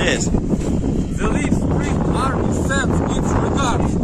Yes. The Leaf Spring Army sends its regards.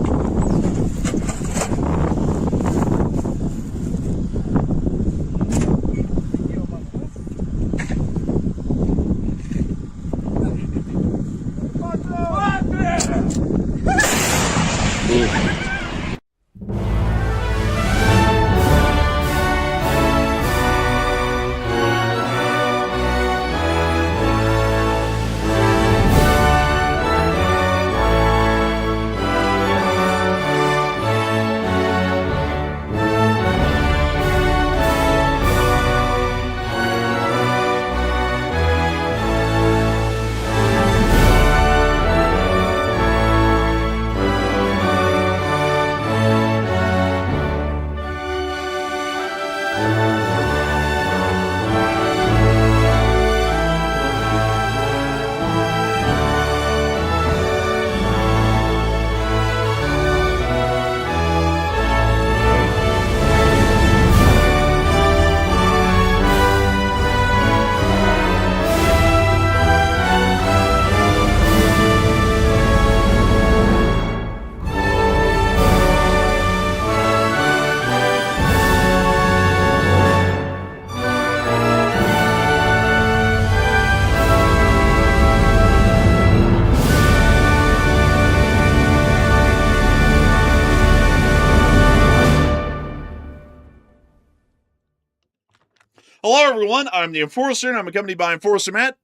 Hello, everyone. I'm the Enforcer, and I'm accompanied by Enforcer Matt.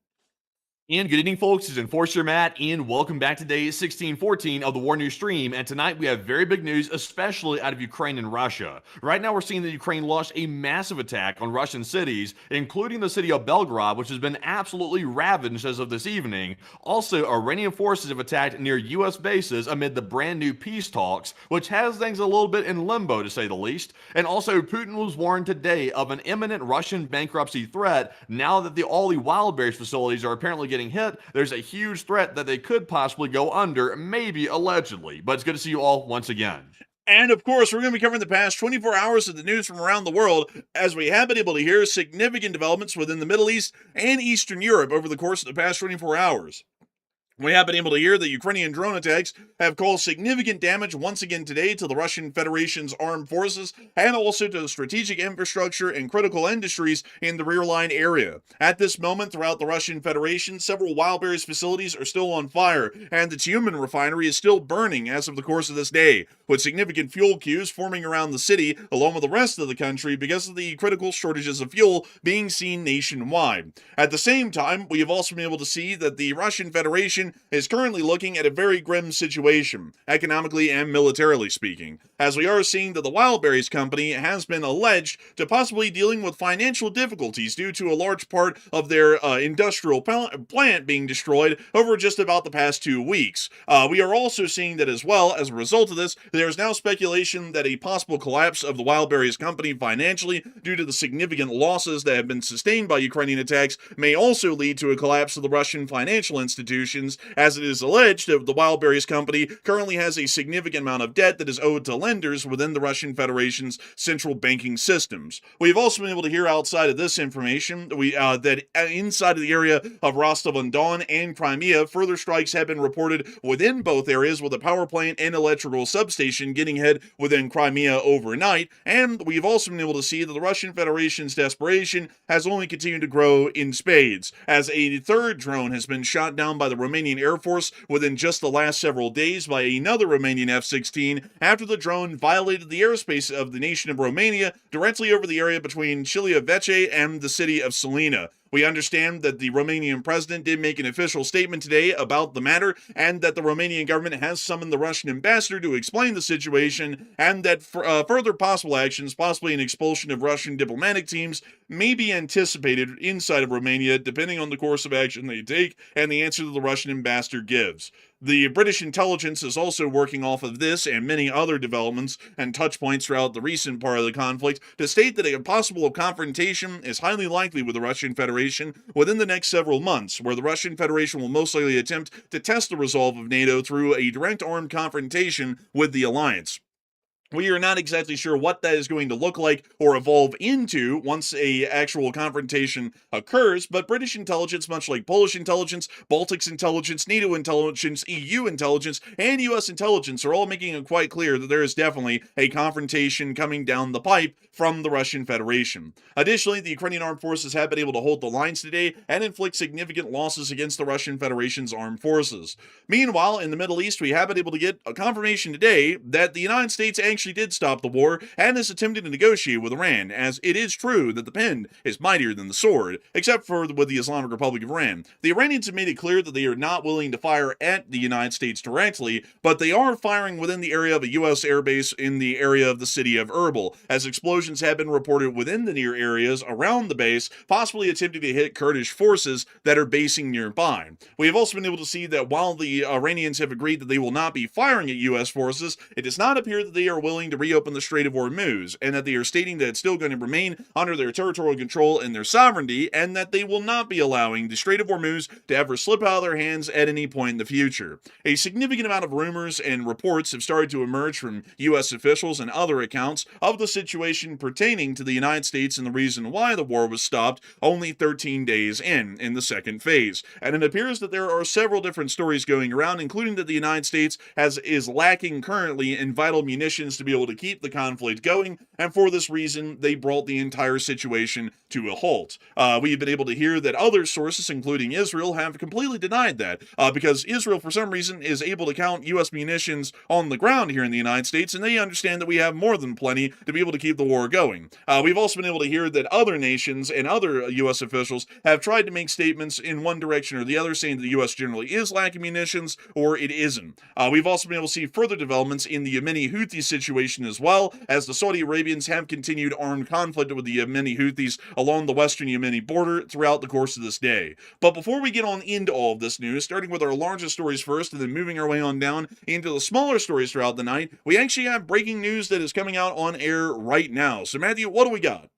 And good evening, folks. This is Enforcer Matt, and welcome back to day 1614 of the War News stream. And tonight we have very big news, especially out of Ukraine and Russia. Right now we're seeing that Ukraine launched a massive attack on Russian cities, including the city of Belgrade, which has been absolutely ravaged as of this evening. Also, Iranian forces have attacked near U.S. bases amid the brand new peace talks, which has things a little bit in limbo, to say the least. And also, Putin was warned today of an imminent Russian bankruptcy threat now that all the wildberries facilities are apparently getting hit. There's a huge threat that they could possibly go under, maybe allegedly. But it's good to see you all once again. And of course, we're going to be covering the past 24 hours of the news from around the world, as we have been able to hear significant developments within the Middle East and Eastern Europe over the course of the past 24 hours. We have been able to hear that Ukrainian drone attacks have caused significant damage once again today to the Russian Federation's armed forces and also to the strategic infrastructure and critical industries in the rear line area. At this moment, throughout the Russian Federation, several wildberries facilities are still on fire, and the Tyumen refinery is still burning as of the course of this day, with significant fuel queues forming around the city along with the rest of the country because of the critical shortages of fuel being seen nationwide. At the same time, we have also been able to see that the Russian Federation is currently looking at a very grim situation, economically and militarily speaking, as we are seeing that the Wildberries company has been alleged to possibly dealing with financial difficulties due to a large part of their industrial plant being destroyed over just about the past 2 weeks. We are also seeing that as well, as a result of this, there's now speculation that a possible collapse of the Wildberries company financially due to the significant losses that have been sustained by Ukrainian attacks may also lead to a collapse of the Russian financial institutions as it is alleged that the wildberries company currently has a significant amount of debt that is owed to lenders within the Russian Federation's central banking systems. We've also been able to hear outside of this information that inside of the area of Rostov-on-Don and Crimea, further strikes have been reported within both areas, with a power plant and electrical substation getting hit within Crimea overnight. And we've also been able to see that the Russian Federation's desperation has only continued to grow in spades, as a third drone has been shot down by the Romanian Air Force within just the last several days by another Romanian F-16 after the drone violated the airspace of the nation of Romania directly over the area between Chilia and the city of Salina. We understand that the Romanian president did make an official statement today about the matter, and that the Romanian government has summoned the Russian ambassador to explain the situation, and that further possible actions, possibly an expulsion of Russian diplomatic teams, may be anticipated inside of Romania, depending on the course of action they take and the answer that the Russian ambassador gives. The British intelligence is also working off of this and many other developments and touch points throughout the recent part of the conflict to state that a possible confrontation is highly likely with the Russian Federation within the next several months, where the Russian Federation will most likely attempt to test the resolve of NATO through a direct armed confrontation with the alliance. We are not exactly sure what that is going to look like or evolve into once a actual confrontation occurs, but British intelligence, much like Polish intelligence, Baltics intelligence, NATO intelligence, EU intelligence, and US intelligence are all making it quite clear that there is definitely a confrontation coming down the pipe from the Russian Federation. Additionally, the Ukrainian armed forces have been able to hold the lines today and inflict significant losses against the Russian Federation's armed forces. Meanwhile, in the Middle East, we have been able to get a confirmation today that the United States actually did stop the war and is attempting to negotiate with Iran, as it is true that the pen is mightier than the sword, except for with the Islamic Republic of Iran. The Iranians have made it clear that they are not willing to fire at the United States directly, but they are firing within the area of a U.S. airbase in the area of the city of Erbil, as explosions have been reported within the near areas around the base, possibly attempting to hit Kurdish forces that are basing nearby. We have also been able to see that while the Iranians have agreed that they will not be firing at U.S. forces, it does not appear that they are willing to reopen the Strait of Hormuz, and that they are stating that it's still going to remain under their territorial control and their sovereignty, and that they will not be allowing the Strait of Hormuz to ever slip out of their hands at any point in the future. A significant amount of rumors and reports have started to emerge from U.S. officials and other accounts of the situation pertaining to the United States and the reason why the war was stopped only 13 days in the second phase. And it appears that there are several different stories going around, including that the United States is lacking currently in vital munitions to be able to keep the conflict going, and for this reason, they brought the entire situation to a halt. We've been able to hear that other sources, including Israel, have completely denied that, because Israel, for some reason, is able to count U.S. munitions on the ground here in the United States, and they understand that we have more than plenty to be able to keep the war going. We've also been able to hear that other nations and other U.S. officials have tried to make statements in one direction or the other, saying that the U.S. generally is lacking munitions, or it isn't. We've also been able to see further developments in the Yemeni Houthi situation as well, as the Saudi Arabians have continued armed conflict with the Yemeni Houthis along the western Yemeni border throughout the course of this day. But before we get on into all of this news, starting with our largest stories first and then moving our way on down into the smaller stories throughout the night, we actually have breaking news that is coming out on air right now. So Matthew, what do we got?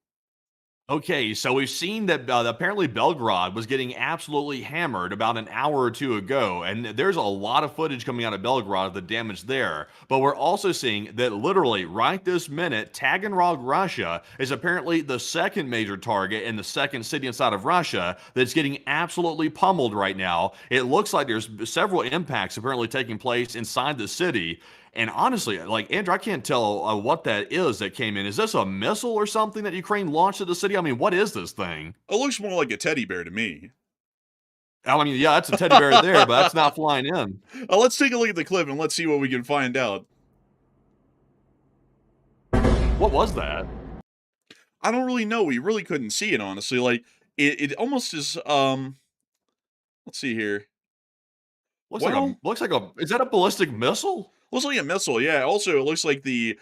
Okay, so we've seen that apparently Belgrade was getting absolutely hammered about an hour or two ago, and there's a lot of footage coming out of Belgrade of the damage there. But we're also seeing that literally right this minute, Taganrog, Russia is apparently the second major target in the second city inside of Russia that's getting absolutely pummeled right now. It looks like there's several impacts apparently taking place inside the city. And honestly, like, Andrew, I can't tell what that is that came in. Is this a missile or something that Ukraine launched at the city? I mean, what is this thing? It looks more like a teddy bear to me. I mean, yeah, that's a teddy bear there, but that's not flying in. Let's take a look at the clip and let's see what we can find out. What was that? I don't really know. We really couldn't see it, honestly. Like, it almost is, let's see here. Looks like a, is that a ballistic missile? Looks like a missile, yeah. Also, it looks like the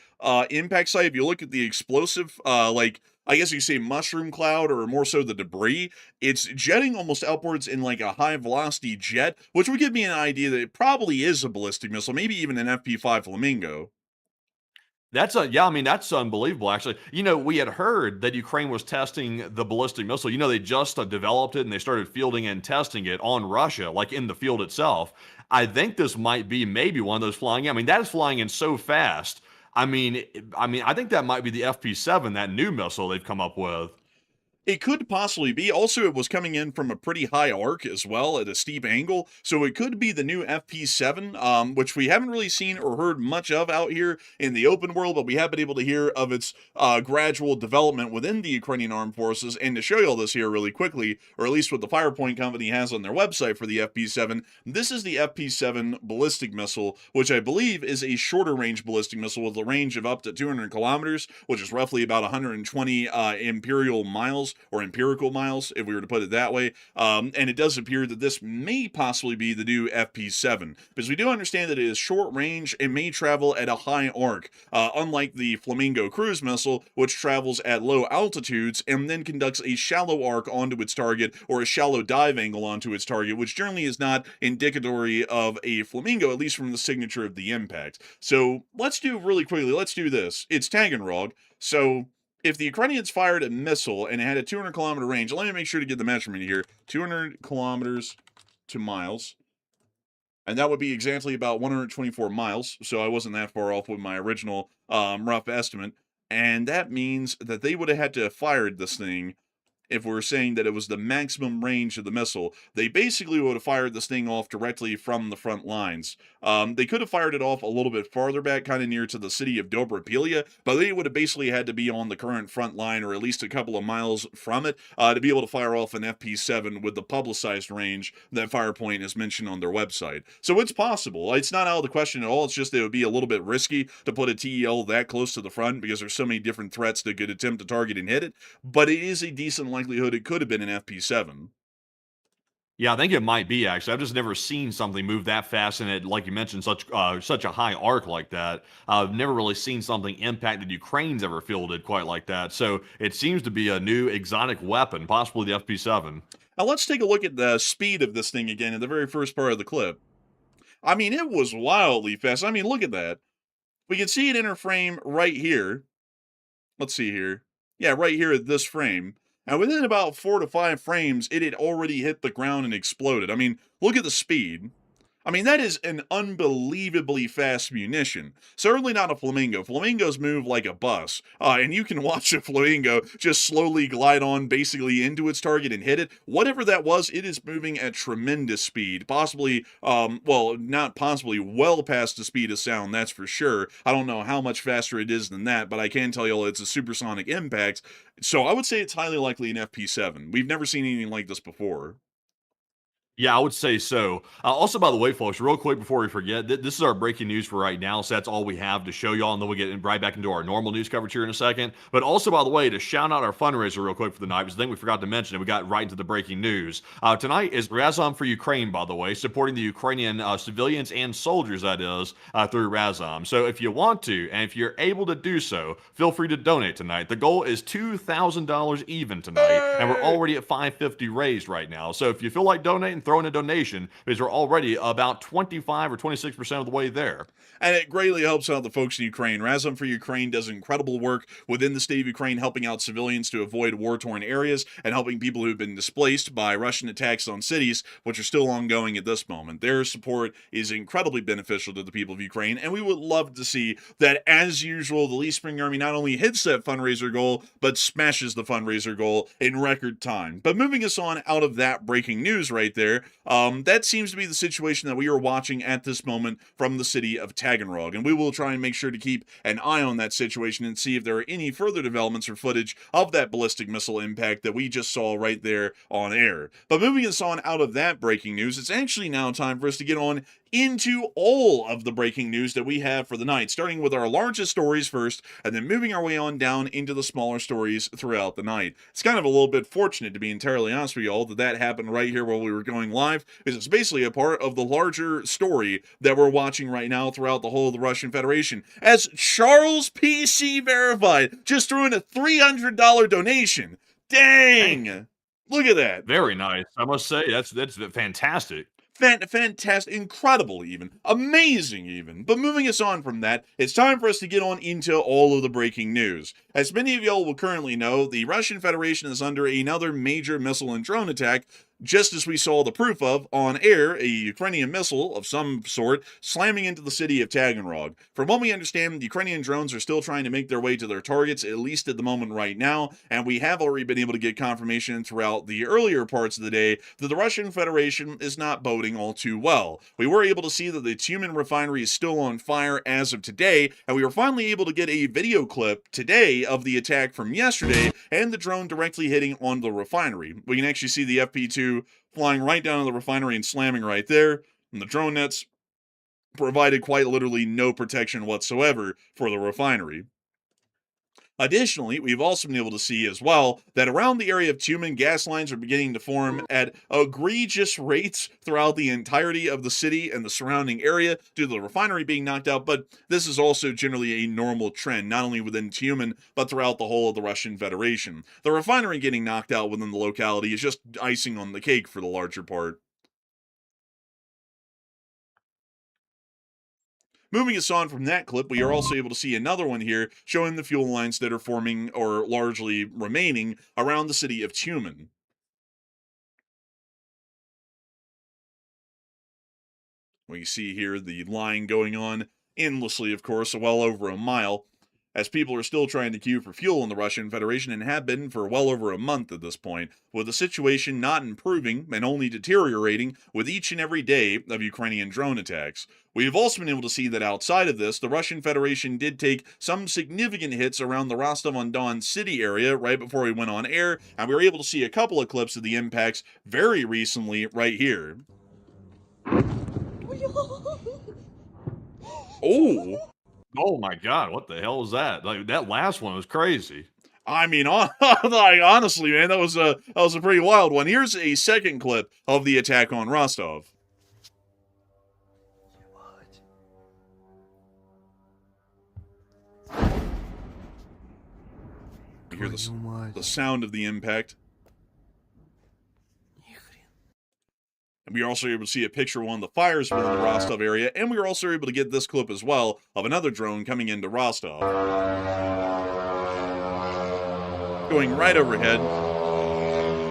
impact site, if you look at the explosive, like, I guess you could say mushroom cloud, or more so the debris, it's jetting almost upwards in like a high velocity jet, which would give me an idea that it probably is a ballistic missile, maybe even an FP5 Flamingo. Yeah, I mean, that's unbelievable, actually. We had heard that Ukraine was testing the ballistic missile. They just developed it and they started fielding and testing it on Russia, like in the field itself. I think this might be maybe one of those flying in. I mean, that is flying in so fast. I think that might be the FP7, that new missile they've come up with. It could possibly be. Also, it was coming in from a pretty high arc as well at a steep angle, so it could be the new FP7, which we haven't really seen or heard much of out here in the open world, but we have been able to hear of its gradual development within the Ukrainian armed forces. And to show you all this here really quickly, or at least what the Firepoint company has on their website for the FP7, this is the FP7 ballistic missile, which I believe is a shorter range ballistic missile with a range of up to 200 kilometers, which is roughly about 120 imperial miles or empirical miles, if we were to put it that way. And it does appear that this may possibly be the new FP7, because we do understand that it is short range and may travel at a high arc, unlike the Flamingo cruise missile, which travels at low altitudes and then conducts a shallow arc onto its target or a shallow dive angle onto its target, which generally is not indicatory of a Flamingo, at least from the signature of the impact. So let's do this. It's Taganrog, so if the Ukrainians fired a missile and it had a 200-kilometer range, let me make sure to get the measurement here. 200 kilometers to miles. And that would be exactly about 124 miles. So I wasn't that far off with my original rough estimate. And that means that they would have had to have fired this thing if we're saying that it was the maximum range of the missile. They basically would have fired this thing off directly from the front lines. They could have fired it off a little bit farther back, kind of near to the city of Dobropilia, but they would have basically had to be on the current front line, or at least a couple of miles from it, to be able to fire off an FP7 with the publicized range that Firepoint has mentioned on their website. So it's possible. It's not out of the question at all. It's just that it would be a little bit risky to put a TEL that close to the front, because there's so many different threats that could attempt to target and hit it, but it is a decent likelihood it could have been an FP7. Yeah, I think it might be, actually. I've just never seen something move that fast and it, like you mentioned, such a high arc like that. I've never really seen something impact that Ukraine's ever fielded quite like that. So it seems to be a new exotic weapon, possibly the FP7. Now let's take a look at the speed of this thing again in the very first part of the clip. I mean, it was wildly fast. I mean, look at that. We can see it in her frame right here. Let's see here. Yeah, right here at this frame. And within about 4 to 5 frames, it had already hit the ground and exploded. I mean, look at the speed. I mean, that is an unbelievably fast munition. Certainly not a Flamingo. Flamingos move like a bus. And you can watch a Flamingo just slowly glide on basically into its target and hit it. Whatever that was, it is moving at tremendous speed. Possibly, well, not possibly, well past the speed of sound, that's for sure. I don't know how much faster it is than that, but I can tell you it's a supersonic impact. So I would say it's highly likely an FP7. We've never seen anything like this before. Yeah, I would say so. Also, by the way, folks, real quick before we forget, this is our breaking news for right now, so that's all we have to show y'all, and then we'll get right back into our normal news coverage here in a second. But also, by the way, to shout out our fundraiser real quick for the night, because I think we forgot to mention it, we got right into the breaking news. Tonight is Razom for Ukraine, by the way, supporting the Ukrainian civilians and soldiers, that is, through Razom. So if you want to, and if you're able to do so, feel free to donate tonight. The goal is $2,000 even tonight, and we're already at $550 raised right now. So if you feel like donating, throw in a donation, because we're already about 25 or 26% of the way there. And it greatly helps out the folks in Ukraine. Razom for Ukraine does incredible work within the state of Ukraine, helping out civilians to avoid war-torn areas and helping people who've been displaced by Russian attacks on cities, which are still ongoing at this moment. Their support is incredibly beneficial to the people of Ukraine, and we would love to see that, as usual, the Lee Spring Army not only hits that fundraiser goal, but smashes the fundraiser goal in record time. But moving us on out of that breaking news right there, that seems to be the situation that we are watching at this moment from the city of Taganrog, and we will try and make sure to keep an eye on that situation and see if there are any further developments or footage of that ballistic missile impact that we just saw right there on air. But moving us on out of that breaking news, it's actually now time for us to get on into all of the breaking news that we have for the night, starting with our largest stories first, and then moving our way on down into the smaller stories throughout the night. It's kind of a little bit fortunate, to be entirely honest with you all, that happened right here while we were going live, because it's basically a part of the larger story that we're watching right now throughout the whole of the Russian Federation, as Charles PC Verified just threw in a $300 donation. Dang! Look at that. Very nice. I must say, that's fantastic. Fantastic, incredible even, amazing even. But moving us on from that, it's time for us to get on into all of the breaking news. As many of y'all will currently know, the Russian Federation is under another major missile and drone attack, just as we saw the proof of on air, a Ukrainian missile of some sort slamming into the city of Taganrog. From what we understand, the Ukrainian drones are still trying to make their way to their targets, at least at the moment right now, and we have already been able to get confirmation throughout the earlier parts of the day that the Russian Federation is not boding all too well. We were able to see that the Tumen refinery is still on fire as of today, and we were finally able to get a video clip today of the attack from yesterday and the drone directly hitting on the refinery. We can actually see the FP2 flying right down to the refinery and slamming right there, and the drone nets provided quite literally no protection whatsoever for the refinery. Additionally, we've also been able to see as well that around the area of Tumen, gas lines are beginning to form at egregious rates throughout the entirety of the city and the surrounding area due to the refinery being knocked out, but this is also generally a normal trend, not only within Tumen, but throughout the whole of the Russian Federation. The refinery getting knocked out within the locality is just icing on the cake for the larger part. Moving us on from that clip, we are also able to see another one here showing the fuel lines that are forming or largely remaining around the city of Tumen. We see here the line going on endlessly, of course, well over a mile, as people are still trying to queue for fuel in the Russian Federation and have been for well over a month at this point, with the situation not improving and only deteriorating with each and every day of Ukrainian drone attacks. We have also been able to see that outside of this, the Russian Federation did take some significant hits around the Rostov-on-Don city area right before we went on air, and we were able to see a couple of clips of the impacts very recently right here. Oh! Oh my God, what the hell was that? Like, that last one was crazy. I mean, like, honestly, man, that was a pretty wild one. Here's a second clip of the attack on Rostov. You hear the sound of the impact. And we are also able to see a picture of one of the fires within the Rostov area, and we were also able to get this clip as well of another drone coming into Rostov. Going right overhead.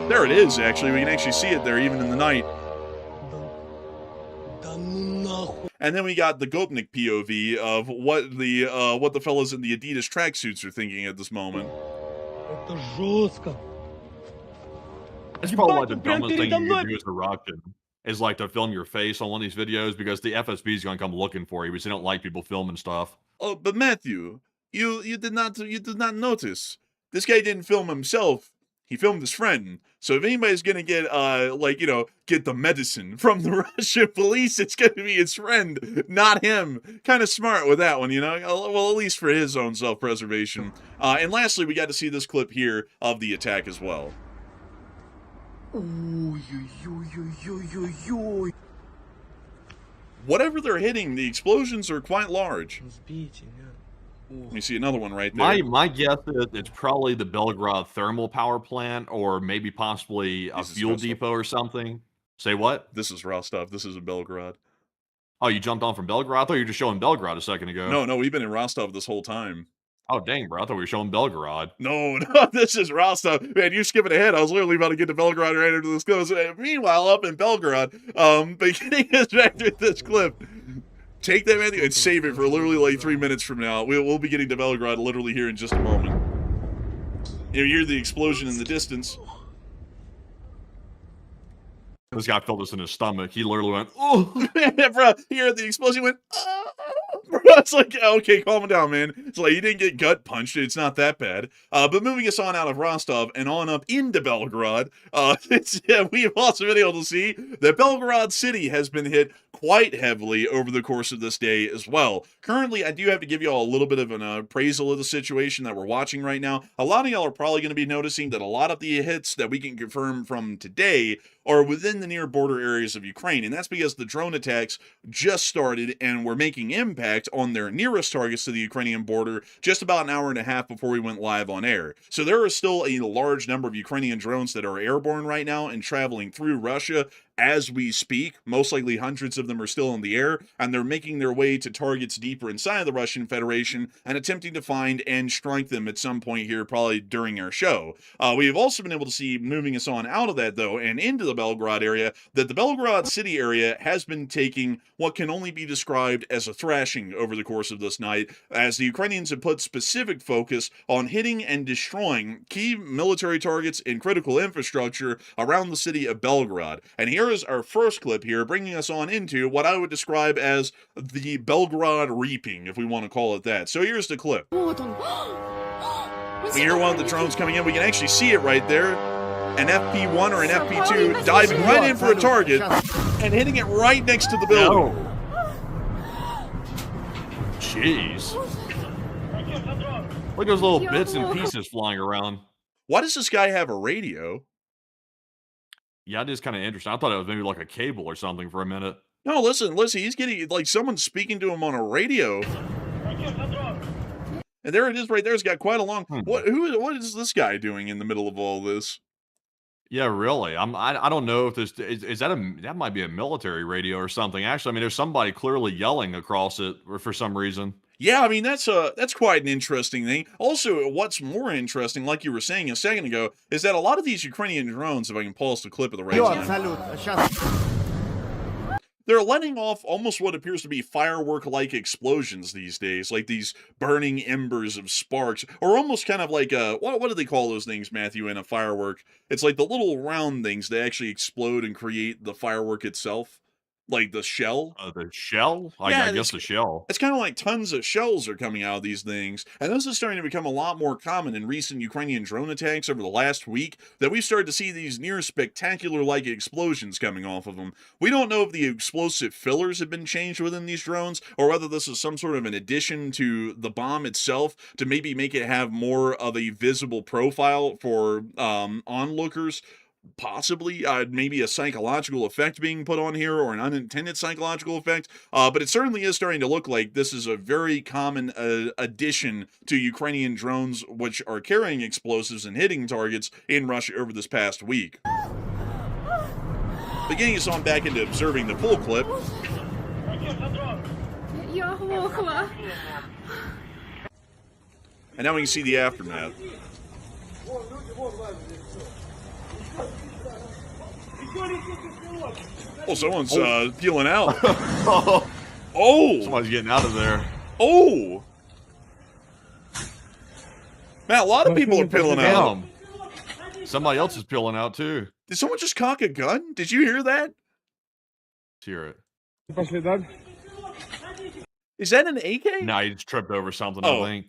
There it is, actually. We can actually see it there even in the night. And then we got the Gopnik POV of what the fellas in the Adidas tracksuits are thinking at this moment. It's probably like the dumbest thing you can do as a Russian is like to film your face on one of these videos because the FSB is going to come looking for you because they don't like people filming stuff. Oh, but Matthew, you did not notice. This guy didn't film himself. He filmed his friend. So if anybody's gonna get get the medicine from the Russian police, it's gonna be his friend, not him. Kind of smart with that one, you know. Well, at least for his own self-preservation. And lastly, we got to see this clip here of the attack as well. Whatever they're hitting, the explosions are quite large. Let me see another one right there. My guess is it's probably the Belgrade thermal power plant or maybe possibly a fuel depot or something. Say what? This is Rostov. This isn't Belgrade. Oh, you jumped on from Belgrade? I thought you were just showing Belgrade a second ago. No, we've been in Rostov this whole time. Oh, dang, bro. I thought we were showing Belgrade. No, this is Rostov. Man, you're skipping ahead. I was literally about to get to Belgrade right after this clip. Meanwhile, up in Belgrade, but getting us back to this clip, take that, Matthew, and save it for literally like 3 minutes from now. We'll be getting to Belgrade literally here in just a moment. You hear the explosion in the distance. This guy felt this in his stomach. He literally went, oh. Bro, he heard the explosion, went, oh. Bro, it's like, okay, calm down, man. It's like, you didn't get gut punched. It's not that bad. But moving us on out of Rostov and on up into Belgrade, we've also been able to see that Belgrade city has been hit quite heavily over the course of this day as well. Currently, I do have to give you all a little bit of an appraisal of the situation that we're watching right now. A lot of y'all are probably going to be noticing that a lot of the hits that we can confirm from today are within the near border areas of Ukraine, and that's because the drone attacks just started and were making impact on their nearest targets to the Ukrainian border just about an hour and a half before we went live on air. So there are still a large number of Ukrainian drones that are airborne right now and traveling through Russia as we speak. Most likely hundreds of them are still in the air, and they're making their way to targets deeper inside of the Russian Federation and attempting to find and strike them at some point here, probably during our show. We have also been able to see, moving us on out of that though, and into the Belgrade area, that the Belgrade city area has been taking what can only be described as a thrashing over the course of this night, as the Ukrainians have put specific focus on hitting and destroying key military targets and critical infrastructure around the city of Belgrade. And here is our first clip here, bringing us on into what I would describe as the Belgrade reaping, if we want to call it that. So here's the clip. We hear one of the drones coming in. We can actually see it right there. An FP1 or an FP2 diving right in for a target and hitting it right next to the building. Jeez. Look at those little bits and pieces flying around. Why does this guy have a radio? Yeah, it is kind of interesting. I thought it was maybe like a cable or something for a minute. No, listen, he's getting, like, someone's speaking to him on a radio. And there it is right there. It's got quite a long... What is this guy doing in the middle of all this? Yeah, really. I don't know if this is that might be a military radio or something. Actually, I mean, there's somebody clearly yelling across it for some reason. Yeah, I mean, that's quite an interesting thing. Also, what's more interesting, like you were saying a second ago, is that a lot of these Ukrainian drones, if I can pause the clip of the right time, they're letting off almost what appears to be firework-like explosions these days, like these burning embers of sparks, or almost kind of like what do they call those things, Matthew, in a firework? It's like the little round things that actually explode and create the firework itself. Like the shell? The shell? Yeah, I guess the shell. It's kind of like tons of shells are coming out of these things. And this is starting to become a lot more common in recent Ukrainian drone attacks over the last week, that we've started to see these near spectacular-like explosions coming off of them. We don't know if the explosive fillers have been changed within these drones, or whether this is some sort of an addition to the bomb itself to maybe make it have more of a visible profile for onlookers. Possibly, maybe a psychological effect being put on here, or an unintended psychological effect, but it certainly is starting to look like this is a very common addition to Ukrainian drones, which are carrying explosives and hitting targets in Russia over this past week. Beginning us on back into observing the full clip. And now we can see the aftermath. Oh, someone's peeling out. Oh! Somebody's getting out of there. Oh! Man, a lot of people are peeling out. Somebody else is peeling out, too. Did someone just cock a gun? Did you hear that? Let's hear it. Is that an AK? No, he just tripped over something, Oh. I think.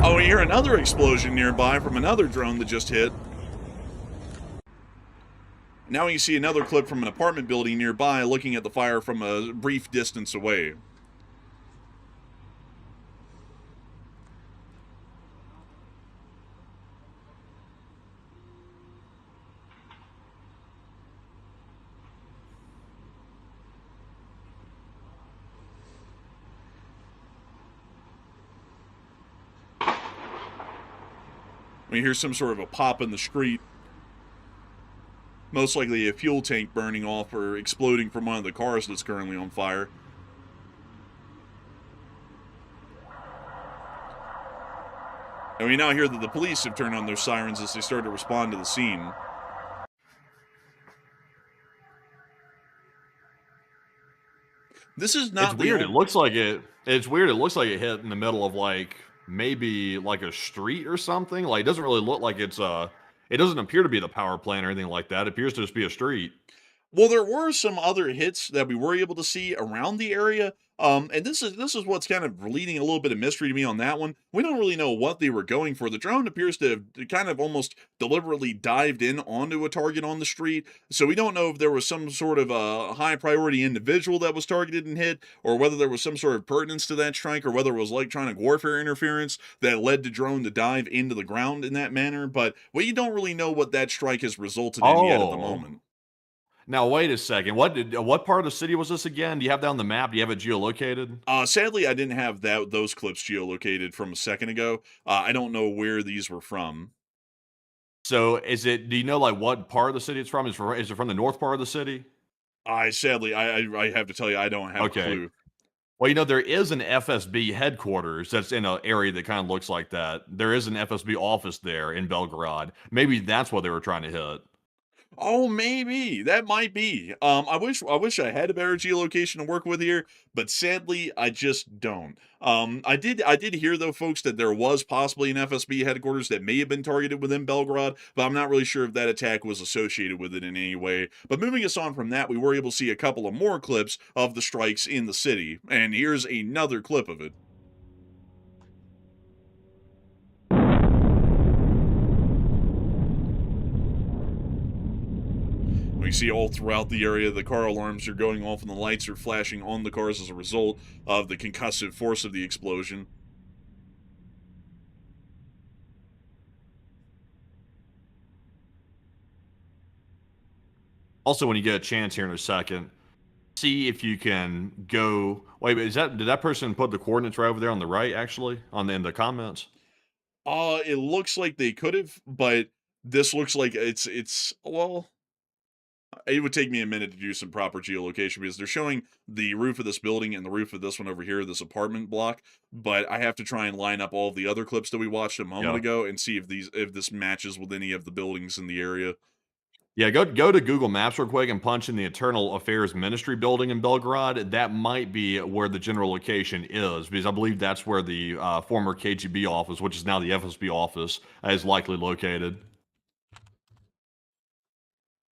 Oh, we hear another explosion nearby from another drone that just hit. Now you see another clip from an apartment building nearby looking at the fire from a brief distance away. We hear some sort of a pop in the street. Most likely a fuel tank burning off or exploding from one of the cars that's currently on fire. And we now hear that the police have turned on their sirens as they start to respond to the scene. This is not It's weird. It looks like it. It's weird. It looks like it hit in the middle of like maybe like a street or something. Like it doesn't really look like it's it doesn't appear to be the power plant or anything like that. It appears to just be a street. Well, there were some other hits that we were able to see around the area. And this is what's kind of leading a little bit of mystery to me on that one. We don't really know what they were going for. The drone appears to have kind of almost deliberately dived in onto a target on the street. So we don't know if there was some sort of a high priority individual that was targeted and hit, or whether there was some sort of pertinence to that strike, or whether it was electronic warfare interference that led the drone to dive into the ground in that manner. But we don't really know what that strike has resulted in yet at the moment. Now, wait a second. What part of the city was this again? Do you have that on the map? Do you have it geolocated? Sadly, I didn't have those clips geolocated from a second ago. I don't know where these were from. So, do you know like what part of the city it's from? Is it from the north part of the city? I have to tell you, I don't have a Okay. clue. Well, there is an FSB headquarters that's in an area that kind of looks like that. There is an FSB office there in Belgrade. Maybe that's what they were trying to hit. Oh, maybe. That might be. I wish I had a better geolocation to work with here, but sadly I just don't. I did hear though, folks, that there was possibly an FSB headquarters that may have been targeted within Belgrade, but I'm not really sure if that attack was associated with it in any way. But moving us on from that, we were able to see a couple of more clips of the strikes in the city, and here's another clip of it. We see all throughout the area the car alarms are going off and the lights are flashing on the cars as a result of the concussive force of the explosion. Also, when you get a chance here in a second, see if you can go. Wait, did that person put the coordinates right over there on the right? Actually, in the comments. It looks like they could have, but this looks like it's well, it would take me a minute to do some proper geolocation because they're showing the roof of this building and the roof of this one over here, this apartment block. But I have to try and line up all of the other clips that we watched a moment Yeah. ago and see if this matches with any of the buildings in the area. Yeah, go to Google Maps real quick and punch in the Internal Affairs Ministry building in Belgrade. That might be where the general location is, because I believe that's where the former KGB office, which is now the FSB office, is likely located.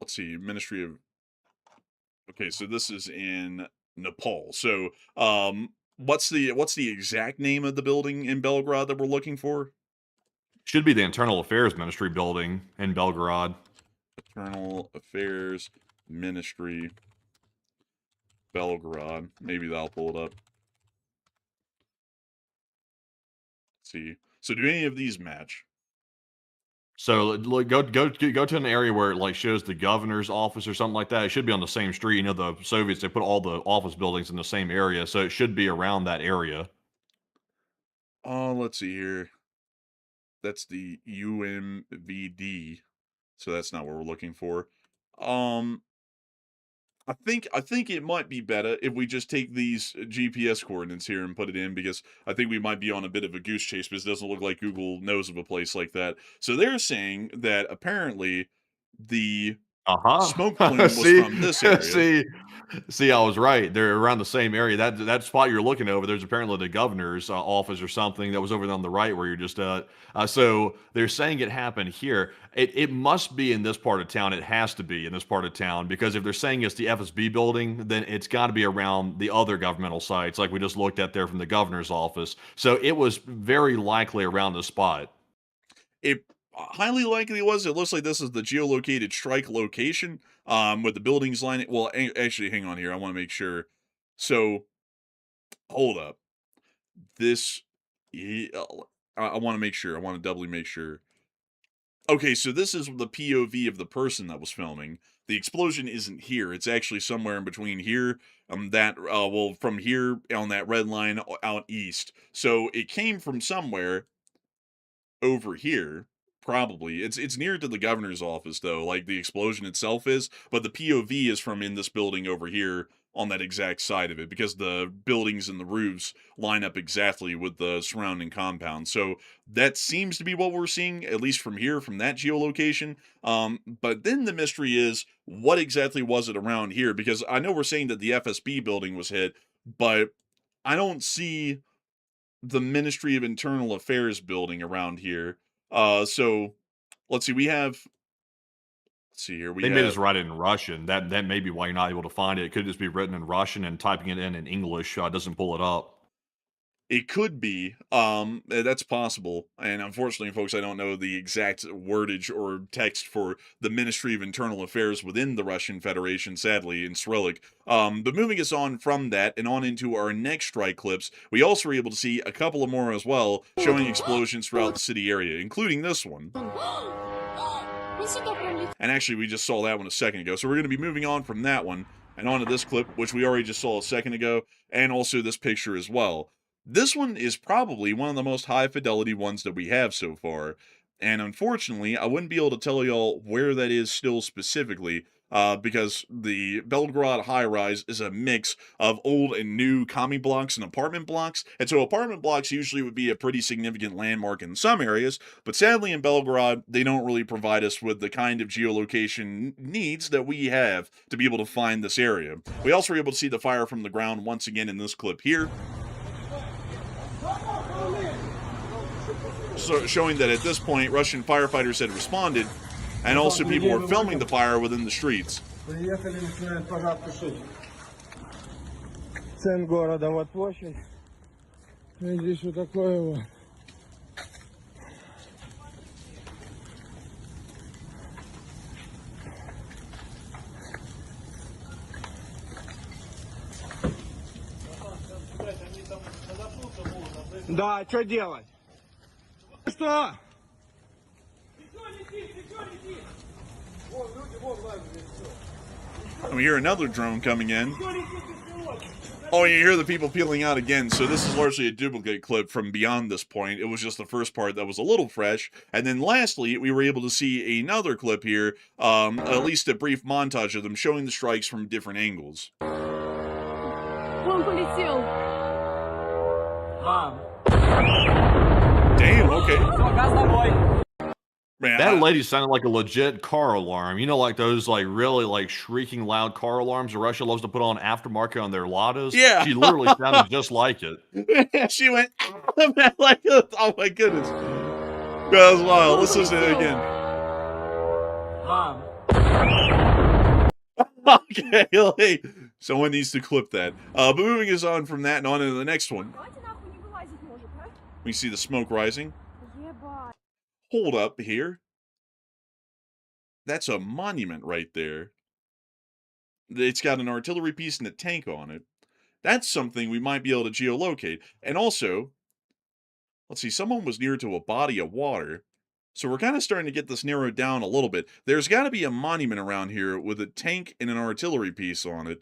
Let's see, Ministry of. Okay, so this is in Nepal. So, what's the exact name of the building in Belgrade that we're looking for? Should be the Internal Affairs Ministry building in Belgrade. Internal Affairs Ministry, Belgrade. Maybe that'll pull it up. Let's see. So, do any of these match? So go to an area where it like shows the governor's office or something like that. It should be on the same street. The Soviets, they put all the office buildings in the same area, so it should be around that area. Oh, let's see here. That's the UMVD. So that's not what we're looking for. Um, I think it might be better if we just take these GPS coordinates here and put it in because I think we might be on a bit of a goose chase because it doesn't look like Google knows of a place like that. So they're saying that apparently the smoke Uh-huh. plume was from this area. See, I was right. They're around the same area. That spot you're looking over, there's apparently the governor's office or something that was over on the right where you're just at. So they're saying it happened here. It must be in this part of town. It has to be in this part of town because if they're saying it's the FSB building, then it's got to be around the other governmental sites like we just looked at there from the governor's office. So it was very likely around the spot. It highly likely was. It looks like this is the geolocated strike location with the buildings lining. Well, actually, hang on here. I want to make sure. So, hold up. This, I want to make sure. I want to doubly make sure. Okay, so this is the POV of the person that was filming. The explosion isn't here. It's actually somewhere in between here, from here on that red line out east. So it came from somewhere over here. Probably. It's near to the governor's office though, like the explosion itself is, but the POV is from in this building over here on that exact side of it because the buildings and the roofs line up exactly with the surrounding compound. So that seems to be what we're seeing at least from here from that geolocation. But then the mystery is what exactly was it around here because I know we're saying that the FSB building was hit, but I don't see the Ministry of Internal Affairs building around here. So let's see. Let's see here. They made us write it in Russian. That may be why you're not able to find it. It could just be written in Russian and typing it in English doesn't pull it up. It could be. That's possible. And unfortunately, folks, I don't know the exact wordage or text for the Ministry of Internal Affairs within the Russian Federation, sadly, in Cyrillic. But moving us on from that and on into our next strike clips, we also were able to see a couple of more as well, showing explosions throughout the city area, including this one. And actually, we just saw that one a second ago. So we're going to be moving on from that one and on to this clip, which we already just saw a second ago, and also this picture as well. This one is probably one of the most high fidelity ones that we have so far. And unfortunately, I wouldn't be able to tell y'all where that is still specifically, because the Belgrade high-rise is a mix of old and new commie blocks and apartment blocks. And so apartment blocks usually would be a pretty significant landmark in some areas, but sadly in Belgrade, they don't really provide us with the kind of geolocation needs that we have to be able to find this area. We also were able to see the fire from the ground once again in this clip here. So showing that at this point, Russian firefighters had responded, and also people were filming the fire within the streets. Центр города, вот площадь. Здесь вот такое вот. Да, что делать? Что? And we hear another drone coming in. Oh, you hear the people peeling out again. So this is largely a duplicate clip from beyond this point. It was just the first part that was a little fresh. And then lastly, we were able to see another clip here, at least a brief montage of them showing the strikes from different angles. Он полетел. Damn, okay. Man, That lady sounded like a legit car alarm. You know, like those like really like shrieking loud car alarms that Russia loves to put on aftermarket on their Ladas? Yeah. She literally sounded just like it. she went, like, oh my goodness. That was wild. Let's listen to it again. Okay, like, someone needs to clip that. But moving us on from that and on to the next one. We see the smoke rising. Hold up here. That's a monument right there. It's got an artillery piece and a tank on it. That's something we might be able to geolocate. And also, let's see, someone was near to a body of water. So we're kind of starting to get this narrowed down a little bit. There's got to be a monument around here with a tank and an artillery piece on it.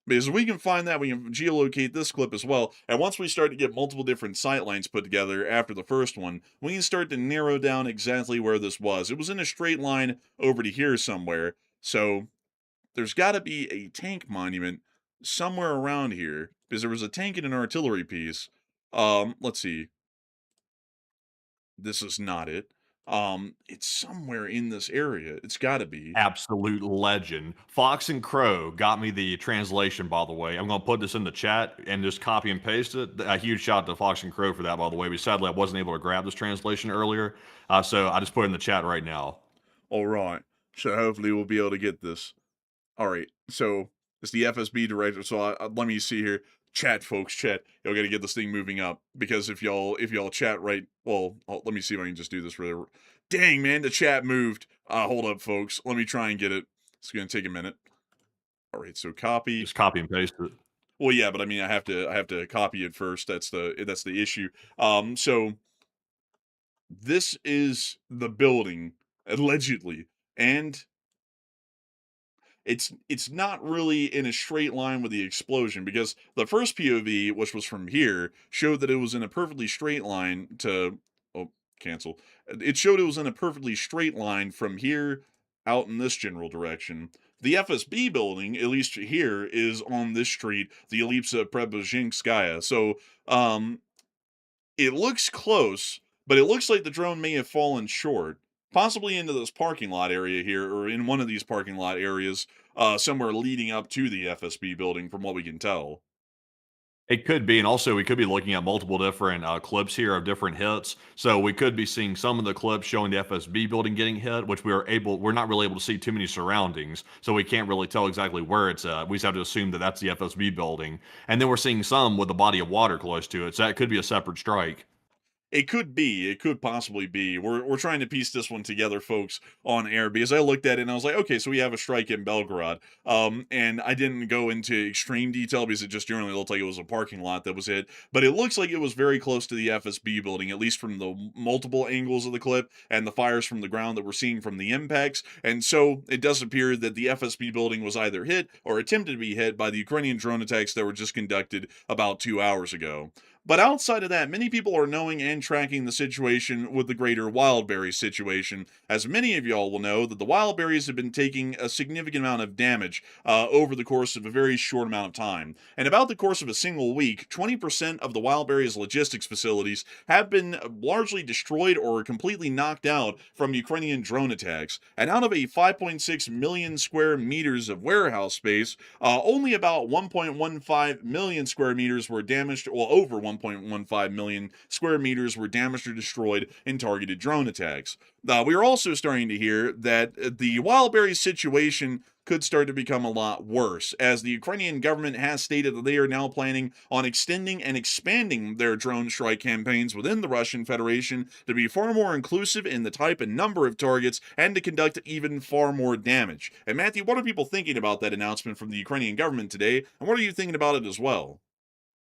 Because if we can find that, we can geolocate this clip as well. And once we start to get multiple different sight lines put together after the first one, we can start to narrow down exactly where this was. It was in a straight line over to here somewhere. So there's got to be a tank monument somewhere around here. Because there was a tank and an artillery piece. Let's see. This is not it. It's somewhere in this area. It's got to be. Absolute legend. Fox and Crow got me the translation, by the way. I'm going to put this in the chat and just copy and paste it. A huge shout to Fox and Crow for that, by the way. But sadly, I wasn't able to grab this translation earlier. So I just put it in the chat right now. All right. So hopefully we'll be able to get this. All right. So it's the FSB director. So let me see here. Chat, folks, chat. Y'all got to get this thing moving up, because if y'all chat right, well, let me see if I can just do this really. Dang, man, the chat moved. Hold up, folks. Let me try and get it. It's gonna take a minute. All right, so copy. Just copy and paste it. Well, yeah, but I mean, I have to copy it first. That's the issue. So this is the building allegedly, and it's not really in a straight line with the explosion, because the first POV, which was from here, showed that it was in a perfectly straight line to, oh, cancel. It showed it was in a perfectly straight line from here out in this general direction. The FSB building, at least here, is on this street, the Elipsa Preobrazhenskaya. So, it looks close, but it looks like the drone may have fallen short. Possibly into this parking lot area here, or in one of these parking lot areas, somewhere leading up to the FSB building, from what we can tell. It could be, and also we could be looking at multiple different clips here of different hits. So we could be seeing some of the clips showing the FSB building getting hit, which we're not really able to see too many surroundings, so we can't really tell exactly where it's at. We just have to assume that that's the FSB building. And then we're seeing some with a body of water close to it, so that could be a separate strike. It could be. It could possibly be. We're trying to piece this one together, folks, on air, because I looked at it and I was like, okay, so we have a strike in Belgorod. And I didn't go into extreme detail because it just generally looked like it was a parking lot that was hit. But it looks like it was very close to the FSB building, at least from the multiple angles of the clip and the fires from the ground that we're seeing from the impacts. And so it does appear that the FSB building was either hit or attempted to be hit by the Ukrainian drone attacks that were just conducted about 2 hours ago. But outside of that, many people are knowing and tracking the situation with the greater wildberries situation, as many of y'all will know that the wildberries have been taking a significant amount of damage over the course of a very short amount of time. And about the course of a single week, 20% of the wildberries logistics facilities have been largely destroyed or completely knocked out from Ukrainian drone attacks. And out of a 5.6 million square meters of warehouse space, only about 1.15 million square meters were damaged, well, over 1.15 million square meters were damaged or destroyed in targeted drone attacks. We are also starting to hear that the wildberries situation could start to become a lot worse, as the Ukrainian government has stated that they are now planning on extending and expanding their drone strike campaigns within the Russian Federation to be far more inclusive in the type and number of targets and to conduct even far more damage. And Matthew, what are people thinking about that announcement from the Ukrainian government today, and what are you thinking about it as well?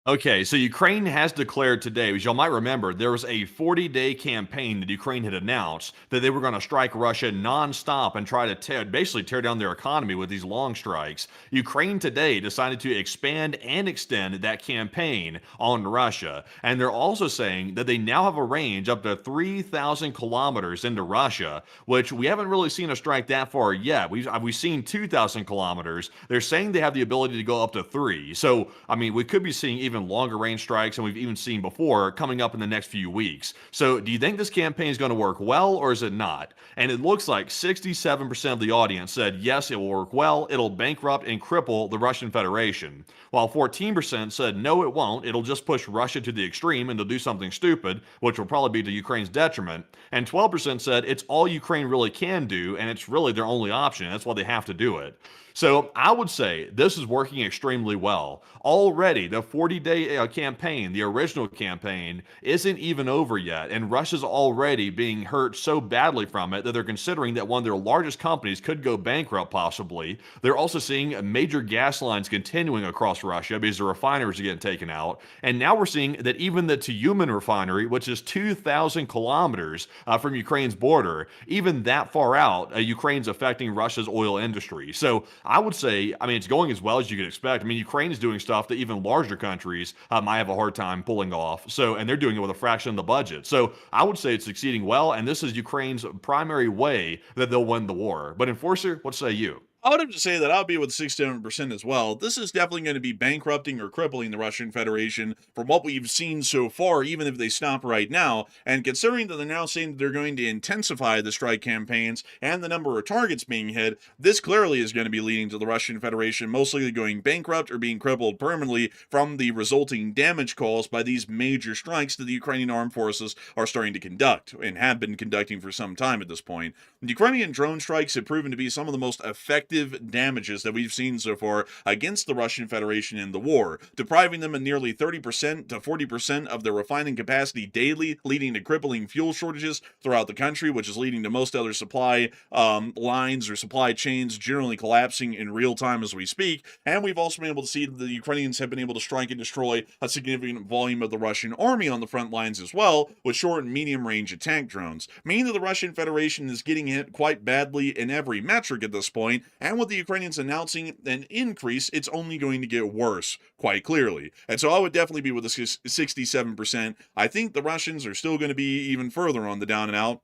Okay, so Ukraine has declared today, as y'all might remember, there was a 40-day campaign that Ukraine had announced that they were going to strike Russia nonstop and try to basically tear down their economy with these long strikes. Ukraine today decided to expand and extend that campaign on Russia. And they're also saying that they now have a range up to 3,000 kilometers into Russia, which we haven't really seen a strike that far yet. We've seen 2,000 kilometers. They're saying they have the ability to go up to 3. So, I mean, we could be seeing even longer range strikes than we've even seen before coming up in the next few weeks. So do you think this campaign is going to work well, or is it not? And it looks like 67% of the audience said yes, it will work well, it'll bankrupt and cripple the Russian Federation, while 14% said no, it won't, it'll just push Russia to the extreme and they'll do something stupid, which will probably be to Ukraine's detriment, and 12% said it's all Ukraine really can do and it's really their only option, that's why they have to do it. So I would say this is working extremely well. Already, the 40-day campaign, the original campaign, isn't even over yet, and Russia's already being hurt so badly from it that they're considering that one of their largest companies could go bankrupt possibly. They're also seeing major gas lines continuing across Russia because the refineries are getting taken out, and now we're seeing that even the Tyumen refinery, which is 2,000 kilometers from Ukraine's border, even that far out, Ukraine's affecting Russia's oil industry. So I would say, I mean, it's going as well as you could expect. I mean, Ukraine is doing stuff that even larger countries might have a hard time pulling off. So, and they're doing it with a fraction of the budget. So I would say it's succeeding well, and this is Ukraine's primary way that they'll win the war. But Enforcer, what say you? I would have to say that I'll be with 67% as well. This is definitely going to be bankrupting or crippling the Russian Federation from what we've seen so far, even if they stop right now. And considering that they're now saying that they're going to intensify the strike campaigns and the number of targets being hit, this clearly is going to be leading to the Russian Federation mostly going bankrupt or being crippled permanently from the resulting damage caused by these major strikes that the Ukrainian armed forces are starting to conduct and have been conducting for some time at this point. The Ukrainian drone strikes have proven to be some of the most effective damages that we've seen so far against the Russian Federation in the war, depriving them of nearly 30% to 40% of their refining capacity daily, leading to crippling fuel shortages throughout the country, which is leading to most other supply lines or supply chains generally collapsing in real time as we speak. And we've also been able to see that the Ukrainians have been able to strike and destroy a significant volume of the Russian army on the front lines as well, with short and medium range attack drones, meaning that the Russian Federation is getting hit quite badly in every metric at this point. And with the Ukrainians announcing an increase, it's only going to get worse, quite clearly. And so I would definitely be with the 67%. I think the Russians are still going to be even further on the down and out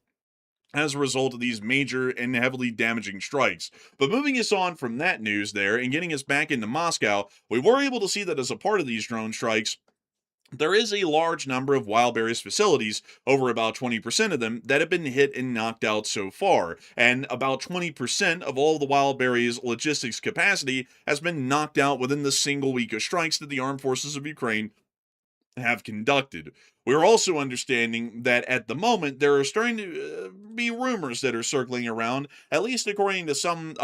as a result of these major and heavily damaging strikes. But moving us on from that news there and getting us back into Moscow, we were able to see that as a part of these drone strikes, there is a large number of wildberries facilities, over about 20% of them, that have been hit and knocked out so far. And about 20% of all the wildberries logistics capacity has been knocked out within the single week of strikes that the armed forces of Ukraine have conducted. We're also understanding that at the moment there are starting to be rumors that are circling around, at least according to some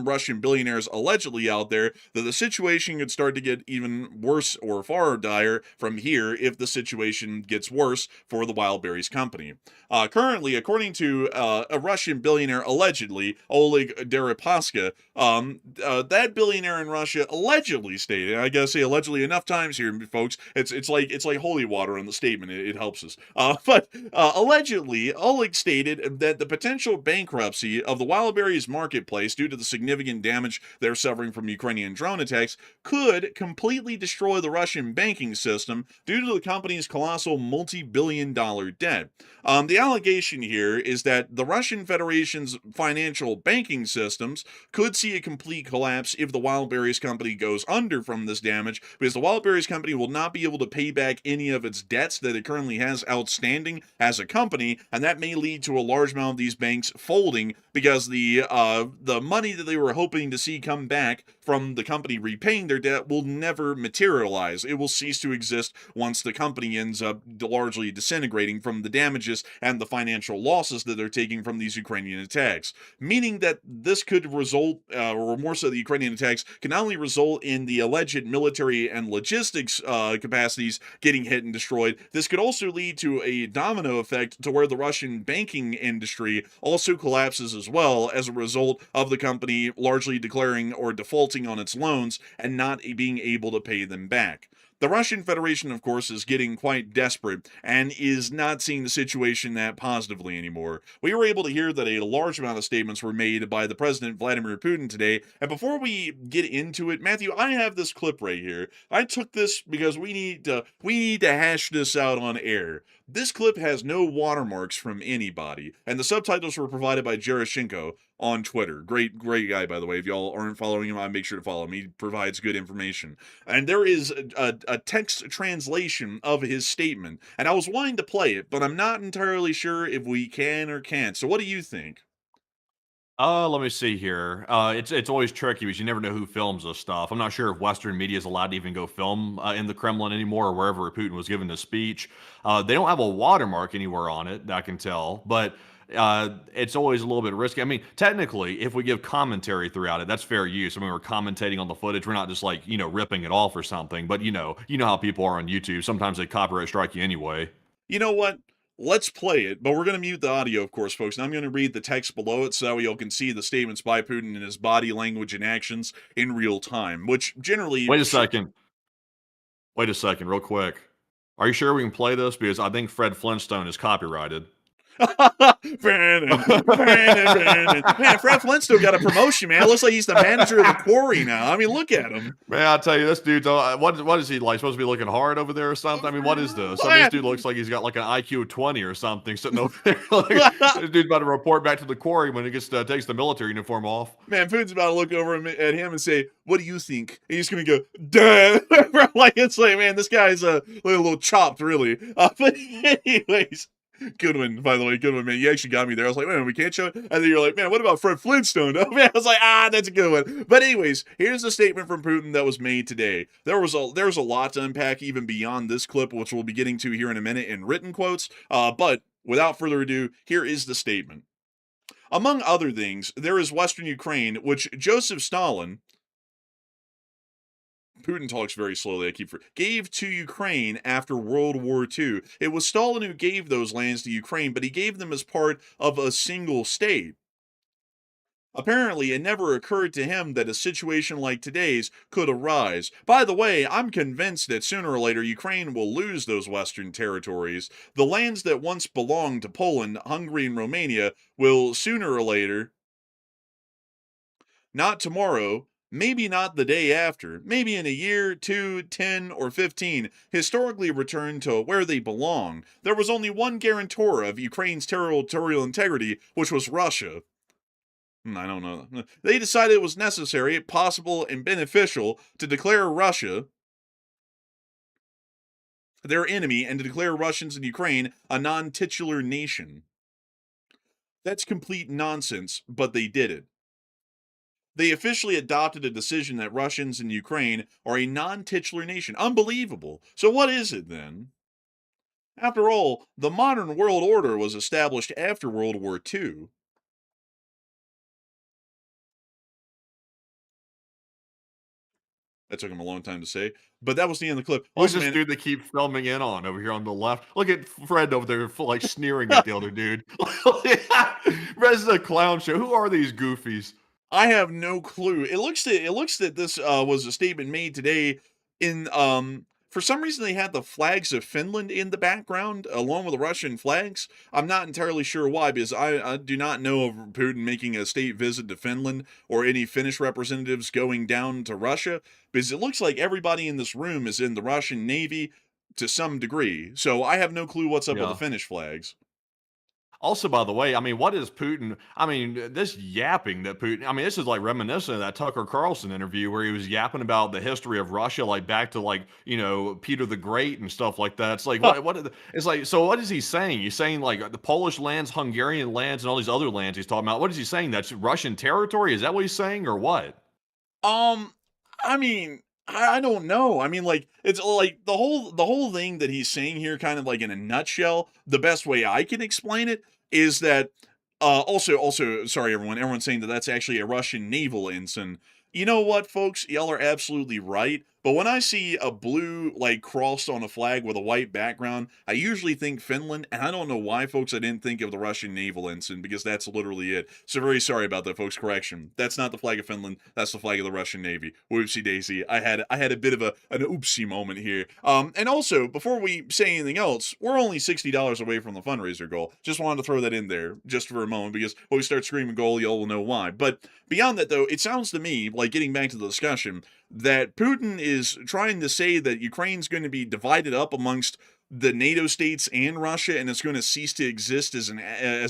Russian billionaires allegedly out there, that the situation could start to get even worse or far dire from here if the situation gets worse for the wildberries company. Currently, according to a Russian billionaire allegedly, Oleg Deripaska, that billionaire in Russia allegedly stated, I gotta say allegedly enough times here, folks. It's like holy water on the statement. It helps us. But allegedly, Oleg stated that the potential bankruptcy of the wildberries marketplace due to the significant damage they're suffering from Ukrainian drone attacks could completely destroy the Russian banking system due to the company's colossal multi-billion-dollar debt. The allegation here is that the Russian Federation's financial banking systems could see a complete collapse if the wildberries company goes under from this damage, because the wildberries company will not be able to pay back any of its debts that it currently has outstanding as a company, and that may lead to a large amount of these banks folding because the money that they were hoping to see come back from the company repaying their debt will never materialize. It will cease to exist once the company ends up largely disintegrating from the damages and the financial losses that they're taking from these Ukrainian attacks. Meaning that this could result, or more so the Ukrainian attacks, can not only result in the alleged military and logistics capacities getting hit and destroyed, this could also lead to a domino effect to where the Russian banking industry also collapses as well as a result of the company largely declaring or defaulting on its loans and not being able to pay them back. The Russian Federation, of course, is getting quite desperate and is not seeing the situation that positively anymore. We were able to hear that a large amount of statements were made by the President Vladimir Putin today, and before we get into it, Matthew, I have this clip right here. I took this because we need to hash this out on air. This clip has no watermarks from anybody, and the subtitles were provided by Jeroshenko on Twitter. Great guy, by the way. If y'all aren't following him, make sure to follow him. He provides good information. And there is a text translation of his statement, and I was wanting to play it, but I'm not entirely sure if we can or can't. So what do you think? Let me see here. It's always tricky because you never know who films this stuff. I'm not sure if Western media is allowed to even go film in the Kremlin anymore or wherever Putin was giving the speech. They don't have a watermark anywhere on it, I can tell, but it's always a little bit risky. I mean, technically, if we give commentary throughout it, that's fair use. I mean, we're commentating on the footage. We're not just like, ripping it off or something, but you know how people are on YouTube. Sometimes they copyright strike you anyway. You know what? Let's play it, but we're going to mute the audio, of course, folks, and I'm going to read the text below it so y'all can see the statements by Putin and his body language and actions in real time, which generally... Wait a second. Wait a second, real quick. Are you sure we can play this? Because I think Fred Flintstone is copyrighted. Man, Fred Flintstone got a promotion, man. It looks like he's the manager of the quarry now. I mean, look at him. Man, I'll tell you, this dude's, what is he, like, supposed to be looking hard over there or something? I mean, what is this? I mean, this dude looks like he's got, like, an IQ of 20 or something sitting over there. Like, this dude's about to report back to the quarry when he takes the military uniform off. Man, Putin's about to look over at him and say, what do you think? And he's going to go, duh. Like, it's like, man, this guy's a little chopped, really. But anyways... Good one, by the way. Good one, man. You actually got me there. I was like, man, we can't show it. And then you're like, man, what about Fred Flintstone? Oh, man, I was like, that's a good one. But anyways, here's the statement from Putin that was made today. There was a lot to unpack even beyond this clip, which we'll be getting to here in a minute in written quotes. But without further ado, here is the statement. Among other things, there is Western Ukraine, which Joseph Stalin... Putin talks very slowly, gave to Ukraine after World War II. It was Stalin who gave those lands to Ukraine, but he gave them as part of a single state. Apparently, it never occurred to him that a situation like today's could arise. By the way, I'm convinced that sooner or later Ukraine will lose those Western territories. The lands that once belonged to Poland, Hungary, and Romania will sooner or later, not tomorrow, maybe not the day after, maybe in a year, 2, 10, or 15, historically return to where they belong. There was only one guarantor of Ukraine's territorial integrity, which was Russia. I don't know. They decided it was necessary, possible, and beneficial to declare Russia their enemy and to declare Russians in Ukraine a non-titular nation. That's complete nonsense, but they did it. They officially adopted a decision that Russians in Ukraine are a non-titular nation. Unbelievable. So what is it then? After all, the modern world order was established after World War II. That took him a long time to say, but that was the end of the clip. Who's Also, this man, dude that keeps filming in on over here on the left? Look at Fred over there, like sneering at the other dude. Fred's a clown show. Who are these goofies? I have no clue. It looks that this was a statement made today in for some reason they had the flags of Finland in the background along with the Russian flags. I'm not entirely sure why because I do not know of Putin making a state visit to Finland or any Finnish representatives going down to Russia because it looks like everybody in this room is in the Russian Navy to some degree. So I have no clue what's up with the Yeah. Finnish flags. Also, by the way, I mean, what is Putin? I mean, this yapping that Putin, I mean, this is like reminiscent of that Tucker Carlson interview where he was yapping about the history of Russia, like back to like, Peter the Great and stuff like that. It's like, it's like, so what is he saying? He's saying like the Polish lands, Hungarian lands, and all these other lands he's talking about. What is he saying? That's Russian territory? Is that what he's saying or what? Um, I mean, I don't know. I mean, like it's like the whole thing that he's saying here, kind of like in a nutshell. The best way I can explain it is that. Also, sorry, everyone's saying that that's actually a Russian naval ensign. You know what, folks? Y'all are absolutely right. But when I see a blue like crossed on a flag with a white background, I usually think Finland, and I don't know why, folks. I didn't think of the Russian naval ensign because that's literally it. So very sorry about that, folks. Correction. That's not the flag of Finland. That's the flag of the Russian Navy. Whoopsie daisy. I had a bit of an oopsie moment here. And also before we say anything else, we're only $60 away from the fundraiser goal. Just wanted to throw that in there just for a moment because when we start screaming goal, y'all will know why. But beyond that, though, it sounds to me like getting back to the discussion that Putin is trying to say that Ukraine's going to be divided up amongst the NATO states and Russia, and it's going to cease to exist as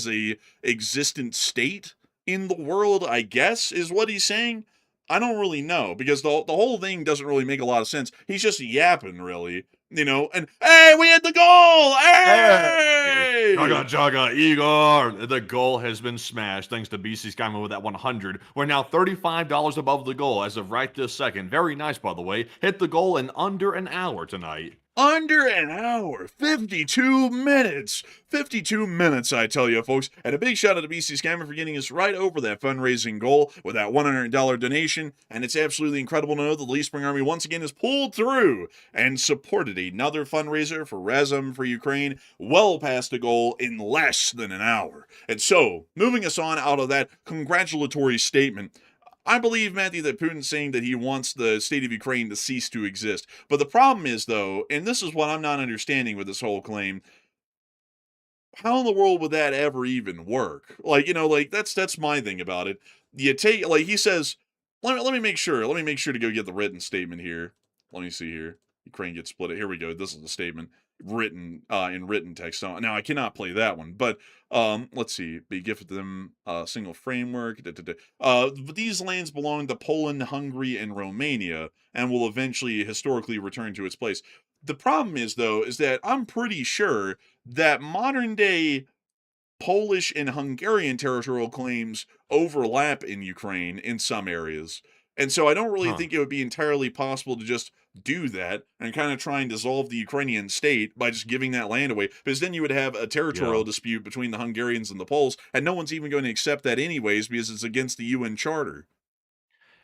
a existent state in the world. I guess is what he's saying. I don't really know because the whole thing doesn't really make a lot of sense. He's just yapping, really, And hey, we hit the goal! Hey! Jaga, Jaga, Igor. The goal has been smashed thanks to BC Skyman with that 100. We're now $35 above the goal as of right this second. Very nice, by the way. Hit the goal in under an hour tonight. Under an hour, 52 minutes. 52 minutes, I tell you, folks. And a big shout out to BC Scammer for getting us right over that fundraising goal with that $100 donation. And it's absolutely incredible to know that the Leaf Spring Army once again has pulled through and supported another fundraiser for Razum for Ukraine, well past the goal in less than an hour. And so, moving us on out of that congratulatory statement, I believe, Matthew, that Putin's saying that he wants the state of Ukraine to cease to exist. But the problem is, though, and this is what I'm not understanding with this whole claim, how in the world would that ever even work? Like that's my thing about it. You take like he says, let me make sure. Let me make sure to go get the written statement here. Let me see here. Ukraine gets split. Here we go. This is the statement written in written text. Now I cannot play that one, but let's see. Be gifted them single framework. But these lands belong to Poland, Hungary, and Romania, and will eventually historically return to its place. The problem is, though, is that I'm pretty sure that modern day Polish and Hungarian territorial claims overlap in Ukraine in some areas. And so I don't really think it would be entirely possible to just do that and kind of try and dissolve the Ukrainian state by just giving that land away. Because then you would have a territorial dispute between the Hungarians and the Poles, and no one's even going to accept that anyways because it's against the UN Charter.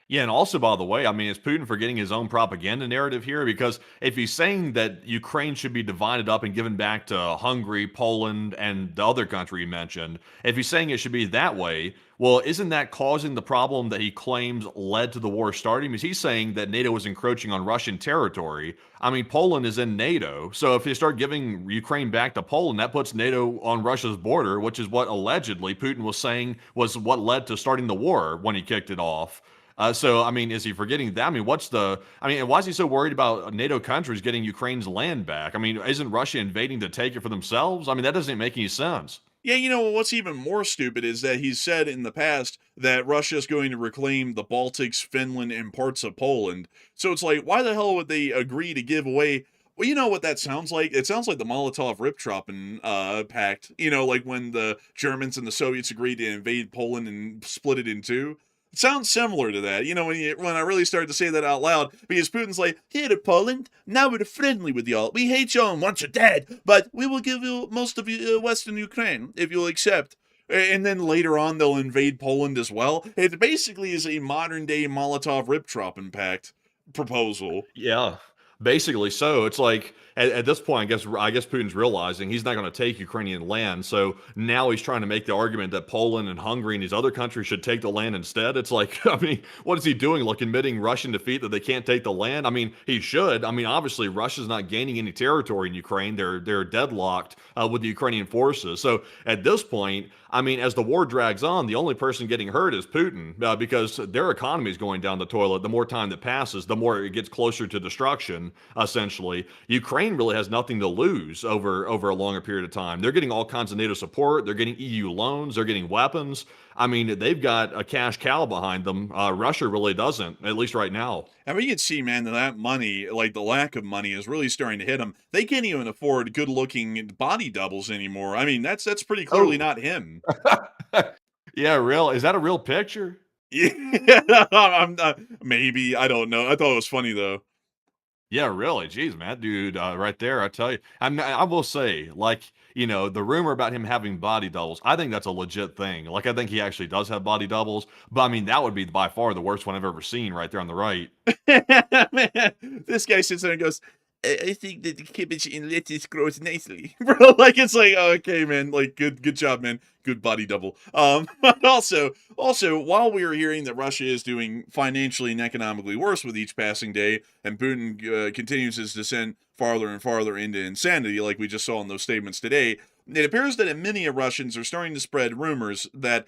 Yeah, and also, by the way, I mean, is Putin forgetting his own propaganda narrative here? Because if he's saying that Ukraine should be divided up and given back to Hungary, Poland, and the other country he mentioned, if he's saying it should be that way, well, isn't that causing the problem that he claims led to the war starting? Because he's saying that NATO was encroaching on Russian territory. I mean, Poland is in NATO. So if you start giving Ukraine back to Poland, that puts NATO on Russia's border, which is what allegedly Putin was saying was what led to starting the war when he kicked it off. So, I mean, is he forgetting that? I mean, why is he so worried about NATO countries getting Ukraine's land back? I mean, isn't Russia invading to take it for themselves? I mean, that doesn't make any sense. Yeah, what's even more stupid is that he's said in the past that Russia is going to reclaim the Baltics, Finland, and parts of Poland. So it's like, why the hell would they agree to give away? Well, you know what that sounds like? It sounds like the Molotov-Ribbentrop pact. Like when the Germans and the Soviets agreed to invade Poland and split it in two. It sounds similar to that, when I really started to say that out loud, because Putin's like, here to Poland, now we're friendly with y'all. We hate y'all and want you dead, but we will give you most of Western Ukraine if you'll accept. And then later on, they'll invade Poland as well. It basically is a modern-day Molotov-Ribbentrop pact proposal. Yeah, basically. So it's like at this point, I guess Putin's realizing he's not going to take Ukrainian land. So now he's trying to make the argument that Poland and Hungary and these other countries should take the land instead. It's like, I mean, what is he doing? Like admitting Russian defeat that they can't take the land? I mean, he should. I mean, obviously Russia's not gaining any territory in Ukraine. They're deadlocked with the Ukrainian forces. So at this point, I mean, as the war drags on, the only person getting hurt is Putin because their economy is going down the toilet. The more time that passes, the more it gets closer to destruction, essentially. Ukraine really has nothing to lose over a longer period of time. They're getting all kinds of NATO support. They're getting EU loans. They're getting weapons. I mean, they've got a cash cow behind them. Russia really doesn't, at least right now. And we can see, man, that money, like the lack of money, is really starting to hit them. They can't even afford good-looking body doubles anymore. I mean, that's pretty clearly not him. Yeah, real. Is that a real picture? Yeah, maybe. I don't know. I thought it was funny, though. Yeah, really. Jeez, man, dude, right there, I tell you. I will say, like, the rumor about him having body doubles, I think that's a legit thing. Like, I think he actually does have body doubles, but I mean, that would be by far the worst one I've ever seen right there on the right. Man, this guy sits there and goes, I think that the cabbage and lettuce grows nicely. Bro, like, it's like, okay, man, like, good job, man. Good body double. But also, while we are hearing that Russia is doing financially and economically worse with each passing day, and Putin continues his descent farther and farther into insanity, like we just saw in those statements today, it appears that many Russians are starting to spread rumors that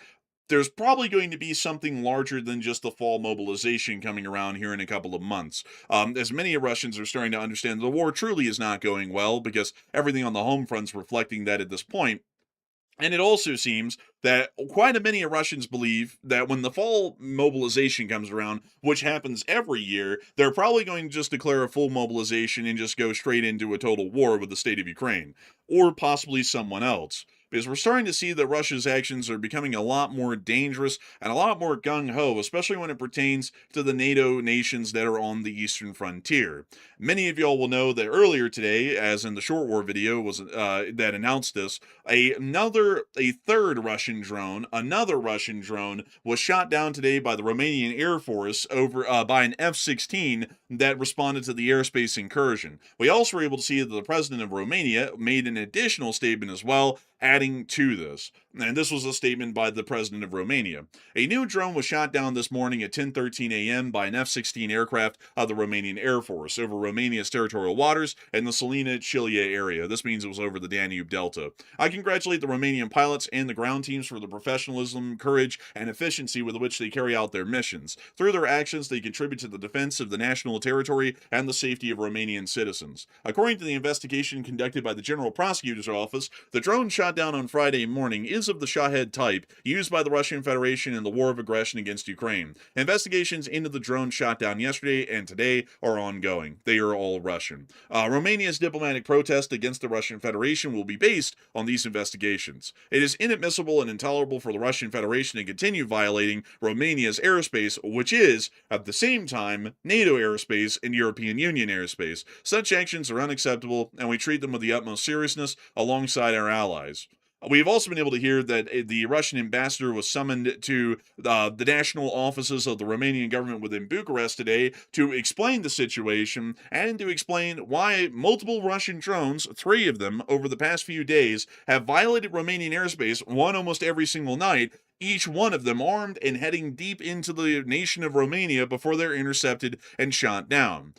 there's probably going to be something larger than just the fall mobilization coming around here in a couple of months. As many Russians are starting to understand the war truly is not going well because everything on the home front's reflecting that at this point. And it also seems that quite a many Russians believe that when the fall mobilization comes around, which happens every year, they're probably going to just declare a full mobilization and just go straight into a total war with the state of Ukraine, or possibly someone else. Because we're starting to see that Russia's actions are becoming a lot more dangerous and a lot more gung-ho, especially when it pertains to the NATO nations that are on the eastern frontier. Many of y'all will know that earlier today, as in the short war video was that announced this, another third Russian drone was shot down today by the Romanian Air Force over by an F-16 that responded to the airspace incursion. We also were able to see that the president of Romania made an additional statement as well, adding to this. And this was a statement by the president of Romania. A new drone was shot down this morning at 10:13 a.m. by an F-16 aircraft of the Romanian Air Force over Romania's territorial waters in the Salina-Chilia area. This means it was over the Danube Delta. I congratulate the Romanian pilots and the ground teams for the professionalism, courage, and efficiency with which they carry out their missions. Through their actions, they contribute to the defense of the national territory and the safety of Romanian citizens. According to the investigation conducted by the General Prosecutor's Office, the drone shot down on Friday morning is of the Shahed type used by the Russian Federation in the war of aggression against Ukraine. Investigations into the drone shot down yesterday and today are ongoing. They are all Russian. Romania's diplomatic protest against the Russian Federation will be based on these investigations. It is inadmissible and intolerable for the Russian Federation to continue violating Romania's airspace, which is, at the same time, NATO airspace and European Union airspace. Such actions are unacceptable, and we treat them with the utmost seriousness alongside our allies. We've also been able to hear that the Russian ambassador was summoned to the national offices of the Romanian government within Bucharest today to explain the situation and to explain why multiple Russian drones, 3 of them over the past few days, have violated Romanian airspace, one almost every single night, each one of them armed and heading deep into the nation of Romania before they're intercepted and shot down.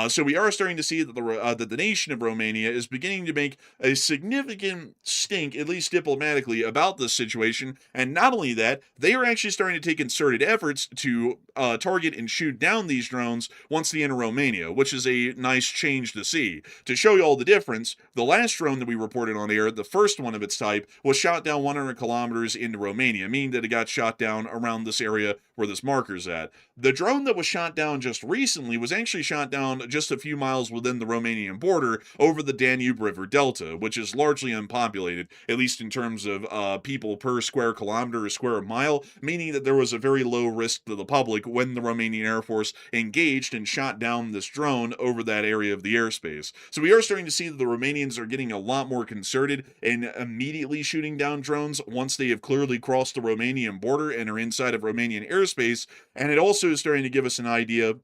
So we are starting to see that the nation of Romania is beginning to make a significant stink, at least diplomatically, about this situation. And not only that, they are actually starting to take concerted efforts to target and shoot down these drones once they enter Romania, which is a nice change to see. To show you all the difference, the last drone that we reported on air, the first one of its type, was shot down 100 kilometers into Romania, meaning claimed that it got shot down around this area where this marker's at. The drone that was shot down just recently was actually shot down just a few miles within the Romanian border over the Danube River Delta, which is largely unpopulated, at least in terms of people per square kilometer or square mile, meaning that there was a very low risk to the public when the Romanian Air Force engaged and shot down this drone over that area of the airspace. So we are starting to see that the Romanians are getting a lot more concerted in immediately shooting down drones once they have clearly crossed the Romanian border and are inside of Romanian airspace, and it also is starting to give us an idea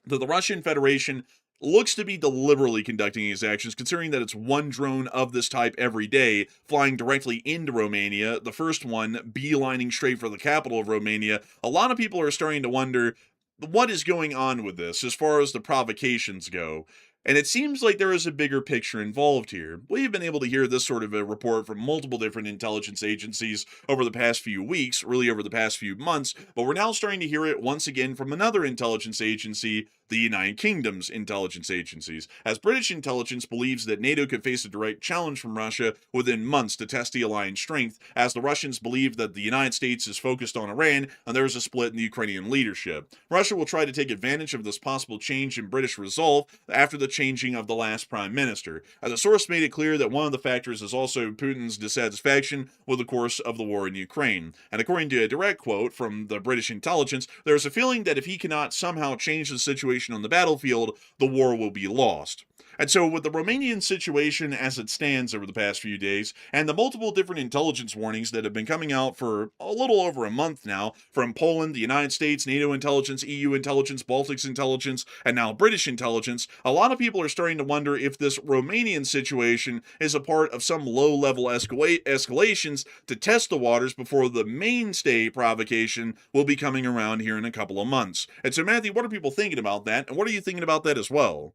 that the Russian Federation looks to be deliberately conducting these actions, considering that it's one drone of this type every day flying directly into Romania, the first one beelining straight for the capital of Romania. A lot of people are starting to wonder what is going on with this as far as the provocations go. And it seems like there is a bigger picture involved here. We've been able to hear this sort of a report from multiple different intelligence agencies over the past few weeks, really over the past few months, but we're now starting to hear it once again from another intelligence agency, the United Kingdom's intelligence agencies, as British intelligence believes that NATO could face a direct challenge from Russia within months to test the alliance strength, as the Russians believe that the United States is focused on Iran and there is a split in the Ukrainian leadership. Russia will try to take advantage of this possible change in British resolve after the changing of the last prime minister, as a source made it clear that one of the factors is also Putin's dissatisfaction with the course of the war in Ukraine. And according to a direct quote from the British intelligence, there is a feeling that if he cannot somehow change the situation on the battlefield, the war will be lost. And so with the Romanian situation as it stands over the past few days, and the multiple different intelligence warnings that have been coming out for a little over a month now, from Poland, the United States, NATO intelligence, EU intelligence, Baltics intelligence, and now British intelligence, a lot of people are starting to wonder if this Romanian situation is a part of some low-level escalations to test the waters before the mainstay provocation will be coming around here in a couple of months. And so, Matthew, what are people thinking about that, and what are you thinking about that as well?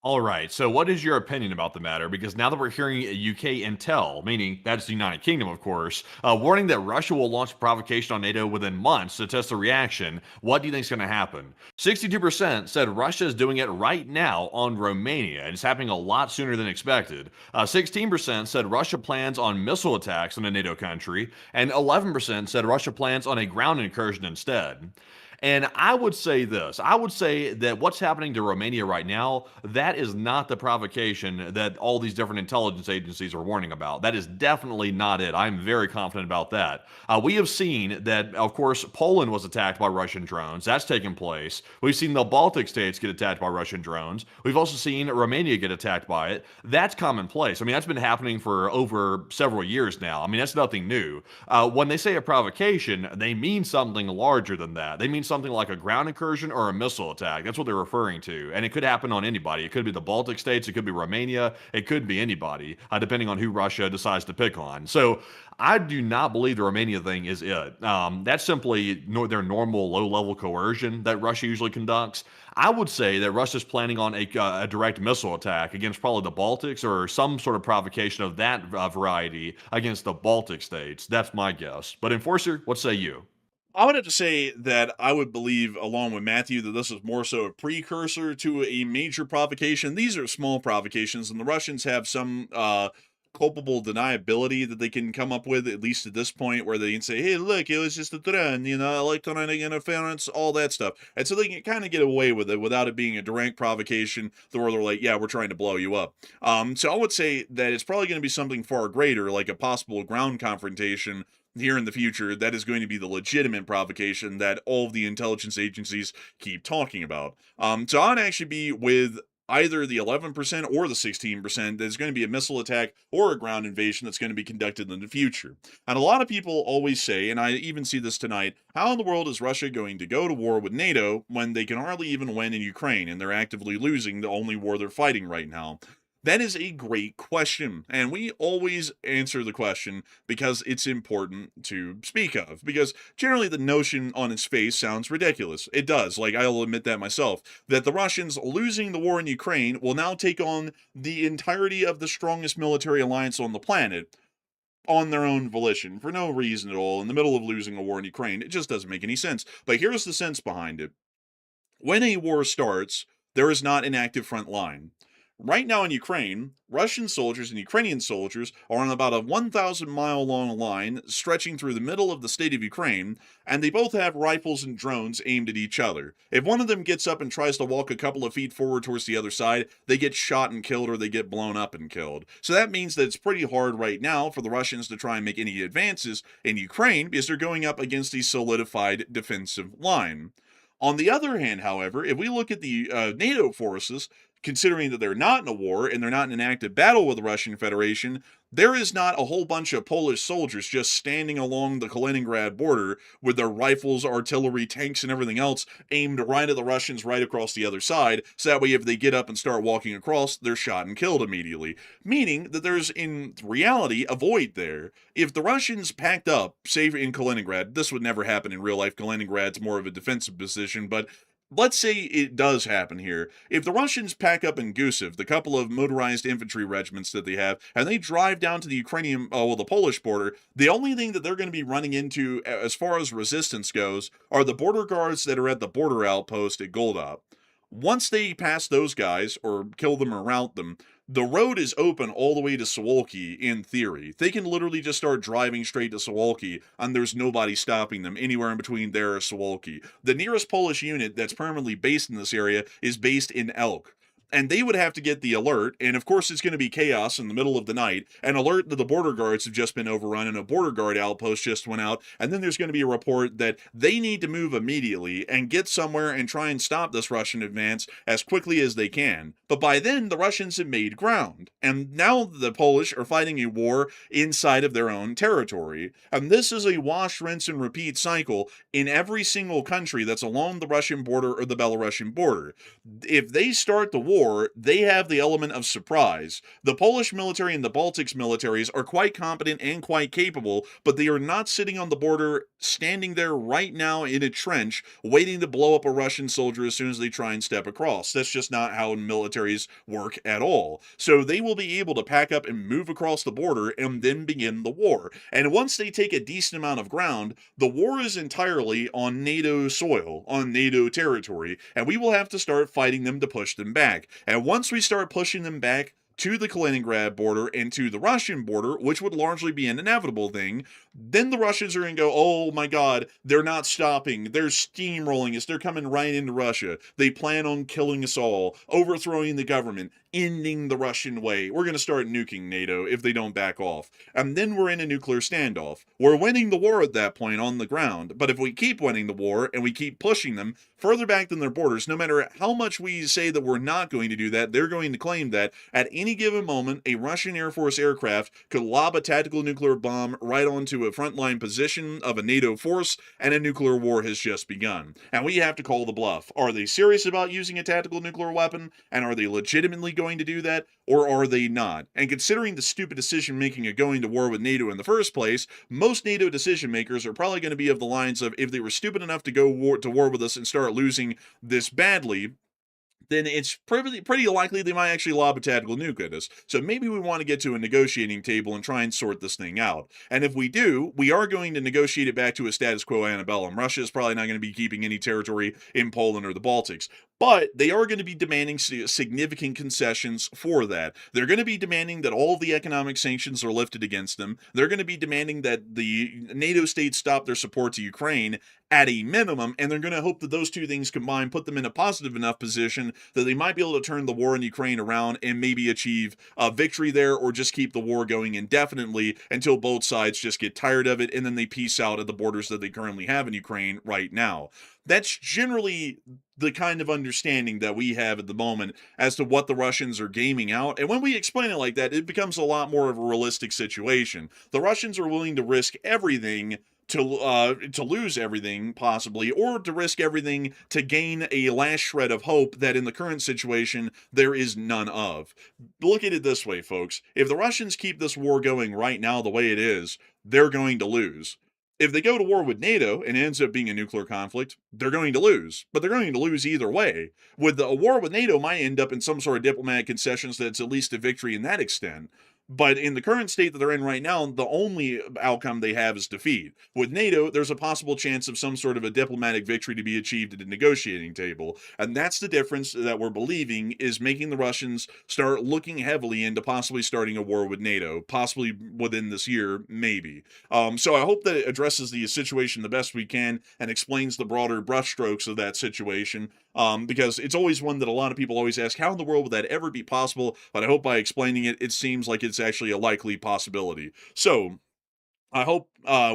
All right, so what is your opinion about the matter? Because now that we're hearing UK intel, meaning that's the United Kingdom, of course, warning that Russia will launch a provocation on NATO within months to test the reaction, what do you think is going to happen? 62% said Russia is doing it right now on Romania, and it's happening a lot sooner than expected. 16% said Russia plans on missile attacks on a NATO country, and 11% said Russia plans on a ground incursion instead. And I would say this. I would say that what's happening to Romania right now, that is not the provocation that all these different intelligence agencies are warning about. That is definitely not it. I'm very confident about that. We have seen that, of course, Poland was attacked by Russian drones. That's taken place. We've seen the Baltic states get attacked by Russian drones. We've also seen Romania get attacked by it. That's commonplace. I mean, that's been happening for over several years now. I mean, that's nothing new. When they say a provocation, they mean something larger than that. They mean something like a ground incursion or a missile attack. That's what they're referring to. And it could happen on anybody. It could be the Baltic states. It could be Romania. It could be anybody, depending on who Russia decides to pick on. So I do not believe the Romania thing is it. That's simply their normal low-level coercion that Russia usually conducts. I would say that Russia's planning on a direct missile attack against probably the Baltics or some sort of provocation of that variety against the Baltic states. That's my guess. But Enforcer, what say you? I would have to say that I would believe, along with Matthew, that this is more so a precursor to a major provocation. These are small provocations, and the Russians have some culpable deniability that they can come up with, at least at this point, where they can say, hey, look, it was just a trend, electronic interference, all that stuff. And so they can kind of get away with it without it being a direct provocation where they're like, yeah, we're trying to blow you up. So I would say that it's probably going to be something far greater, like a possible ground confrontation here in the future that is going to be the legitimate provocation that all of the intelligence agencies keep talking about. So I'd actually be with either the 11% or the 16% that's going to be a missile attack or a ground invasion that's going to be conducted in the future. And a lot of people always say, and I even see this tonight, how in the world is Russia going to go to war with NATO when they can hardly even win in Ukraine and they're actively losing the only war they're fighting right now? That is a great question, and we always answer the question because it's important to speak of, because generally the notion on its face sounds ridiculous. It does, like I'll admit that myself, that the Russians losing the war in Ukraine will now take on the entirety of the strongest military alliance on the planet on their own volition, for no reason at all, in the middle of losing a war in Ukraine. It just doesn't make any sense. But here's the sense behind it. When a war starts, there is not an active front line. Right now in Ukraine, Russian soldiers and Ukrainian soldiers are on about a 1,000-mile long line stretching through the middle of the state of Ukraine, and they both have rifles and drones aimed at each other. If one of them gets up and tries to walk a couple of feet forward towards the other side, they get shot and killed, or they get blown up and killed. So that means that it's pretty hard right now for the Russians to try and make any advances in Ukraine because they're going up against a solidified defensive line. On the other hand, however, if we look at the NATO forces, considering that they're not in a war and they're not in an active battle with the Russian Federation, there is not a whole bunch of Polish soldiers just standing along the Kaliningrad border with their rifles, artillery, tanks, and everything else aimed right at the Russians right across the other side, so that way if they get up and start walking across, they're shot and killed immediately. Meaning that there's, in reality, a void there. If the Russians packed up, say in Kaliningrad, this would never happen in real life, Kaliningrad's more of a defensive position, but let's say it does happen here. If the Russians pack up in Gusev, the couple of motorized infantry regiments that they have, and they drive down to the the Polish border, the only thing that they're going to be running into as far as resistance goes are the border guards that are at the border outpost at Goldop. Once they pass those guys, or kill them or rout them, the road is open all the way to Suwalki, in theory. They can literally just start driving straight to Suwalki, and there's nobody stopping them anywhere in between there or Suwalki. The nearest Polish unit that's permanently based in this area is based in Elk. And they would have to get the alert, and of course it's going to be chaos in the middle of the night, an alert that the border guards have just been overrun and a border guard outpost just went out, and then there's going to be a report that they need to move immediately and get somewhere and try and stop this Russian advance as quickly as they can. But by then, the Russians have made ground, and now the Polish are fighting a war inside of their own territory. And this is a wash, rinse, and repeat cycle in every single country that's along the Russian border or the Belarusian border. If they start the war, they have the element of surprise. The Polish military and the Baltics militaries are quite competent and quite capable, but they are not sitting on the border, standing there right now in a trench, waiting to blow up a Russian soldier as soon as they try and step across. That's just not how militaries work at all. So they will be able to pack up and move across the border and then begin the war. And once they take a decent amount of ground, the war is entirely on NATO soil, on NATO territory, and we will have to start fighting them to push them back. And once we start pushing them back to the Kaliningrad border and to the Russian border, which would largely be an inevitable thing, then the Russians are going to go, oh my god, they're not stopping, they're steamrolling us, they're coming right into Russia, they plan on killing us all, overthrowing the government, ending the Russian way, we're going to start nuking NATO if they don't back off, and then we're in a nuclear standoff. We're winning the war at that point on the ground, but if we keep winning the war and we keep pushing them further back than their borders, no matter how much we say that we're not going to do that, they're going to claim that at any given moment, a Russian Air Force aircraft could lob a tactical nuclear bomb right onto a frontline position of a NATO force, and a nuclear war has just begun. And we have to call the bluff. Are they serious about using a tactical nuclear weapon? And are they legitimately going to do that? Or are they not? And considering the stupid decision making of going to war with NATO in the first place, most NATO decision makers are probably going to be of the lines of, if they were stupid enough to go to war with us and start losing this badly, then it's pretty likely they might actually lob a tactical nuke at us. So maybe we want to get to a negotiating table and try and sort this thing out. And if we do, we are going to negotiate it back to a status quo antebellum. Russia is probably not going to be keeping any territory in Poland or the Baltics. But they are going to be demanding significant concessions for that. They're going to be demanding that all of the economic sanctions are lifted against them. They're going to be demanding that the NATO states stop their support to Ukraine at a minimum, and they're going to hope that those two things combined put them in a positive enough position that they might be able to turn the war in Ukraine around and maybe achieve a victory there, or just keep the war going indefinitely until both sides just get tired of it and then they peace out at the borders that they currently have in Ukraine right now. That's generally the kind of understanding that we have at the moment as to what the Russians are gaming out. And when we explain it like that, it becomes a lot more of a realistic situation. The Russians are willing to risk everything to lose everything, possibly, or to risk everything to gain a last shred of hope that in the current situation there is none of. Look at it this way, folks. If the Russians keep this war going right now the way it is, they're going to lose. If they go to war with NATO and it ends up being a nuclear conflict, they're going to lose. But they're going to lose either way. A war with NATO might end up in some sort of diplomatic concessions that's at least a victory in that extent. But in the current state that they're in right now, the only outcome they have is defeat. With NATO, there's a possible chance of some sort of a diplomatic victory to be achieved at a negotiating table. And that's the difference that we're believing is making the Russians start looking heavily into possibly starting a war with NATO, possibly within this year, maybe. So I hope that it addresses the situation the best we can and explains the broader brushstrokes of that situation. Because it's always one that a lot of people always ask, how in the world would that ever be possible? But I hope by explaining it, it seems like it's actually a likely possibility. So, I hope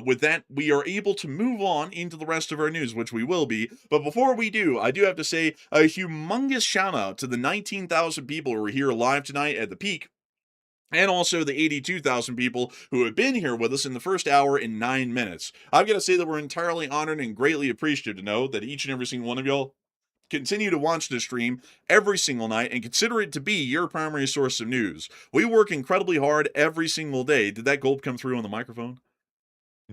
with that we are able to move on into the rest of our news, which we will be. But before we do, I do have to say a humongous shout out to the 19,000 people who are here live tonight at the peak. And also the 82,000 people who have been here with us in the first hour in 9 minutes. I've got to say that we're entirely honored and greatly appreciative to know that each and every single one of y'all continue to watch this stream every single night and consider it to be your primary source of news. We work incredibly hard every single day. Did that gulp come through on the microphone?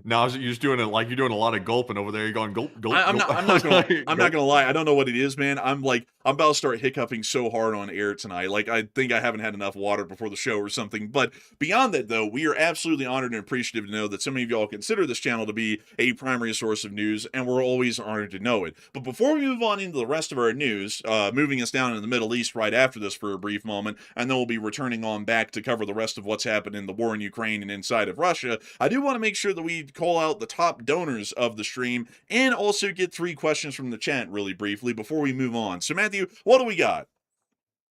No, you're just doing it like you're doing a lot of gulping over there. You're going gulp, gulp, I'm gulp. not gonna lie. I don't know what it is, man. I'm about to start hiccuping so hard on air tonight. Like, I think I haven't had enough water before the show or something. But beyond that, though, we are absolutely honored and appreciative to know that so many of y'all consider this channel to be a primary source of news, and we're always honored to know it. But before we move on into the rest of our news, moving us down in the Middle East right after this for a brief moment, and then we'll be returning on back to cover the rest of what's happened in the war in Ukraine and inside of Russia, I do want to make sure that we call out the top donors of the stream and also get 3 questions from the chat really briefly before we move on. So Matthew, what do we got?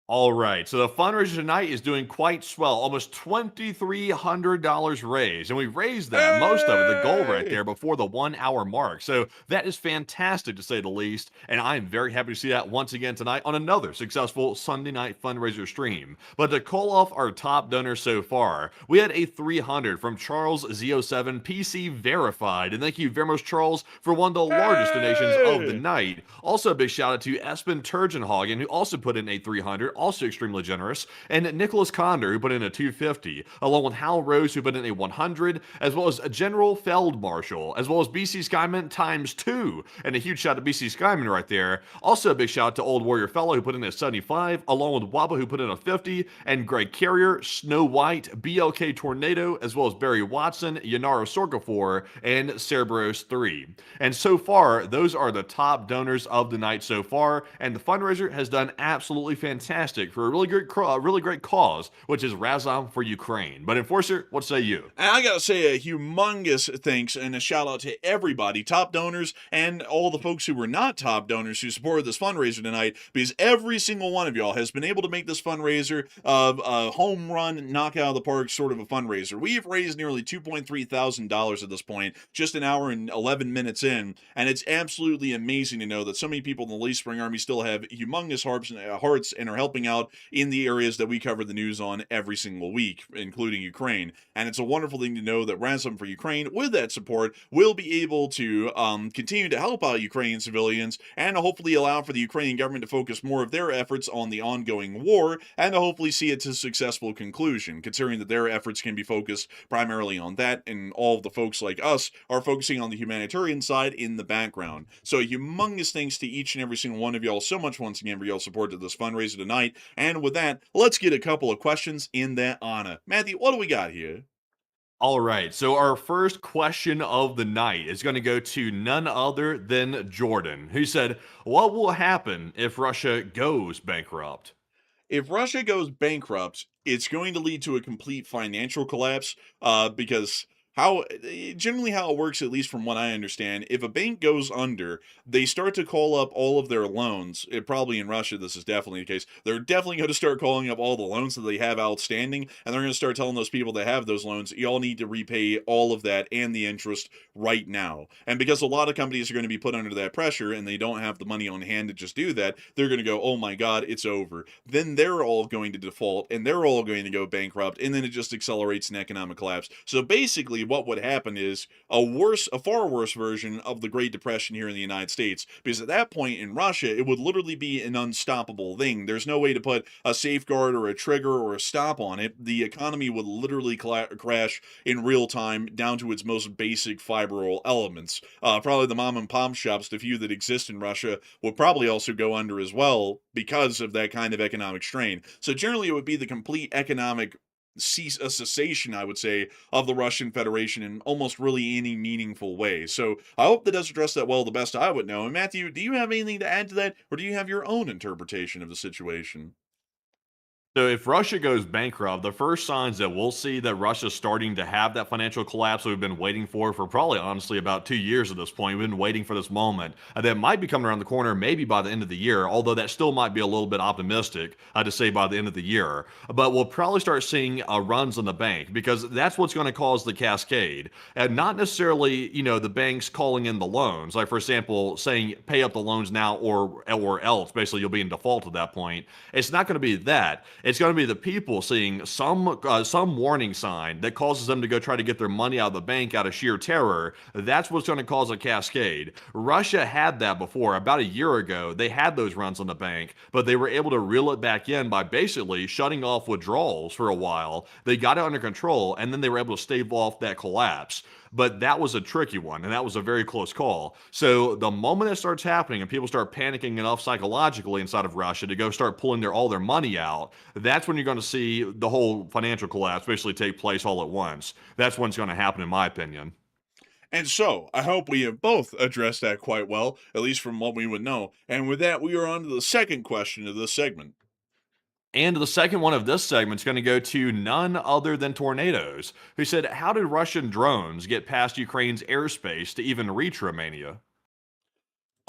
All right, so the fundraiser tonight is doing quite swell, almost $2,300 raised, and we raised that, most of it, the goal right there, before the 1 hour mark. So that is fantastic to say the least, and I am very happy to see that once again tonight on another successful Sunday night fundraiser stream. But to call off our top donors so far, we had a 300 from Charles Z07 PC Verified, and thank you very much, Charles, for one of the largest donations of the night. Also a big shout out to Espen Turgenhagen, who also put in a 300, also extremely generous, and Nicholas Condor, who put in a 250, along with Hal Rose, who put in a 100, as well as General Feldmarshal, as well as BC Skyman times 2, and a huge shout out to BC Skyman right there. Also a big shout out to Old Warrior Fellow, who put in a 75, along with Wabba, who put in a 50, and Greg Carrier, Snow White, BLK Tornado, as well as Barry Watson, Yanaro Sorgafor, and Cerberus 3. And so far, those are the top donors of the night so far, and the fundraiser has done absolutely fantastic for a really great cause, which is Razom for Ukraine. But Enforcer, what say you? And I gotta say a humongous thanks and a shout out to everybody, top donors, and all the folks who were not top donors who supported this fundraiser tonight, because every single one of y'all has been able to make this fundraiser a home run, knock out of the park sort of a fundraiser. We've raised nearly $2.3 thousand at this point, just an hour and 11 minutes in, and it's absolutely amazing to know that so many people in the Leaf Spring Army still have humongous hearts and are helping out in the areas that we cover the news on every single week, including Ukraine. And it's a wonderful thing to know that Ransom for Ukraine, with that support, will be able to continue to help out Ukrainian civilians and hopefully allow for the Ukrainian government to focus more of their efforts on the ongoing war and to hopefully see it to a successful conclusion, considering that their efforts can be focused primarily on that, and all of the folks like us are focusing on the humanitarian side in the background. So a humongous thanks to each and every single one of y'all so much once again for y'all support to this fundraiser tonight. And with that, let's get a couple of questions in that honor. Matthew, what do we got here? All right, so our first question of the night is going to go to none other than Jordan, who said, what will happen if Russia goes bankrupt? If Russia goes bankrupt, it's going to lead to a complete financial collapse, because generally how it works, at least from what I understand, if a bank goes under, they start to call up all of their loans. Probably in Russia, this is definitely the case. They're definitely going to start calling up all the loans that they have outstanding, and they're going to start telling those people that have those loans, y'all need to repay all of that and the interest right now. And because a lot of companies are going to be put under that pressure, and they don't have the money on hand to just do that, they're going to go, oh my god, it's over. Then they're all going to default, and they're all going to go bankrupt, and then it just accelerates an economic collapse. So basically, what would happen is a far worse version of the Great Depression here in the United States, because at that point in Russia, it would literally be an unstoppable thing. There's no way to put a safeguard or a trigger or a stop on it. The economy would literally crash in real time down to its most basic fibril elements. Probably the mom and pop shops, the few that exist in Russia, would probably also go under as well because of that kind of economic strain. So generally, it would be the complete economic cessation, I would say, of the Russian Federation in almost really any meaningful way. So I hope that does address that well, the best I would know. And Matthew, do you have anything to add to that, or do you have your own interpretation of the situation? So if Russia goes bankrupt, the first signs that we'll see that Russia's starting to have that financial collapse we've been waiting for probably honestly about 2 years at this point. We've been waiting for this moment. That might be coming around the corner maybe by the end of the year, although that still might be a little bit optimistic to say by the end of the year. But we'll probably start seeing runs on the bank because that's what's going to cause the cascade. And not necessarily, the banks calling in the loans. Like, for example, saying pay up the loans now or else. Basically, you'll be in default at that point. It's not going to be that. It's going to be the people seeing some warning sign that causes them to go try to get their money out of the bank out of sheer terror. That's what's going to cause a cascade. Russia had that before. About a year ago, they had those runs on the bank, but they were able to reel it back in by basically shutting off withdrawals for a while. They got it under control, and then they were able to stave off that collapse. But that was a tricky one, and that was a very close call. So the moment it starts happening and people start panicking enough psychologically inside of Russia to go start pulling all their money out, that's when you're going to see the whole financial collapse basically take place all at once. That's when it's going to happen, in my opinion. And so, I hope we have both addressed that quite well, at least from what we would know. And with that, we are on to the second question of this segment. And the second one of this segment is going to go to none other than Tornadoes, who said, how did Russian drones get past Ukraine's airspace to even reach Romania?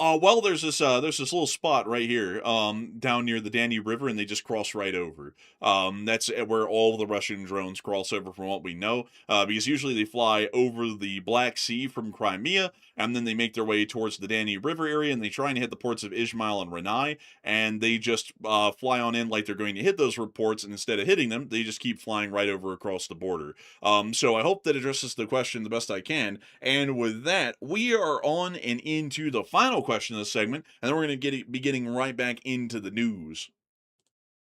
Well, there's this little spot right here, down near the Danube River, and they just cross right over. That's where all the Russian drones cross over, from what we know. Because usually they fly over the Black Sea from Crimea, and then they make their way towards the Danube River area, and they try and hit the ports of Izmail and Renai, and they just fly on in like they're going to hit those ports, and instead of hitting them, they just keep flying right over across the border. So I hope that addresses the question the best I can. And with that, we are on and into the final question of this segment, and then we're going to be getting right back into the news.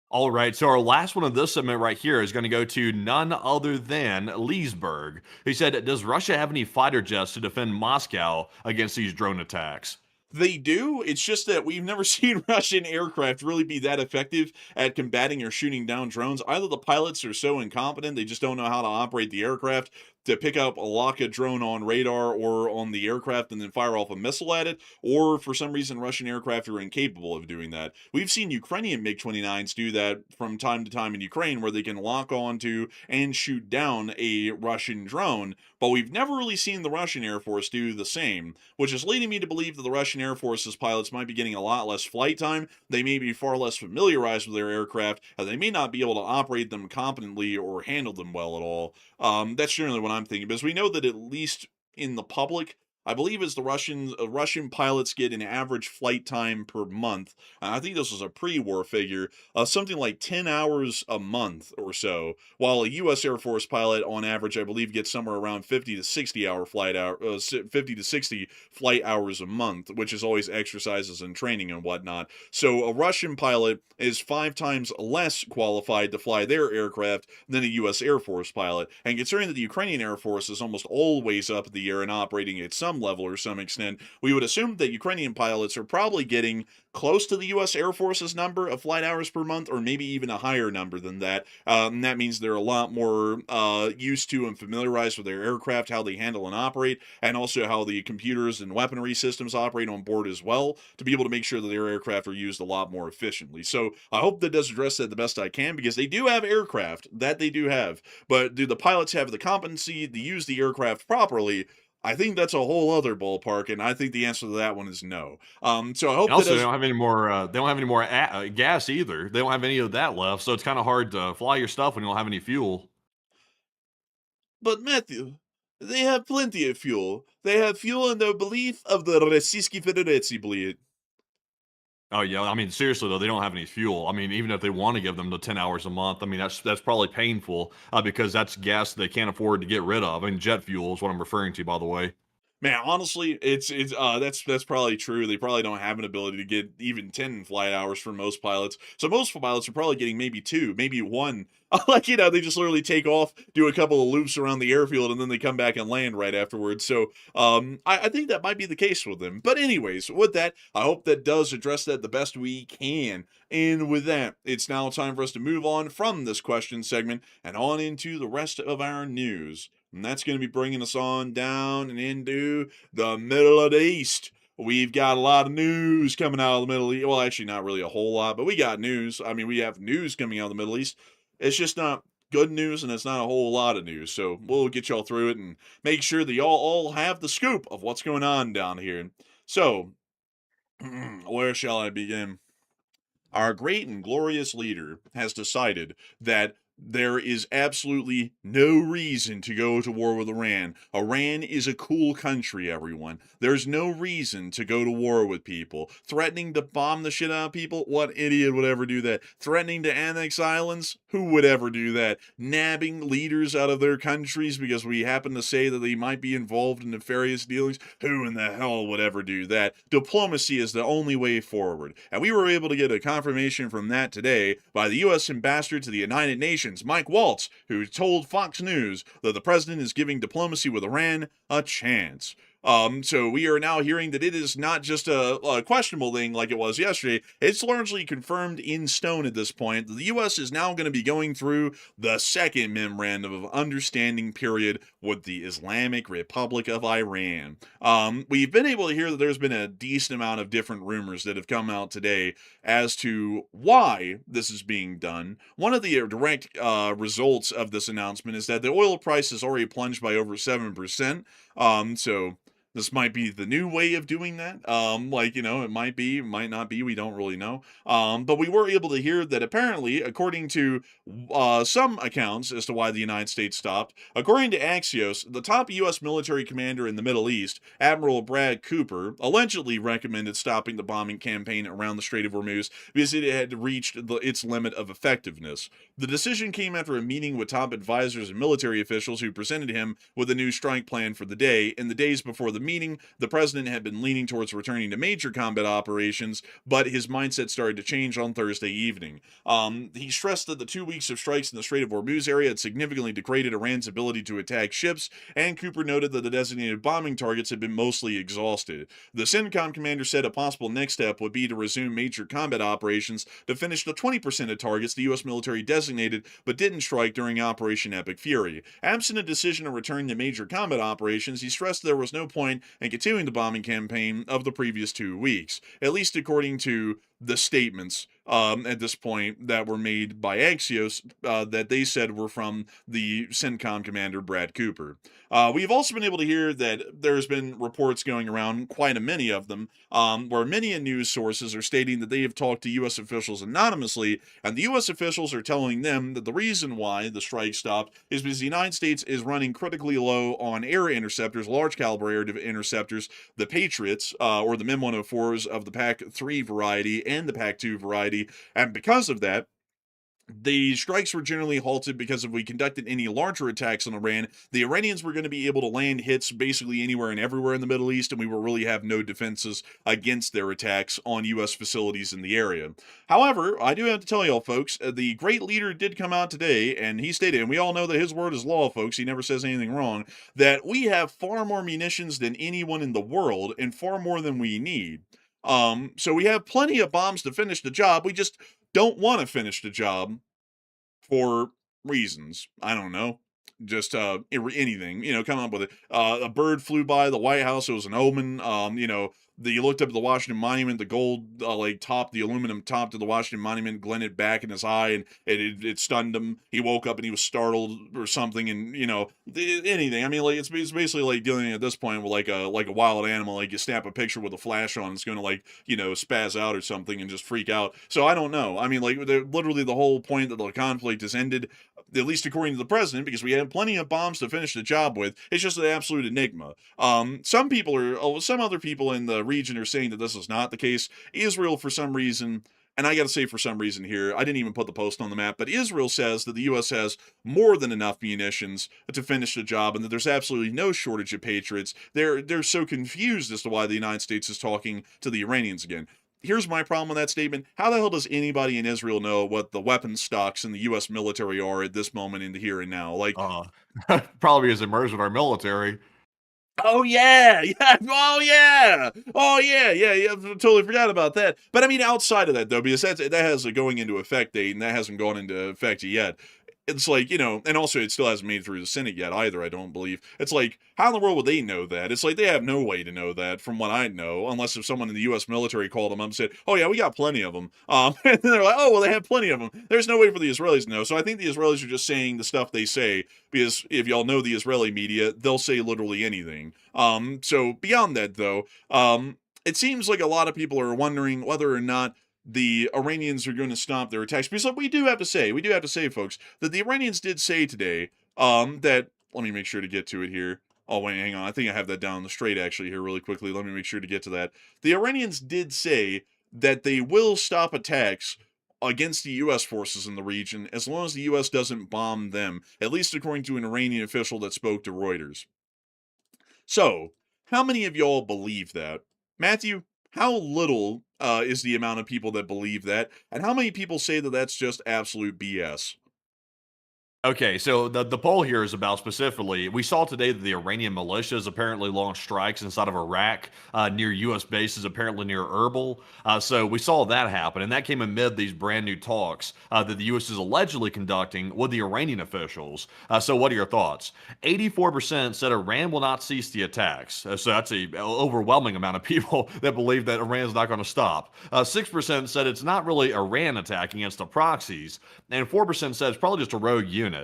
All right, so our last one of this segment right here is going to go to none other than Leesburg. He said, does Russia have any fighter jets to defend Moscow against these drone attacks? They do. It's just that we've never seen Russian aircraft really be that effective at combating or shooting down drones. Either the pilots are so incompetent, they just don't know how to operate the aircraft to pick up a Laka drone on radar or on the aircraft and then fire off a missile at it, or for some reason Russian aircraft are incapable of doing that. We've seen Ukrainian MiG-29s do that from time to time in Ukraine, where they can lock onto and shoot down a Russian drone, but we've never really seen the Russian Air Force do the same, which is leading me to believe that the Russian Air Force's pilots might be getting a lot less flight time, they may be far less familiarized with their aircraft, and they may not be able to operate them competently or handle them well at all. That's generally what I'm thinking, because we know that at least in the public, I believe as the Russian pilots get an average flight time per month, and I think this was a pre-war figure, something like 10 hours a month or so, while a U.S. Air Force pilot on average, I believe, gets somewhere around 50 to 60 flight hours a month, which is always exercises and training and whatnot. So a Russian pilot is 5 times less qualified to fly their aircraft than a U.S. Air Force pilot, and considering that the Ukrainian Air Force is almost always up in the air and operating at some level or some extent, we would assume that Ukrainian pilots are probably getting close to the U.S. Air Force's number of flight hours per month, or maybe even a higher number than that. And that means they're a lot more used to and familiarized with their aircraft, how they handle and operate, and also how the computers and weaponry systems operate on board as well, to be able to make sure that their aircraft are used a lot more efficiently. So I hope that does address that the best I can, because they do have aircraft, that they do have, but do the pilots have the competency to use the aircraft properly? I think that's a whole other ballpark, and I think the answer to that one is no. So I hope And also, that they don't have any more. They don't have any more gas either. They don't have any of that left, so it's kind of hard to fly your stuff when you don't have any fuel. But Matthew, they have plenty of fuel. They have fuel in their belief of the Российской Федерации, bleed. Oh yeah, I mean seriously though, they don't have any fuel. I mean, even if they want to give them the 10 hours a month, I mean that's probably painful because that's gas they can't afford to get rid of. I mean, jet fuel is what I'm referring to, by the way. Man, honestly, that's probably true. They probably don't have an ability to get even 10 flight hours for most pilots. So most pilots are probably getting maybe 2, maybe 1. Like, they just literally take off, do a couple of loops around the airfield, and then they come back and land right afterwards. So, I think that might be the case with them. But anyways, with that, I hope that does address that the best we can. And with that, it's now time for us to move on from this question segment and on into the rest of our news. And that's going to be bringing us on down and into the Middle of the East. We've got a lot of news coming out of the Middle East. Well, actually, not really a whole lot, but we got news. I mean, we have news coming out of the Middle East. It's just not good news, and it's not a whole lot of news. So we'll get y'all through it and make sure that y'all all have the scoop of what's going on down here. So, where shall I begin? Our great and glorious leader has decided that there is absolutely no reason to go to war with Iran. Iran is a cool country, everyone. There's no reason to go to war with people. Threatening to bomb the shit out of people? What idiot would ever do that? Threatening to annex islands? Who would ever do that? Nabbing leaders out of their countries because we happen to say that they might be involved in nefarious dealings? Who in the hell would ever do that? Diplomacy is the only way forward. And we were able to get a confirmation from that today by the U.S. ambassador to the United Nations, Mike Waltz, who told Fox News that the president is giving diplomacy with Iran a chance. So we are now hearing that it is not just a questionable thing like it was yesterday. It's largely confirmed in stone at this point that the U.S. is now going to be going through the second memorandum of understanding period with the Islamic Republic of Iran. We've been able to hear that there's been a decent amount of different rumors that have come out today as to why this is being done. One of the direct results of this announcement is that the oil price has already plunged by over 7%. So this might be the new way of doing that. It might be, it might not be, we don't really know. But we were able to hear that apparently, according to some accounts as to why the United States stopped, according to Axios, the top U.S. military commander in the Middle East, Admiral Brad Cooper, allegedly recommended stopping the bombing campaign around the Strait of Hormuz because it had reached its limit of effectiveness. The decision came after a meeting with top advisors and military officials who presented him with a new strike plan for the day. In the days before the meeting, the president had been leaning towards returning to major combat operations, but his mindset started to change on Thursday evening. He stressed that the 2 weeks of strikes in the Strait of Hormuz area had significantly degraded Iran's ability to attack ships, and Cooper noted that the designated bombing targets had been mostly exhausted. The CENTCOM commander said a possible next step would be to resume major combat operations to finish the 20% of targets the U.S. military designated but didn't strike during Operation Epic Fury. Absent a decision to return to major combat operations, he stressed there was no point in continuing the bombing campaign of the previous 2 weeks, at least according to the statements at this point that were made by Axios that they said were from the CENTCOM commander, Brad Cooper. We've also been able to hear that there's been reports going around, quite a many of them, where many news sources are stating that they have talked to U.S. officials anonymously, and the U.S. officials are telling them that the reason why the strike stopped is because the United States is running critically low on air interceptors, large caliber air interceptors, the Patriots, or the MIM-104s of the PAC-3 variety and the PAC-2 variety, and because of that, the strikes were generally halted because if we conducted any larger attacks on Iran, the Iranians were going to be able to land hits basically anywhere and everywhere in the Middle East, and we will really have no defenses against their attacks on U.S. facilities in the area. However, I do have to tell y'all, folks, the great leader did come out today, and he stated, and we all know that his word is law, folks, he never says anything wrong, that we have far more munitions than anyone in the world and far more than we need. So we have plenty of bombs to finish the job. We just don't want to finish the job for reasons. I don't know. Just anything, come up with it. A bird flew by the White House. It was an omen. You looked up at the Washington Monument, the gold top, the aluminum top to the Washington Monument glinted back in his eye, and it stunned him. He woke up and he was startled or something, and anything. I mean, it's basically like dealing at this point with like a wild animal. Like you snap a picture with a flash on, it's going to spaz out or something and just freak out. So I don't know. I mean, literally the whole point that the conflict has ended, at least according to the president, because we have plenty of bombs to finish the job with. It's just an absolute enigma. Some other people in the region are saying that this is not the case. Israel, for some reason, And I got to say, for some reason here, I didn't even put the post on the map, but Israel says that the U.S. has more than enough munitions to finish the job, and that there's absolutely no shortage of Patriots. They're so confused as to why the United States is talking to the Iranians again. Here's my problem with that statement. How the hell does anybody in Israel know what the weapons stocks in the U.S. military are at this moment in the here and now? Like, Probably is immersed in our military. oh yeah, yeah, yeah. Totally forgot about that. But I mean, outside of that though, because that has a going into effect date, and that hasn't gone into effect yet. It's like, and also it still hasn't made it through the Senate yet either, I don't believe. It's like, how in the world would they know that? It's like they have no way to know that, from what I know, unless if someone in the U.S. military called them up and said, oh yeah, we got plenty of them. And they're like, oh, well, they have plenty of them. There's no way for the Israelis to know. So I think the Israelis are just saying the stuff they say, because if y'all know the Israeli media, they'll say literally anything. So beyond that, though, it seems like a lot of people are wondering whether or not the Iranians are going to stop their attacks. Because we do have to say, folks, that the Iranians did say today, that, let me make sure to get to it here. Oh, wait, hang on. I think I have that down the straight, actually, here really quickly. Let me make sure to get to that. The Iranians did say that they will stop attacks against the U.S. forces in the region as long as the U.S. doesn't bomb them, at least according to an Iranian official that spoke to Reuters. So, how many of y'all believe that? Matthew, how little is the amount of people that believe that? And how many people say that that's just absolute BS? Okay, so the poll here is about specifically, we saw today that the Iranian militias apparently launched strikes inside of Iraq near U.S. bases, apparently near Erbil. So we saw that happen, and that came amid these brand new talks that the U.S. is allegedly conducting with the Iranian officials. So what are your thoughts? 84% said Iran will not cease the attacks. So that's an overwhelming amount of people that believe that Iran is not going to stop. 6% said it's not really Iran attacking, it's the proxies. And 4% said it's probably just a rogue unit.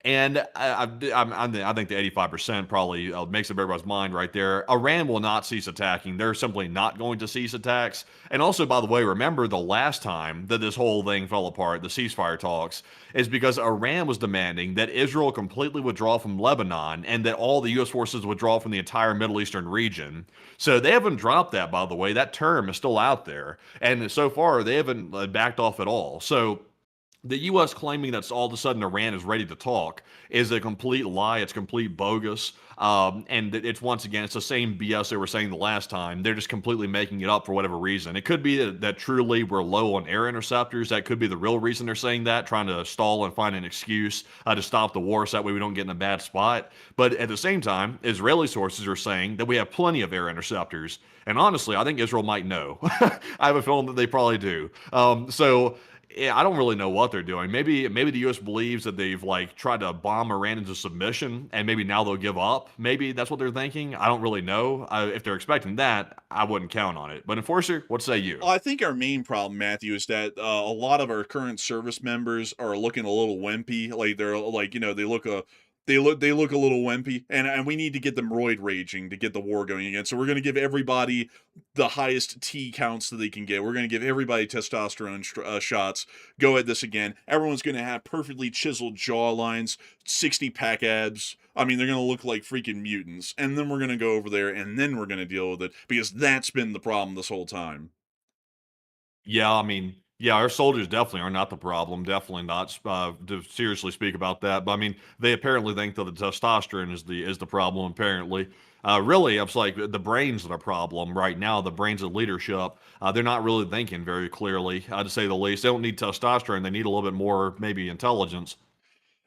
And I think the 85% probably makes up everybody's mind right there. Iran will not cease attacking. They're simply not going to cease attacks. And also, by the way, remember the last time that this whole thing fell apart, the ceasefire talks, is because Iran was demanding that Israel completely withdraw from Lebanon and that all the U.S. forces withdraw from the entire Middle Eastern region. So they haven't dropped that, by the way. That term is still out there. And so far, they haven't backed off at all. So the U.S. claiming that all of a sudden Iran is ready to talk is a complete lie. It's complete bogus. And it's once again, it's the same BS they were saying the last time. They're just completely making it up for whatever reason. It could be that truly we're low on air interceptors. That could be the real reason they're saying that, trying to stall and find an excuse to stop the war so that way we don't get in a bad spot. But at the same time, Israeli sources are saying that we have plenty of air interceptors. And honestly, I think Israel might know. I have a feeling that they probably do. Yeah, I don't really know what they're doing. Maybe the U.S. believes that they've tried to bomb Iran into submission, and maybe now they'll give up. Maybe that's what they're thinking. I don't really know. If they're expecting that, I wouldn't count on it. But Enforcer, what say you? Well, I think our main problem, Matthew, is that a lot of our current service members are looking a little wimpy. Like they're they look a little wimpy, and we need to get them roid raging to get the war going again. So we're going to give everybody the highest T counts that they can get. We're going to give everybody testosterone shots. Go at this again. Everyone's going to have perfectly chiseled jawlines, 60-pack abs. I mean, they're going to look like freaking mutants. And then we're going to go over there, and then we're going to deal with it, because that's been the problem this whole time. Yeah, I mean, yeah, our soldiers definitely are not the problem. Definitely not to seriously speak about that. But I mean, they apparently think that the testosterone is the problem. Apparently, really, it's like the brains are the problem right now. The brains of leadership. They're not really thinking very clearly, to say the least. They don't need testosterone. They need a little bit more, maybe intelligence.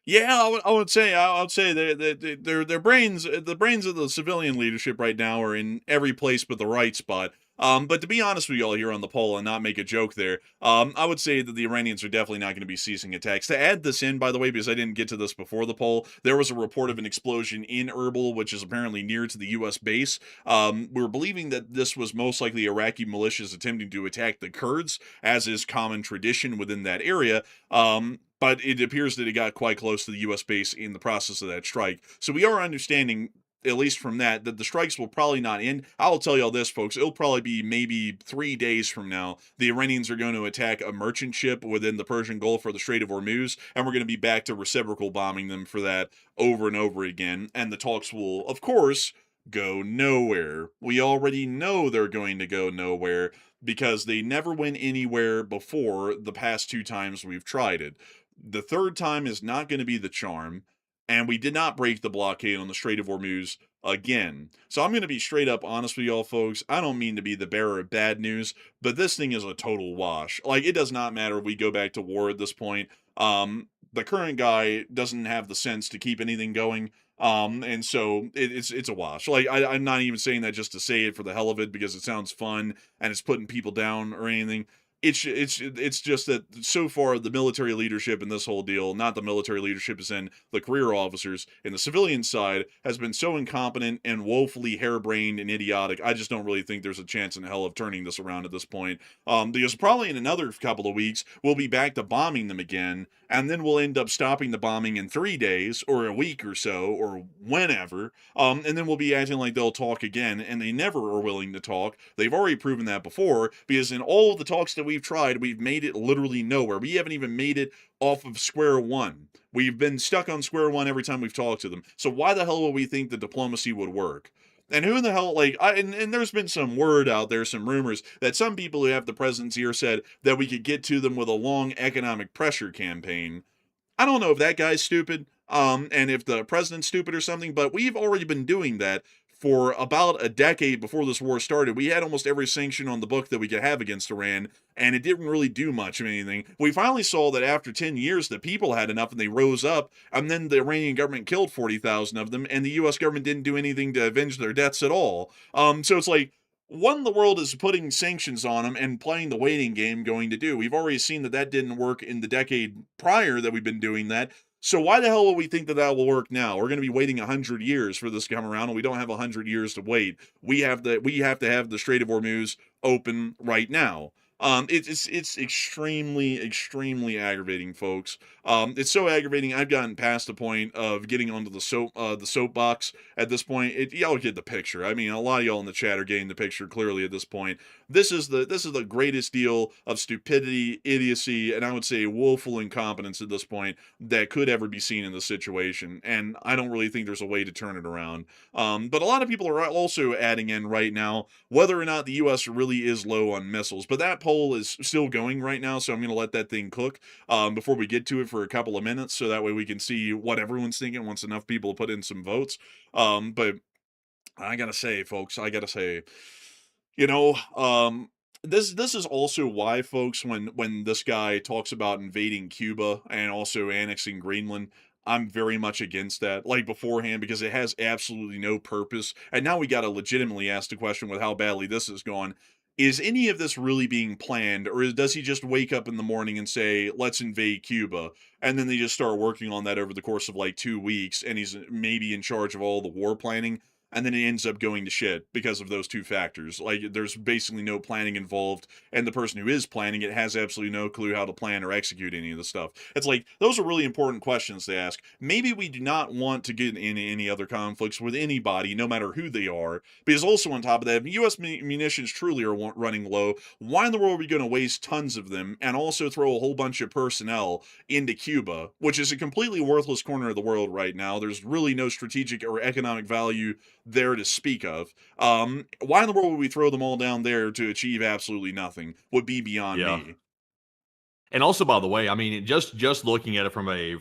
Yeah, I would say their brains, the brains of the civilian leadership right now are in every place but the right spot. But to be honest with y'all here on the poll and not make a joke there, I would say that the Iranians are definitely not going to be ceasing attacks. To add this in, by the way, because I didn't get to this before the poll, there was a report of an explosion in Erbil, which is apparently near to the U.S. base. We're believing that this was most likely Iraqi militias attempting to attack the Kurds, as is common tradition within that area. But it appears that it got quite close to the U.S. base in the process of that strike. So we are understanding, at least from that the strikes will probably not end. I'll tell y'all this, folks. It'll probably be maybe 3 days from now. The Iranians are going to attack a merchant ship within the Persian Gulf or the Strait of Hormuz, and we're going to be back to reciprocal bombing them for that over and over again. And the talks will, of course, go nowhere. We already know they're going to go nowhere because they never went anywhere before the past 2 times we've tried it. The third time is not going to be the charm, and we did not break the blockade on the Strait of Hormuz again. So I'm going to be straight up honest with y'all folks. I don't mean to be the bearer of bad news, but this thing is a total wash. Like, it does not matter if we go back to war at this point. The current guy doesn't have the sense to keep anything going. And so it's a wash. Like, I'm not even saying that just to say it for the hell of it because it sounds fun and it's putting people down or anything. It's just that so far the military leadership in this whole deal, not the military leadership as in the career officers in the civilian side, has been so incompetent and woefully harebrained and idiotic. I just don't really think there's a chance in hell of turning this around at this point. Because probably in another couple of weeks we'll be back to bombing them again, and then we'll end up stopping the bombing in 3 days or a week or so or whenever. And then we'll be acting like they'll talk again, and they never are willing to talk. They've already proven that before, because in all of the talks that we've tried, we've made it literally nowhere. We haven't even made it off of square one. We've been stuck on square one every time we've talked to them. So why the hell would we think the diplomacy would work? And who in the hell, like, and there's been some word out there, some rumors, that some people who have the president's ear said that we could get to them with a long economic pressure campaign. I don't know if that guy's stupid, and if the president's stupid or something, but we've already been doing that for about a decade before this war started. We had almost every sanction on the book that we could have against Iran, and it didn't really do much of anything. We finally saw that after 10 years, the people had enough and they rose up, and then the Iranian government killed 40,000 of them, and the U.S. government didn't do anything to avenge their deaths at all. So it's like, what in the world is putting sanctions on them and playing the waiting game going to do? We've already seen that that didn't work in the decade prior that we've been doing that. So why the hell will we think that that will work now? We're going to be waiting 100 years for this to come around, and we don't have 100 years to wait. We have to have the Strait of Hormuz open right now. It's extremely aggravating, folks. It's so aggravating. I've gotten past the point of getting onto the soapbox at this point. Y'all get the picture. I mean, a lot of y'all in the chat are getting the picture clearly at this point. This is the greatest deal of stupidity, idiocy, and I would say woeful incompetence at this point that could ever be seen in this situation. And I don't really think there's a way to turn it around. But a lot of people are also adding in right now whether or not the U.S. really is low on missiles. But that poll is still going right now, so I'm going to let that thing cook before we get to it for a couple of minutes, so that way we can see what everyone's thinking once enough people put in some votes. But I gotta say, folks, you know, this is also why, folks, when this guy talks about invading Cuba and also annexing Greenland, I'm very much against that, like, beforehand, because it has absolutely no purpose. And now we got to legitimately ask the question with how badly this has gone. Is any of this really being planned, or does he just wake up in the morning and say, let's invade Cuba? And then they just start working on that over the course of like 2 weeks, and he's maybe in charge of all the war planning. And then it ends up going to shit because of those two factors. Like, there's basically no planning involved, and the person who is planning it has absolutely no clue how to plan or execute any of the stuff. It's like, those are really important questions to ask. Maybe we do not want to get in any other conflicts with anybody, no matter who they are, because also on top of that, if U.S. munitions truly are running low, why in the world are we going to waste tons of them and also throw a whole bunch of personnel into Cuba, which is a completely worthless corner of the world right now? There's really no strategic or economic value there to speak of. Why in the world would we throw them all down there to achieve absolutely nothing? Would be beyond me. And also, by the way, I mean, just looking at it from a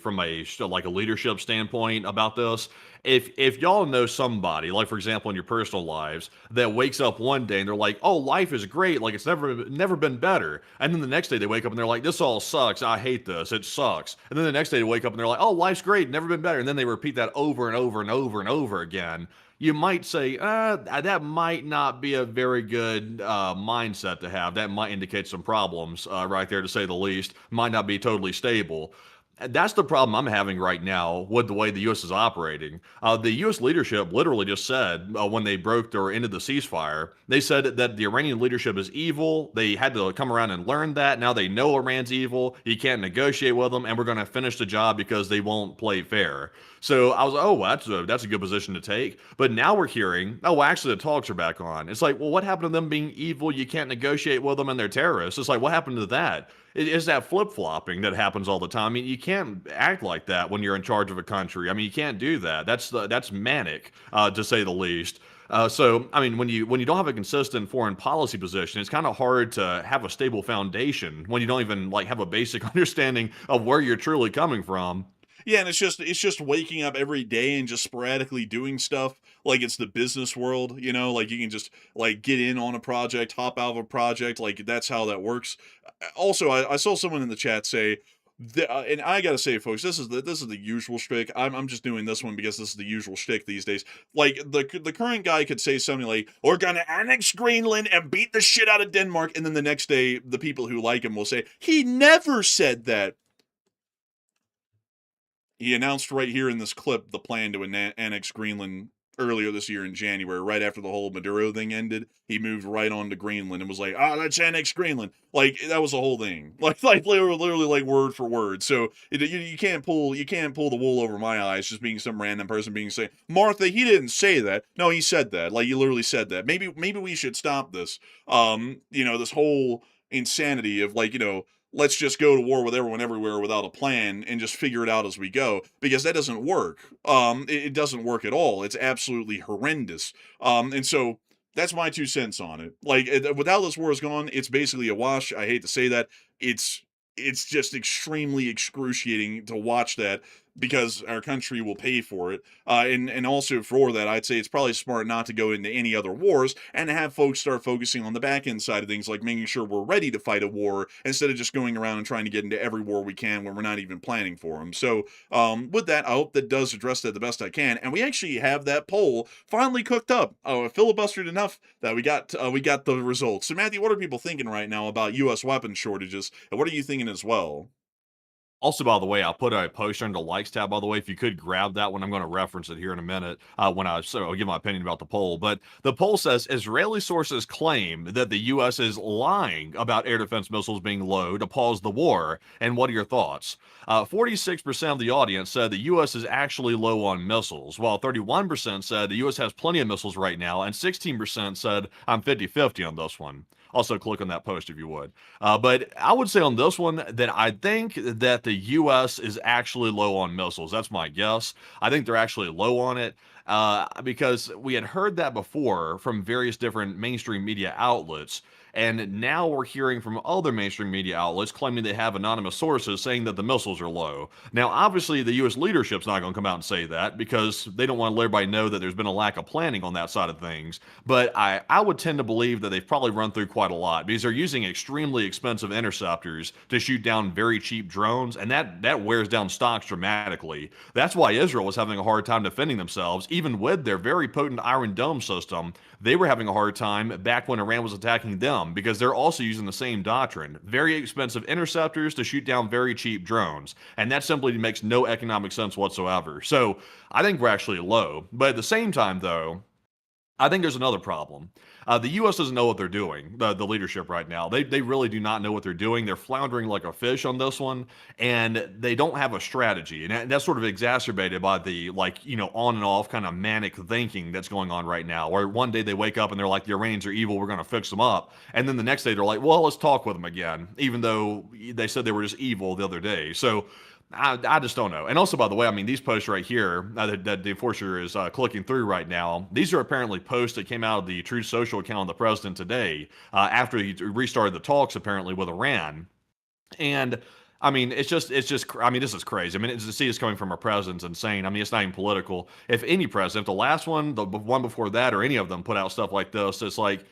like a leadership standpoint about this, if y'all know somebody, like for example in your personal lives, that wakes up one day and they're like, "Oh, life is great, like it's never been better," and then the next day they wake up and they're like, "This all sucks. I hate this. It sucks," and then the next day they wake up and they're like, "Oh, life's great, never been better," and then they repeat that over and over and over and over again. You might say, that might not be a very good mindset to have. That might indicate some problems right there, to say the least. Might not be totally stable. That's the problem I'm having right now with the way the U.S. is operating. The U.S. leadership literally just said, when they broke or ended the ceasefire, they said that the Iranian leadership is evil. They had to come around and learn that. Now they know Iran's evil. You can't negotiate with them, and we're going to finish the job because they won't play fair. So I was like, oh, well, that's a good position to take. But now we're hearing, oh, well, actually the talks are back on. It's like, well, what happened to them being evil? You can't negotiate with them and they're terrorists. It's like, what happened to that? It's that flip-flopping that happens all the time. I mean, you can't act like that when you're in charge of a country. I mean, you can't do that. That's manic, to say the least. So, I mean, when you don't have a consistent foreign policy position, it's kind of hard to have a stable foundation when you don't even like have a basic understanding of where you're truly coming from. Yeah, and it's just waking up every day and just sporadically doing stuff like it's the business world, like you can just like get in on a project, hop out of a project, like that's how that works. Also, I saw someone in the chat say, and I gotta say, folks, this is the usual shtick. I'm just doing this one because this is the usual shtick these days. Like the current guy could say something like, "We're gonna annex Greenland and beat the shit out of Denmark," and then the next day, the people who like him will say, "He never said that." He announced right here in this clip the plan to annex Greenland earlier this year in January, right after the whole Maduro thing ended. He moved right on to Greenland and was like, let's annex Greenland. Like, that was the whole thing. Like literally like word for word. So you can't pull the wool over my eyes just being some random person being saying, Martha, he didn't say that. No, he said that. Like, he literally said that. Maybe we should stop this. This whole insanity of like, let's just go to war with everyone everywhere without a plan and just figure it out as we go, because that doesn't work. It doesn't work at all. It's absolutely horrendous. And so that's my 2 cents on it. Like, without this war is gone, it's basically a wash. I hate to say that. It's just extremely excruciating to watch that, because our country will pay for it. And also for that, I'd say it's probably smart not to go into any other wars and to have folks start focusing on the back end side of things, like making sure we're ready to fight a war instead of just going around and trying to get into every war we can when we're not even planning for them. So with that, I hope that does address that the best I can. And we actually have that poll finally cooked up. Filibustered enough that we got the results. So Matthew, what are people thinking right now about U.S. weapon shortages, and what are you thinking as well? Also, by the way, I'll put a post under the likes tab, by the way, if you could grab that one. I'm going to reference it here in a minute I'll give my opinion about the poll. But the poll says Israeli sources claim that the U.S. is lying about air defense missiles being low to pause the war. And what are your thoughts? 46% of the audience said the U.S. is actually low on missiles, while 31% said the U.S. has plenty of missiles right now, and 16% said I'm 50-50 on this one. Also, click on that post if you would. But I would say on this one that I think that the U.S. is actually low on missiles. That's my guess. I think they're actually low on it because we had heard that before from various different mainstream media outlets. And now we're hearing from other mainstream media outlets claiming they have anonymous sources saying that the missiles are low. Now, obviously, the U.S. leadership's not going to come out and say that because they don't want to let everybody know that there's been a lack of planning on that side of things. But I would tend to believe that they've probably run through quite a lot because they're using extremely expensive interceptors to shoot down very cheap drones, and that wears down stocks dramatically. That's why Israel was having a hard time defending themselves, even with their very potent Iron Dome system. They were having a hard time back when Iran was attacking them because they're also using the same doctrine. Very expensive interceptors to shoot down very cheap drones. And that simply makes no economic sense whatsoever. So I think we're actually low. But at the same time, though, I think there's another problem. The U.S. doesn't know what they're doing, the leadership right now. They really do not know what they're doing. They're floundering like a fish on this one, and they don't have a strategy. And that's sort of exacerbated by the, on and off kind of manic thinking that's going on right now, where one day they wake up and they're like, the Iranians are evil, we're going to fix them up. And then the next day they're like, well, let's talk with them again, even though they said they were just evil the other day. So I just don't know. And also, by the way, I mean, these posts right here that the enforcer is clicking through right now, these are apparently posts that came out of the Truth Social account of the president today after he restarted the talks, apparently, with Iran. And I mean, I mean, this is crazy. I mean, to see this coming from a president's insane. I mean, it's not even political. If any president, the last one, the one before that, or any of them put out stuff like this, it's like,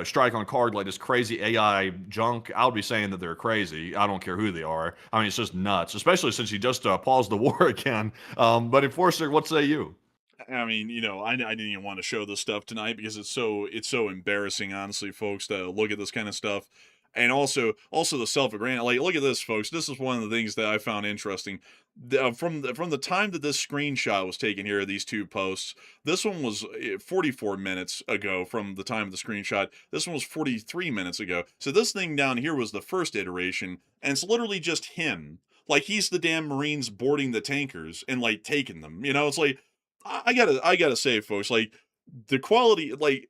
strike on card like this crazy AI junk, I would be saying that they're crazy. I don't care who they are. I mean, it's just nuts, especially since he just paused the war again. But Enforcer, what say you? I mean, I didn't even want to show this stuff tonight because it's so embarrassing, honestly, folks, to look at this kind of stuff. And also the self-aggrandizement. Like, look at this, folks. This is one of the things that I found interesting. From the time that this screenshot was taken here, these two posts, this one was 44 minutes ago from the time of the screenshot. This one was 43 minutes ago. So this thing down here was the first iteration, and it's literally just him. Like, he's the damn Marines boarding the tankers and, like, taking them. It's like, I gotta say, folks, like, the quality, like,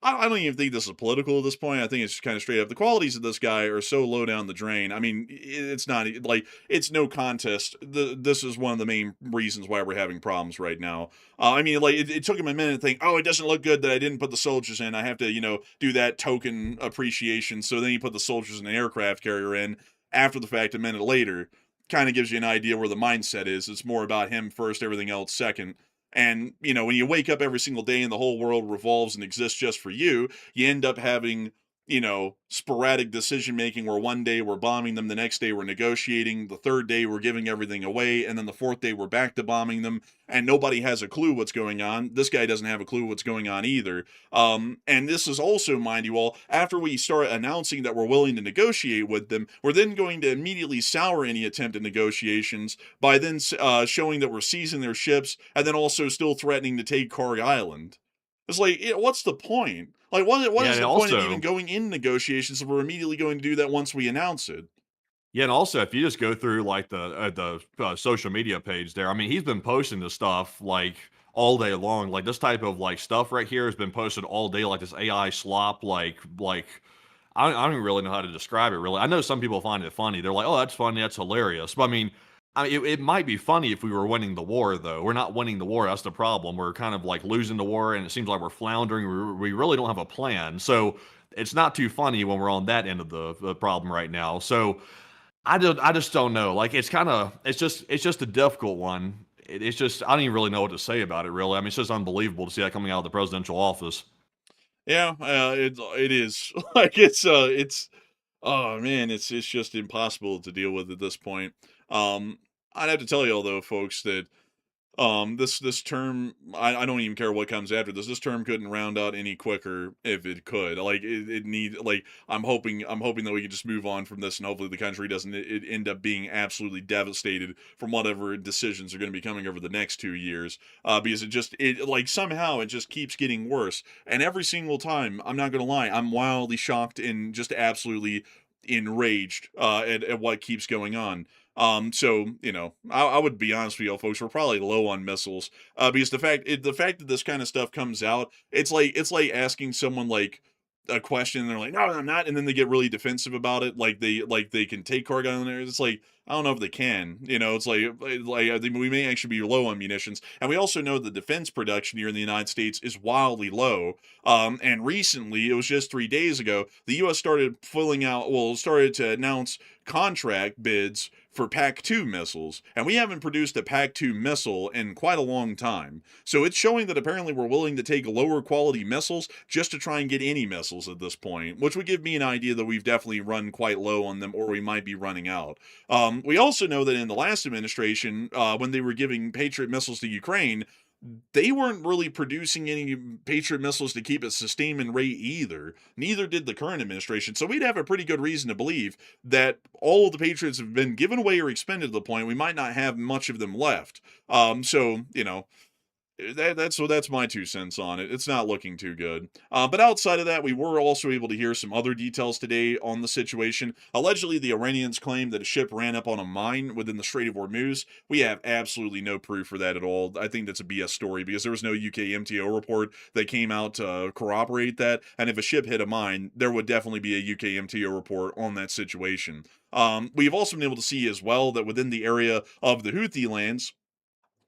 I don't even think this is political at this point. I think it's just kind of straight up. The qualities of this guy are so low down the drain. I mean, it's not like it's no contest. This is one of the main reasons why we're having problems right now. I mean, like it took him a minute to think, oh, it doesn't look good that I didn't put the soldiers in. I have to, do that token appreciation. So then you put the soldiers in an aircraft carrier in after the fact a minute later. Kind of gives you an idea where the mindset is. It's more about him first, everything else second. And, when you wake up every single day and the whole world revolves and exists just for you, you end up having, sporadic decision making where one day we're bombing them, the next day we're negotiating, the third day we're giving everything away, and then the fourth day we're back to bombing them, and nobody has a clue what's going on. This guy doesn't have a clue what's going on either. And this is also, mind you all, after we start announcing that we're willing to negotiate with them, we're then going to immediately sour any attempt at negotiations by then showing that we're seizing their ships, and then also still threatening to take Karg Island. It's like, what's the point? Like, what is the point of even going in negotiations if we're immediately going to do that once we announce it? Yeah, and also if you just go through like the social media page there, I mean, he's been posting this stuff like all day long. Like this type of like stuff right here has been posted all day, like this AI slop, like I don't really know how to describe it. Really, I know some people find it funny. They're like, "Oh, that's funny, that's hilarious." But I mean, it might be funny if we were winning the war, though. We're not winning the war. That's the problem. We're kind of like losing the war, and it seems like we're floundering. We really don't have a plan. So it's not too funny when we're on that end of the problem right now. So I just don't know. Like it's just a difficult one. It's just I don't even really know what to say about it. Really, I mean, it's just unbelievable to see that coming out of the presidential office. Yeah, it is. Like it's oh man, it's just impossible to deal with at this point. I'd have to tell you all though, folks, that this term, I don't even care what comes after this. This term couldn't round out any quicker if it could. Like it need like I'm hoping that we can just move on from this, and hopefully the country doesn't end up being absolutely devastated from whatever decisions are going to be coming over the next 2 years. Because it like somehow it just keeps getting worse, and every single time, I'm not going to lie, I'm wildly shocked and just absolutely enraged at what keeps going on. So I would be honest with you, folks. We're probably low on missiles, because the fact that this kind of stuff comes out, it's like asking someone like a question, and they're like, no, I'm not, and then they get really defensive about it, like they can take cargo on there. It's like I don't know if they can. It's like I think we may actually be low on munitions, and we also know the defense production here in the United States is wildly low. And recently, it was just 3 days ago, the U.S. started started to announce contract bids for PAC-2 missiles, and we haven't produced a PAC-2 missile in quite a long time. So it's showing that apparently we're willing to take lower quality missiles just to try and get any missiles at this point, which would give me an idea that we've definitely run quite low on them, or we might be running out. We also know that in the last administration, when they were giving Patriot missiles to Ukraine, they weren't really producing any Patriot missiles to keep a sustainment rate either. Neither did the current administration. So we'd have a pretty good reason to believe that all of the Patriots have been given away or expended to the point we might not have much of them left. That's my 2 cents on it. It's not looking too good. But outside of that, we were also able to hear some other details today on the situation. Allegedly, the Iranians claim that a ship ran up on a mine within the Strait of Hormuz. We have absolutely no proof for that at all. I think that's a BS story because there was no UK MTO report that came out to corroborate that. And if a ship hit a mine, there would definitely be a UK MTO report on that situation. We've also been able to see as well that within the area of the Houthi lands,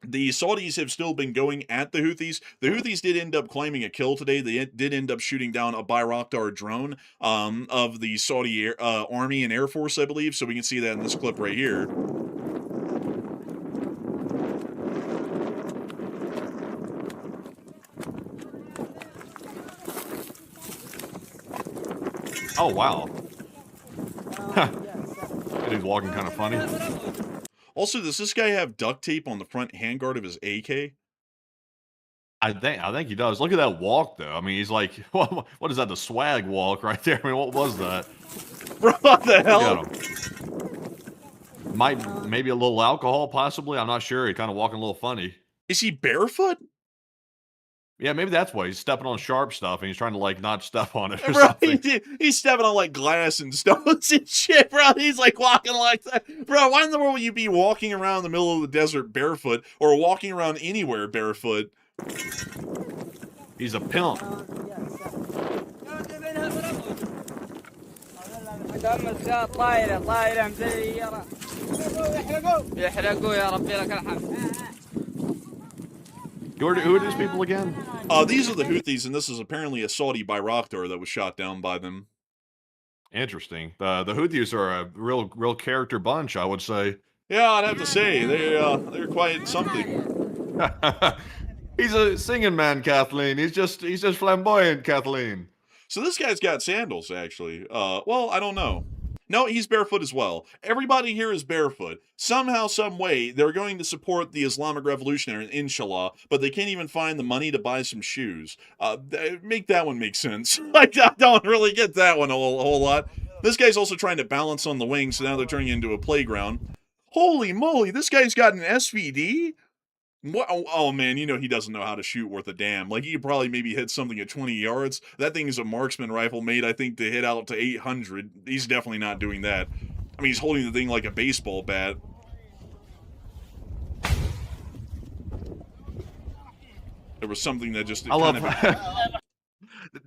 the Saudis have still been going at the Houthis. The Houthis did end up claiming a kill today. They did end up shooting down a Bayraktar drone of the Saudi Army and Air Force, I believe. So we can see that in this clip right here. Oh wow. He's walking kind of funny. Also, does this guy have duct tape on the front handguard of his AK? I think he does. Look at that walk, though. I mean, he's like, what is that? The swag walk right there. I mean, what was that? Bro, what the hell? Maybe a little alcohol, possibly. I'm not sure. He's kind of walking a little funny. Is he barefoot? Yeah, maybe that's why he's stepping on sharp stuff and he's trying to like not step on it or bro, something. He's stepping on like glass and stones and shit, bro. He's like walking like that. Bro, why in the world would you be walking around the middle of the desert barefoot or walking around anywhere barefoot? He's a pimp. Who are these people again? These are the Houthis, and this is apparently a Saudi Bayraktar that was shot down by them. Interesting. The Houthis are a real character bunch, I would say. Yeah, I'd have to say they're quite something. He's a singing man, Kathleen. He's just flamboyant, Kathleen. So this guy's got sandals, actually. Well, I don't know. No, he's barefoot as well. Everybody here is barefoot. Somehow, some way, they're going to support the Islamic Revolution, inshallah, but they can't even find the money to buy some shoes. Make that one make sense. I don't really get that one a whole lot. This guy's also trying to balance on the wing, so now they're turning it into a playground. Holy moly, this guy's got an SVD? What? Oh, man, you know he doesn't know how to shoot worth a damn. Like, he could probably maybe hit something at 20 yards. That thing is a marksman rifle made, I think, to hit out to 800. He's definitely not doing that. I mean, he's holding the thing like a baseball bat. There was something that just... I love that.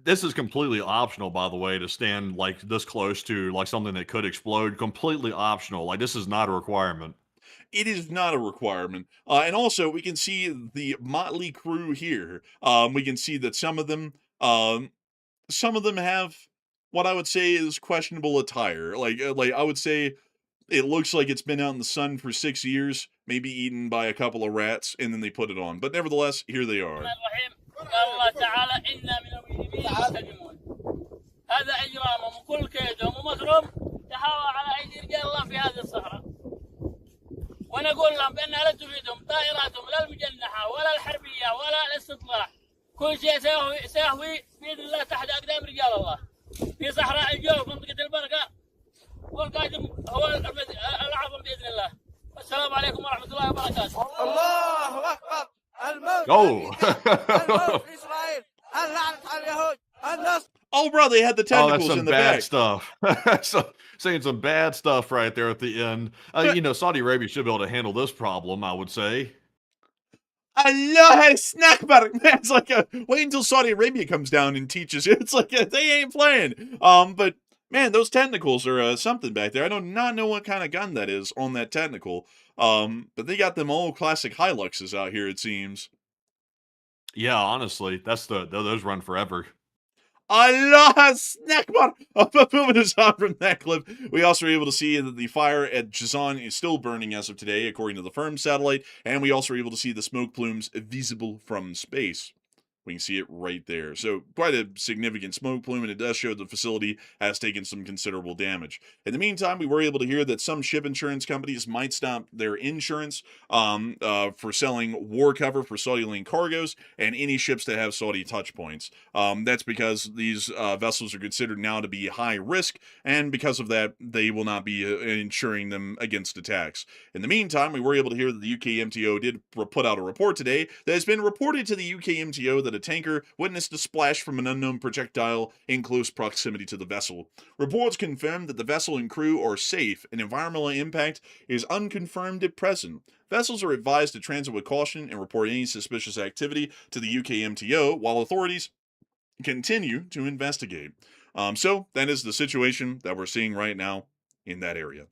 This is completely optional, by the way, to stand, like, this close to, like, something that could explode. Completely optional. Like, this is not a requirement. It is not a requirement. And also, we can see the motley crew here. We can see that some of them have what I would say is questionable attire. Like I would say it looks like it's been out in the sun for 6 years, maybe eaten by a couple of rats, and then they put it on. But nevertheless, here they are. ونقول لهم بأنها لا تفيدهم طائراتهم لا المجنحة ولا الحربية ولا الاستطلاع كل شيء سيهوي بإذن الله تحت أقدام رجال الله في صحراء الجوف منطقة البركة والقادم هو الأعظم بإذن الله والسلام عليكم ورحمة الله وبركاته الله أكبر الموت الموت في إسرائيل اللعنة على اليهود النصر. Oh, bro, they had the tentacles in the back. Stuff. Saying some bad stuff right there at the end. You know, Saudi Arabia should be able to handle this problem, I would say. Allah snack about it. Man, it's like wait until Saudi Arabia comes down and teaches you. It's like they ain't playing. But man, those tentacles are something back there. I do not know what kind of gun that is on that tentacle. But they got them old classic Hiluxes out here, it seems. Yeah, honestly, those run forever. Allah snackbar! Moving us on from that clip, we also were able to see that the fire at Jazan is still burning as of today, according to the firm satellite, and we also were able to see the smoke plumes visible from space. We can see it right there. So quite a significant smoke plume, and it does show the facility has taken some considerable damage. In the meantime, we were able to hear that some ship insurance companies might stop their insurance for selling war cover for Saudi-linked cargoes and any ships that have Saudi touch points. That's because these vessels are considered now to be high risk, and because of that, they will not be insuring them against attacks. In the meantime, we were able to hear that the UK MTO did put out a report today that has been reported to the UK MTO that a tanker witnessed a splash from an unknown projectile in close proximity to the vessel. Reports confirm that the vessel and crew are safe, and environmental impact is unconfirmed at present. Vessels are advised to transit with caution and report any suspicious activity to the UK MTO, while authorities continue to investigate. So that is the situation that we're seeing right now in that area.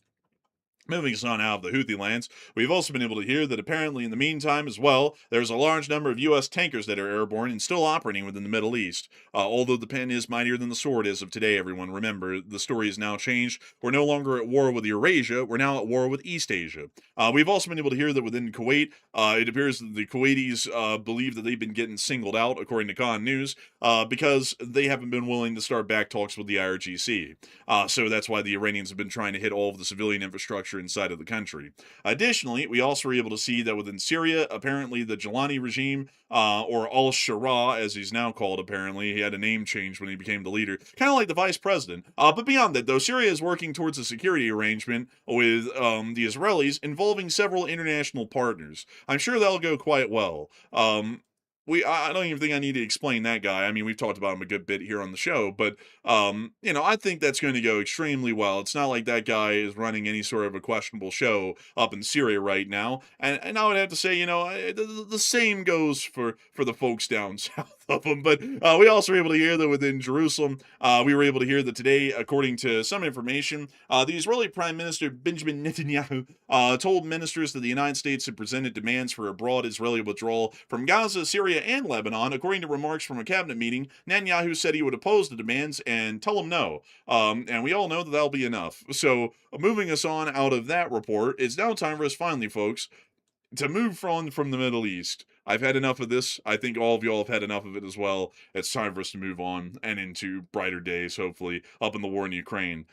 Moving us on out of the Houthi lands, we've also been able to hear that apparently in the meantime as well, there's a large number of U.S. tankers that are airborne and still operating within the Middle East. Although the pen is mightier than the sword as of today, everyone. Remember, the story has now changed. We're no longer at war with Eurasia, we're now at war with East Asia. We've also been able to hear that within Kuwait, it appears that the Kuwaitis believe that they've been getting singled out, according to Khan News, because they haven't been willing to start back talks with the IRGC. So that's why the Iranians have been trying to hit all of the civilian infrastructure inside of the country. Additionally, we also were able to see that within Syria, apparently the Jelani regime, or al-Shara, as he's now called, apparently, he had a name change when he became the leader, kind of like the vice president. But beyond that, though, Syria is working towards a security arrangement with the Israelis involving several international partners. I'm sure that'll go quite well. I don't even think I need to explain that guy. I mean, we've talked about him a good bit here on the show, but, I think that's going to go extremely well. It's not like that guy is running any sort of a questionable show up in Syria right now. And I would have to say, the same goes for the folks down south. of them. But we also were able to hear that within Jerusalem, we were able to hear that today, according to some information, the Israeli Prime Minister Benjamin Netanyahu told ministers that the United States had presented demands for a broad Israeli withdrawal from Gaza, Syria, and Lebanon. According to remarks from a cabinet meeting, Netanyahu said he would oppose the demands and tell them no. And we all know that that'll be enough. So, moving us on out of that report, it's now time for us finally, folks, to move from the Middle East. I've had enough of this. I think all of y'all have had enough of it as well. It's time for us to move on and into brighter days, hopefully, up in the war in Ukraine,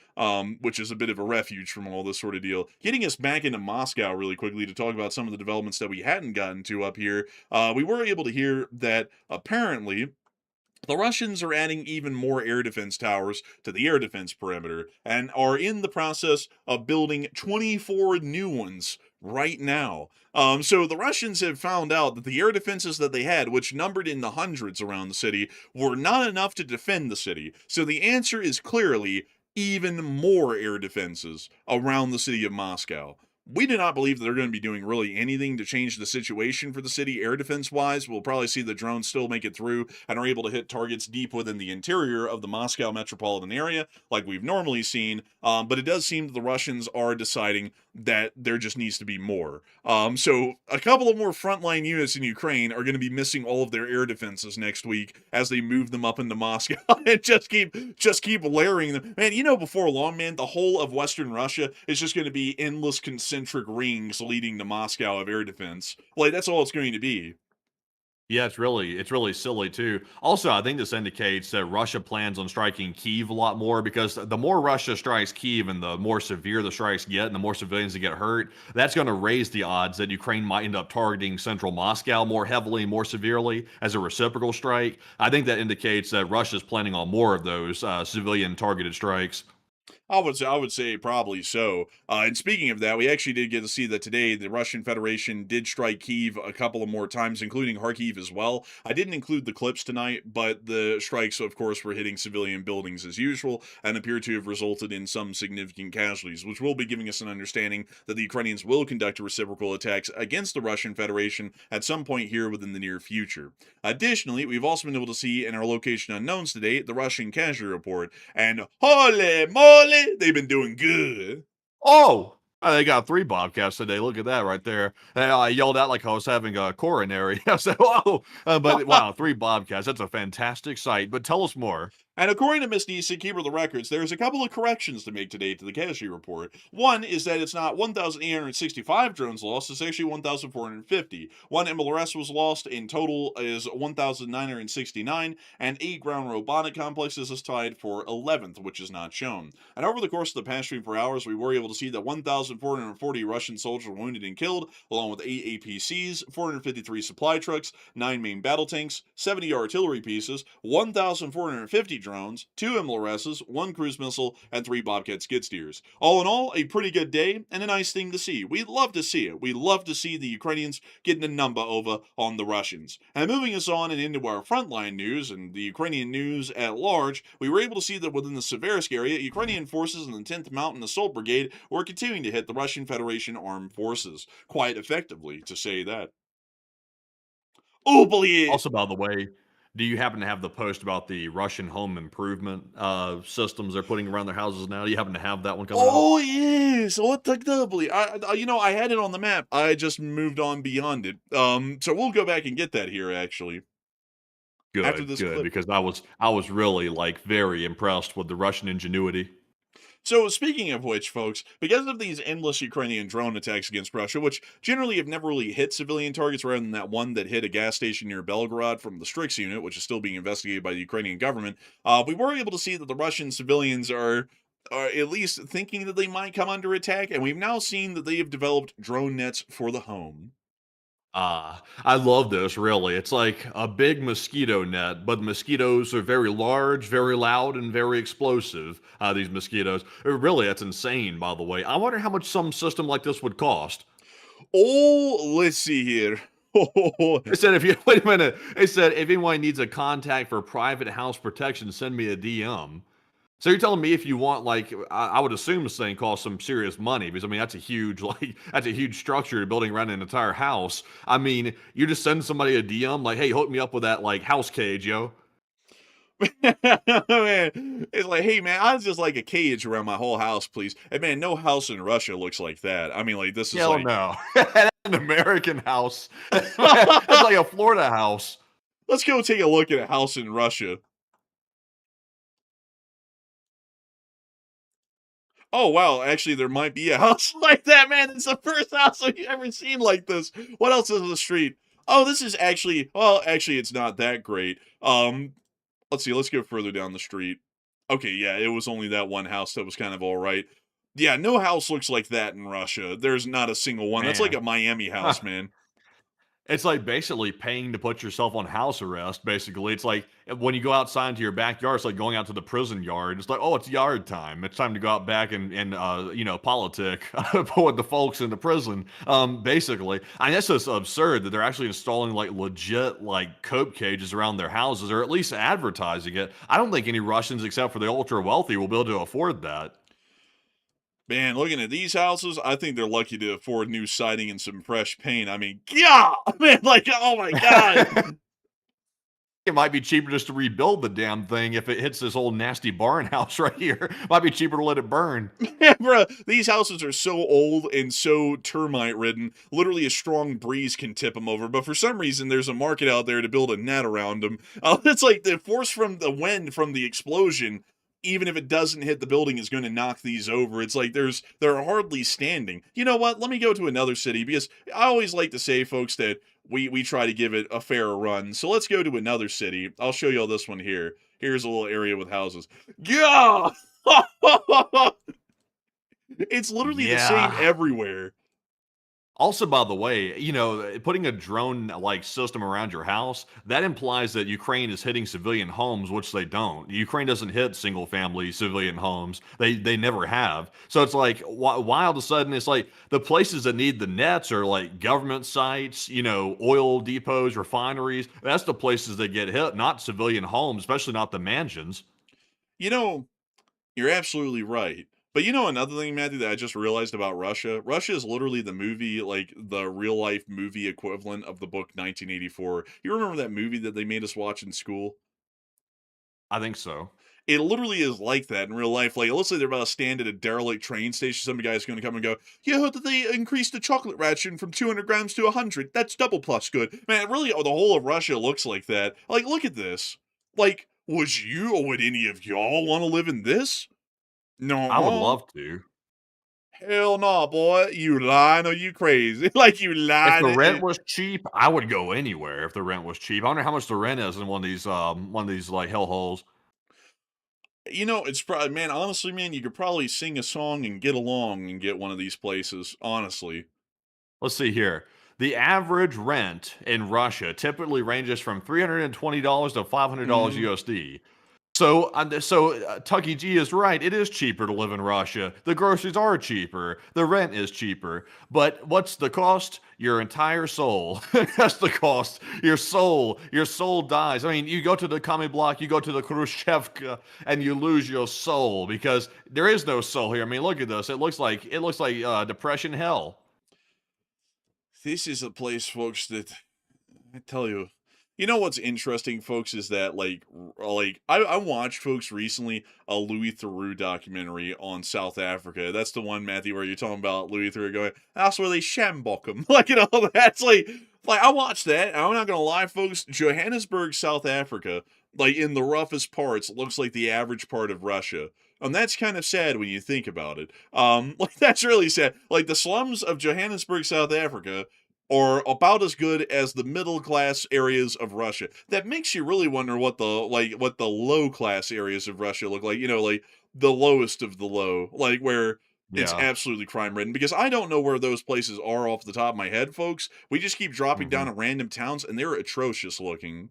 which is a bit of a refuge from all this sort of deal. Getting us back into Moscow really quickly to talk about some of the developments that we hadn't gotten to up here. We were able to hear that apparently the Russians are adding even more air defense towers to the air defense perimeter and are in the process of building 24 new ones right now. So the Russians have found out that the air defenses that they had, which numbered in the hundreds around the city, were not enough to defend the city. So the answer is clearly even more air defenses around the city of Moscow. We do not believe that they're going to be doing really anything to change the situation for the city air defense wise. We'll probably see the drones still make it through and are able to hit targets deep within the interior of the Moscow metropolitan area like we've normally seen. But it does seem that the Russians are deciding that there just needs to be more. So a couple of more frontline units in Ukraine are going to be missing all of their air defenses next week as they move them up into Moscow and just keep layering them. Man, before long, man, the whole of Western Russia is just going to be endless concentric rings leading to Moscow of air defense. Like, that's all it's going to be. Yeah, it's really silly too. Also, I think this indicates that Russia plans on striking Kyiv a lot more because the more Russia strikes Kyiv and the more severe the strikes get and the more civilians that get hurt, that's going to raise the odds that Ukraine might end up targeting central Moscow more heavily, more severely as a reciprocal strike. I think that indicates that Russia's planning on more of those civilian targeted strikes. I would say probably so. And speaking of that, we actually did get to see that today the Russian Federation did strike Kyiv a couple of more times, including Kharkiv as well. I didn't include the clips tonight, but the strikes, of course, were hitting civilian buildings as usual and appear to have resulted in some significant casualties, which will be giving us an understanding that the Ukrainians will conduct reciprocal attacks against the Russian Federation at some point here within the near future. Additionally, we've also been able to see in our location unknowns today the Russian casualty report, and holy moly, they've been doing good. Oh, they got 3 Bobcats today. Look at that right there. And I yelled out like I was having a coronary. I said, whoa. But wow, 3 Bobcats. That's a fantastic sight. But tell us more. And according to Miss Nisa, keeper of the records, there's a couple of corrections to make today to the casualty report. One is that it's not 1,865 drones lost, it's actually 1,450. 1 MLRS was lost. In total is 1,969, and 8 ground robotic complexes is tied for 11th, which is not shown. And over the course of the past 24 hours, we were able to see that 1,440 Russian soldiers were wounded and killed, along with 8 APCs, 453 supply trucks, 9 main battle tanks, 70 artillery pieces, 1,450 drones, 2 MLRSs, 1 cruise missile, and 3 Bobcat skid steers. All in all, a pretty good day and a nice thing to see. We'd love to see it. We love to see the Ukrainians getting a number over on the Russians. And moving us on and into our frontline news and the Ukrainian news at large, we were able to see that within the Seversk area, Ukrainian forces in the 10th Mountain Assault Brigade were continuing to hit the Russian Federation armed forces. Quite effectively, to say that. Oh, boy! Also, by the way, do you happen to have the post about the Russian home improvement systems they're putting around their houses now? Do you happen to have that one coming up? Oh, yes. What doubly? I had it on the map. I just moved on beyond it. So we'll go back and get that here, actually. Good, After this good, clip. because I was really very impressed with the Russian ingenuity. So, speaking of which, folks, because of these endless Ukrainian drone attacks against Russia, which generally have never really hit civilian targets rather than that one that hit a gas station near Belgorod from the Strix unit, which is still being investigated by the Ukrainian government, we were able to see that the Russian civilians are at least thinking that they might come under attack, and we've now seen that they have developed drone nets for the home. I love this, really. It's like a big mosquito net, but the mosquitoes are very large, very loud, and very explosive, these mosquitoes. Really, that's insane, by the way. I wonder how much some system like this would cost. Oh, let's see here. It said, wait a minute. It said, if anyone needs a contact for private house protection, send me a DM. So you're telling me if you want, like, I would assume this thing costs some serious money because I mean that's a huge that's a huge structure building around an entire house. I mean, you just send somebody a DM like, hey, hook me up with that like house cage, yo. Man, it's like, hey man, I just like a cage around my whole house, please. And man, no house in Russia looks like that. I mean, like this is Hell like no, that's an American house. That's like a Florida house. let's go take a look at a house in Russia. Oh wow, actually there might be a house like that, man. It's the first house I've ever seen like this. What else is on the street? Oh, this is actually actually it's not that great. Let's see, let's go further down the street. Okay, yeah, it was only that one house that was kind of all right. Yeah, no house looks like that in Russia. There's not a single one. That's like Man. a Miami house, man. It's like basically paying to put yourself on house arrest, basically. It's like when you go outside into your backyard, it's like going out to the prison yard. It's like, oh, it's yard time. It's time to go out back and politic with the folks in the prison. Basically. I mean, that's just absurd that they're actually installing like legit like cope cages around their houses, or at least advertising it. I don't think any Russians, except for the ultra wealthy, will be able to afford that. Man, looking at these houses, I think they're lucky to afford new siding and some fresh paint. I mean, yeah, man, like, oh my god. It might be cheaper just to rebuild the damn thing if it hits this old nasty barn house right here. Might be cheaper to let it burn. Bro, these houses are so old and so termite ridden. Literally, a strong breeze can tip them over. But for some reason, there's a market out there to build a net around them. It's like the force from the wind from the explosion, even if it doesn't hit the building, is going to knock these over. It's like they're hardly standing. You know what? Let me go to another city because I always like to say, folks, that we try to give it a fair run. So let's go to another city. I'll show you all this one here. Here's a little area with houses. Yeah. It's literally the same Yeah. everywhere. Also, by the way, putting a drone like system around your house, that implies that Ukraine is hitting civilian homes, which they don't. Ukraine doesn't hit single family civilian homes. They never have. So it's like, why all of a sudden it's like the places that need the nets are like government sites, oil depots, refineries. That's the places that get hit, not civilian homes, especially not the mansions. You know, you're absolutely right. But you know another thing, Matthew, that I just realized about Russia? Russia is literally the movie, like the real life movie equivalent of the book 1984. You remember that movie that they made us watch in school? I think so. It literally is like that in real life. Like, let's say they're about to stand at a derelict train station. Some guy's going to come and go, "You heard that they increased the chocolate ration from 200 grams to 100. That's double plus good." Man, really, the whole of Russia looks like that. Like, look at this. Like, would you or would any of y'all want to live in this? I would No. love to. Hell no, boy. You lying or you crazy? Like, you If the lying. rent was cheap, I would go anywhere if the rent was cheap. I wonder how much the rent is in one of these like hellholes. It's probably, man, honestly, man, you could probably sing a song and get along and get one of these places, honestly. Let's see here. The average rent in Russia typically ranges from $320 to $500 Mm. USD. So Tucky G is right. It is cheaper to live in Russia. The groceries are cheaper. The rent is cheaper. But what's the cost? Your entire soul. That's the cost. Your soul. Your soul dies. I mean, you go to the commie block, you go to the Khrushchevka, and you lose your soul because there is no soul here. I mean, look at this. It looks like depression hell. This is a place, folks, that I tell you. You know what's interesting, folks, is that I watched, folks, recently a Louis Theroux documentary on South Africa. That's the one, Matthew, where you're talking about Louis Theroux going, that's where they shambok him. That's like I watched that. And I'm not gonna lie, folks. Johannesburg, South Africa, like in the roughest parts, looks like the average part of Russia. And that's kind of sad when you think about it. Like that's really sad. Like the slums of Johannesburg, South Africa or about as good as the middle class areas of Russia. That makes you really wonder what the low class areas of Russia look like, like the lowest of the low, like where it's Yeah. absolutely crime ridden. Because I don't know where those places are off the top of my head, folks. We just keep dropping Mhm. down at random towns and they're atrocious looking.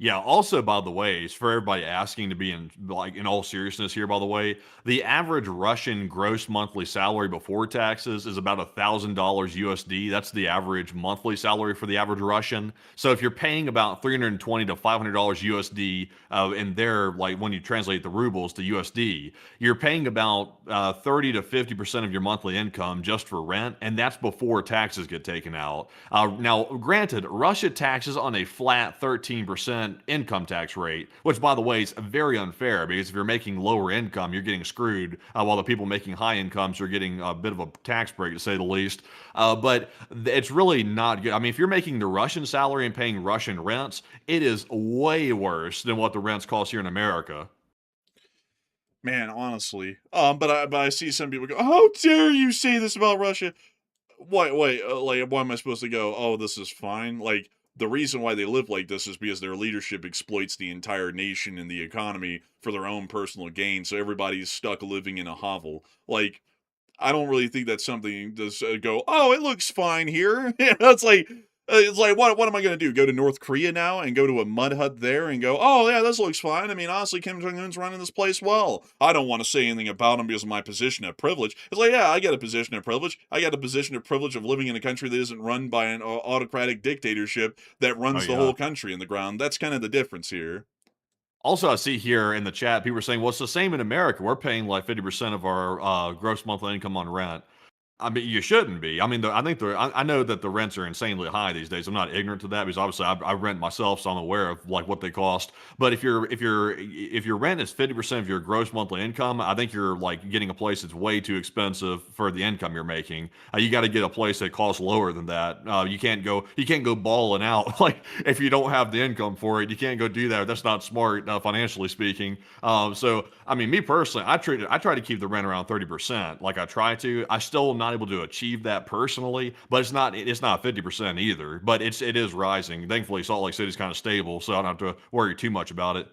Yeah, also, by the way, it's for everybody asking to be in all seriousness here, by the way, the average Russian gross monthly salary before taxes is about $1,000 USD. That's the average monthly salary for the average Russian. So if you're paying about $320 to $500 USD, in there, like when you translate the rubles to USD, you're paying about 30 to 50% of your monthly income just for rent, and that's before taxes get taken out. Now, granted, Russia taxes on a flat 13% income tax rate, which, by the way, is very unfair because if you're making lower income, you're getting screwed, while the people making high incomes are getting a bit of a tax break, to say the least. But it's really not good. I mean, if you're making the Russian salary and paying Russian rents, it is way worse than what the rents cost here in America. Man, honestly. But I see some people go, "How dare you say this about Russia?" Wait, like, why am I supposed to go, "Oh, this is fine"? Like, the reason why they live like this is because their leadership exploits the entire nation and the economy for their own personal gain, so everybody's stuck living in a hovel. Like, I don't really think that's something to go, "Oh, it looks fine here." It's like, what am I gonna do? Go to North Korea now and go to a mud hut there and go, "Oh yeah, this looks fine." I mean, honestly, Kim Jong Un's running this place well. I don't want to say anything about him because of my position of privilege. It's like, yeah, I got a position of privilege. I got a position of privilege of living in a country that isn't run by an autocratic dictatorship that Oh, runs the yeah. whole country in the ground. That's kind of the difference here. Also, I see here in the chat, people are saying, well, it's the same in America. We're paying like 50% of our gross monthly income on rent. I mean, you shouldn't be. I mean, I think I know that the rents are insanely high these days. I'm not ignorant to that because obviously I rent myself, so I'm aware of like what they cost. But if your rent is 50% of your gross monthly income, I think you're like getting a place that's way too expensive for the income you're making. You got to get a place that costs lower than that. You can't go balling out like if you don't have the income for it. You can't go do that. That's not smart financially speaking. So I mean, me personally, I try to keep the rent around 30%. Like I try to. I still not able to achieve that personally, but it's not 50% either. But it is rising. Thankfully, Salt Lake City's kind of stable, so I don't have to worry too much about it.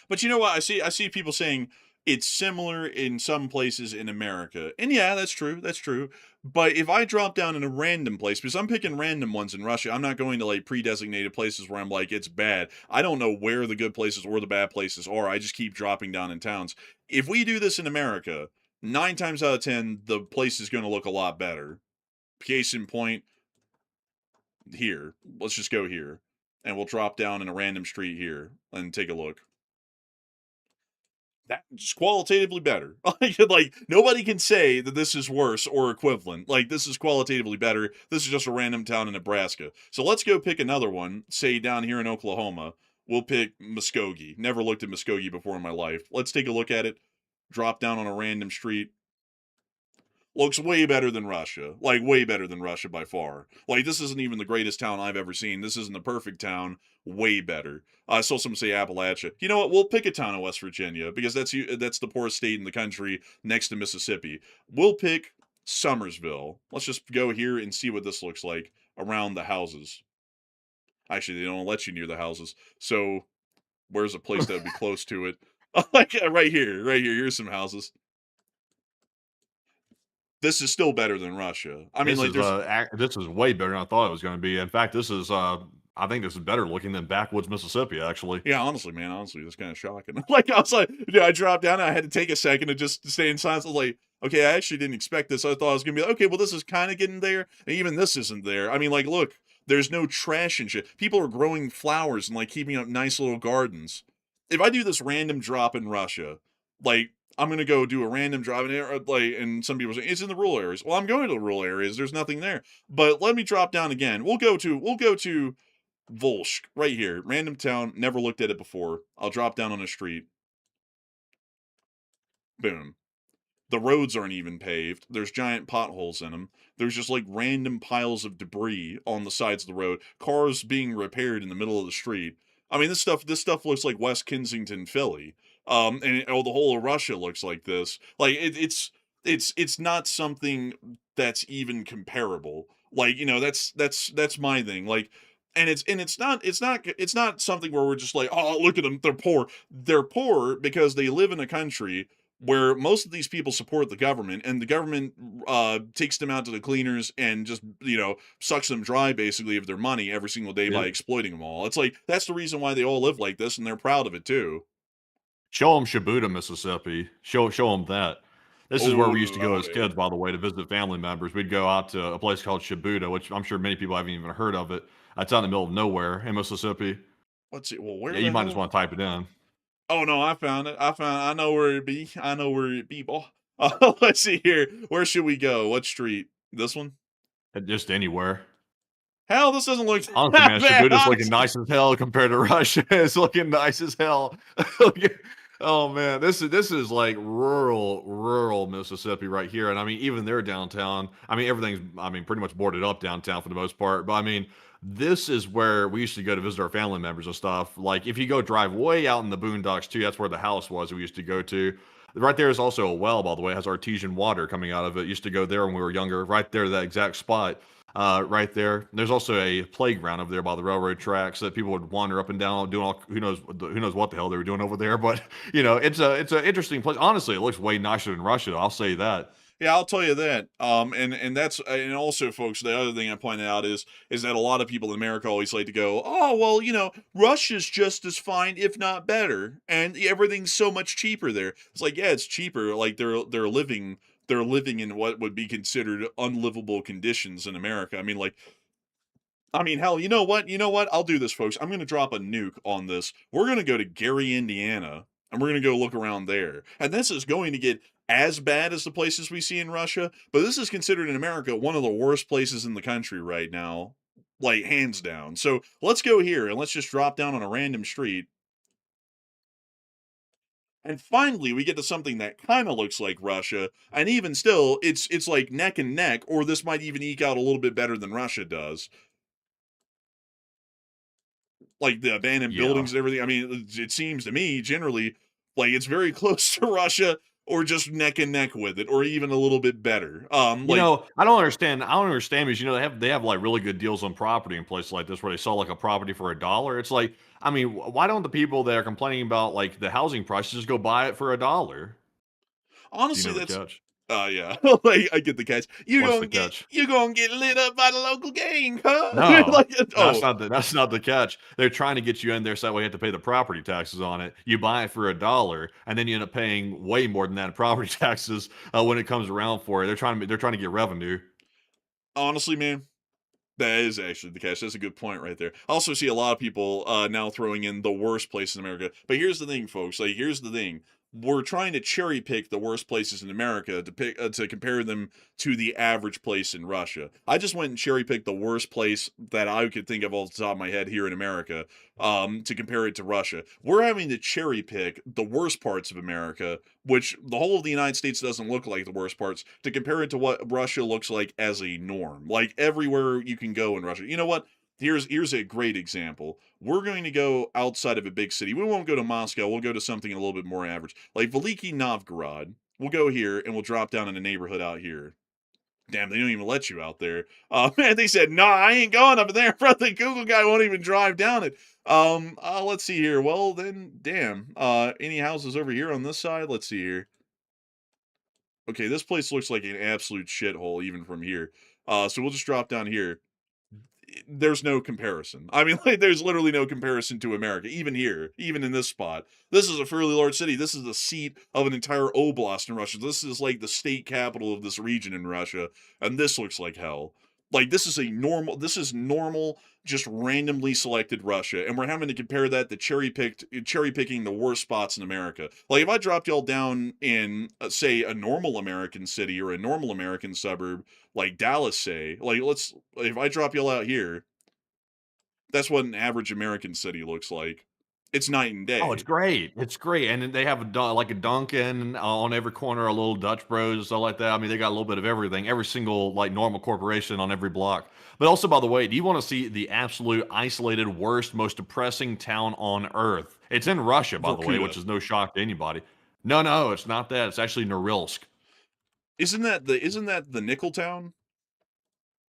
But you know what? I see people saying it's similar in some places in America. And yeah, that's true. That's true. But if I drop down in a random place, because I'm picking random ones in Russia, I'm not going to like pre-designated places where I'm like, it's bad. I don't know where the good places or the bad places are. I just keep dropping down in towns. If we do this in America, 9 times out of 10, the place is going to look a lot better. Case in point, here. Let's just go here. And we'll drop down in a random street here and take a look. That's qualitatively better. Like nobody can say that this is worse or equivalent. Like this is qualitatively better. This is just a random town in Nebraska. So let's go pick another one. Say down here in Oklahoma, we'll pick Muskogee. Never looked at Muskogee before in my life. Let's take a look at it. Drop down on a random street. Looks way better than Russia. Like, way better than Russia by far. Like, this isn't even the greatest town I've ever seen. This isn't the perfect town. Way better. I saw someone say Appalachia. You know what? We'll pick a town in West Virginia because that's the poorest state in the country next to Mississippi. We'll pick Summersville. Let's just go here and see what this looks like around the houses. Actually, they don't let you near the houses. So, where's a place that would be close to it? Like, right here. Right here. Here's some houses. This is still better than Russia. I mean, like, there's This is way better than I thought it was going to be. In fact, this is I think this is better looking than backwoods Mississippi actually. yeah, honestly, man, honestly, that's kind of shocking. Like, I was like, dude, I dropped down and I had to take a second to just stay in silence. I was like, okay, I actually didn't expect this. I thought I was gonna be like, okay, well, this is kind of getting there, and even this isn't there. I mean, like, look, there's no trash and shit. People are growing flowers and like keeping up nice little gardens. If I do this random drop in Russia, like, I'm gonna go do a random drop in there, like, and some people say it's in the rural areas. Well, I'm going to the rural areas. There's nothing there. But let me drop down again. We'll go to Volsk, right here. Random town, never looked at it before. I'll drop down on a street. Boom. The roads aren't even paved. There's giant potholes in them. There's just like random piles of debris on the sides of the road. Cars being repaired in the middle of the street. I mean, this stuff looks like West Kensington, Philly. And the whole of Russia looks like this. Like it's not something that's even comparable. Like, that's my thing. Like, and it's not something where we're just like, oh, look at them, they're poor. They're poor because they live in a country where most of these people support the government, and the government takes them out to the cleaners and just sucks them dry basically of their money every single day by Yeah. exploiting them all. It's like that's the reason why they all live like this, and they're proud of it too. Show them Shibuya, Mississippi. Show them that. This is where we used to go Oh, as man. kids, by the way, to visit family members. We'd go out to a place called Shibuya, which I'm sure many people haven't even heard of it. It's out in the middle of nowhere in Mississippi. Let's see. Well, where Yeah, the you might just hell? want to type it in. Oh no, I found it. I know where it be. I know where it be, boy. Let's see here. Where should we go? What street? This one? Just anywhere. Hell, this doesn't look Honestly, that man, bad. Shibuya's looking Honestly. nice as hell compared to Russia. It's looking nice as hell. Oh man, this is like rural Mississippi right here. And I mean, even their downtown, I mean, everything's pretty much boarded up downtown for the most part. But I mean, this is where we used to go to visit our family members and stuff. Like if you go drive way out in the boondocks too, that's where the house was we used to go to. Right there is also a well, by the way, it has artesian water coming out of it. Used to go there when we were younger, right there, that exact spot. Right there. There's also a playground over there by the railroad tracks that people would wander up and down, doing all who knows what the hell they were doing over there. But it's an interesting place. Honestly, it looks way nicer than Russia. I'll say that. Yeah, I'll tell you that. And that's and also, folks, the other thing I pointed out is that a lot of people in America always like to go, oh well, Russia's just as fine, if not better, and everything's so much cheaper there. It's like, yeah, it's cheaper. Like they're living in what would be considered unlivable conditions in America. Hell, you know what? You know what? I'll do this, folks. I'm going to drop a nuke on this. We're going to go to Gary, Indiana, and we're going to go look around there. And this is going to get as bad as the places we see in Russia, but this is considered in America one of the worst places in the country right now, like hands down. So let's go here and let's just drop down on a random street. And finally, we get to something that kind of looks like Russia, and even still, it's like neck and neck, or this might even eke out a little bit better than Russia does. Like the abandoned Yeah. buildings and everything. I mean, it seems to me generally like it's very close to Russia, or just neck and neck with it, or even a little bit better. I don't understand. I don't understand because they have like really good deals on property in places like this where they sell like a property for $1. It's like, I mean, why don't the people that are complaining about like the housing prices just go buy it for $1? Do you Honestly, know the that's catch? yeah. Like, I get the catch. What's the catch? You gonna get lit up by the local gang, huh? No, Like, that's oh, not the catch. They're trying to get you in there so that way you have to pay the property taxes on it. You buy it for $1, and then you end up paying way more than that in property taxes when it comes around for it. They're trying to get revenue. honestly, man, that is actually the catch. That's a good point right there. I also see a lot of people now throwing in the worst place in America. But here's the thing, folks. Like, here's the thing. We're trying to cherry pick the worst places in America to compare them to the average place in Russia. I just went and cherry picked the worst place that I could think of off the top of my head here in America to compare it to Russia. We're having to cherry pick the worst parts of America, which the whole of the United States doesn't look like the worst parts, to compare it to what Russia looks like as a norm. Like everywhere you can go in Russia. You know what? Here's a great example. We're going to go outside of a big city. We won't go to Moscow. We'll go to something a little bit more average, like Veliki Novgorod. We'll go here and we'll drop down in a neighborhood out here. Damn, they don't even let you out there. Man, they said, nah, I ain't going up there. Bro, the Google guy won't even drive down it. Let's see here. Well, then, damn. Any houses over here on this side? Let's see here. Okay, this place looks like an absolute shithole even from here. So we'll just drop down here. There's no comparison. I mean, like, there's literally no comparison to America, even here, even in this spot. This is a fairly large city. This is the seat of an entire oblast in Russia. This is like the state capital of this region in Russia, and this looks like hell. Like, this is normal, just randomly selected Russia, and we're having to compare that to cherry picking the worst spots in America. Like, if I dropped y'all down in, say, a normal American city or a normal American suburb, like Dallas, say, like, if I drop y'all out here, that's what an average American city looks like. It's night and Oh, it's day. great. It's great. And then they have like a Dunkin' on every corner, a little Dutch Bros, stuff like that. I mean, they got a little bit of everything, every single like normal corporation on every block. But also, by the way, do you want to see the absolute isolated, worst, most depressing town on earth? It's in Russia, by the way, Vorkuta. which is no shock to anybody. No, it's not that. It's actually Norilsk. Isn't that the Nickel Town?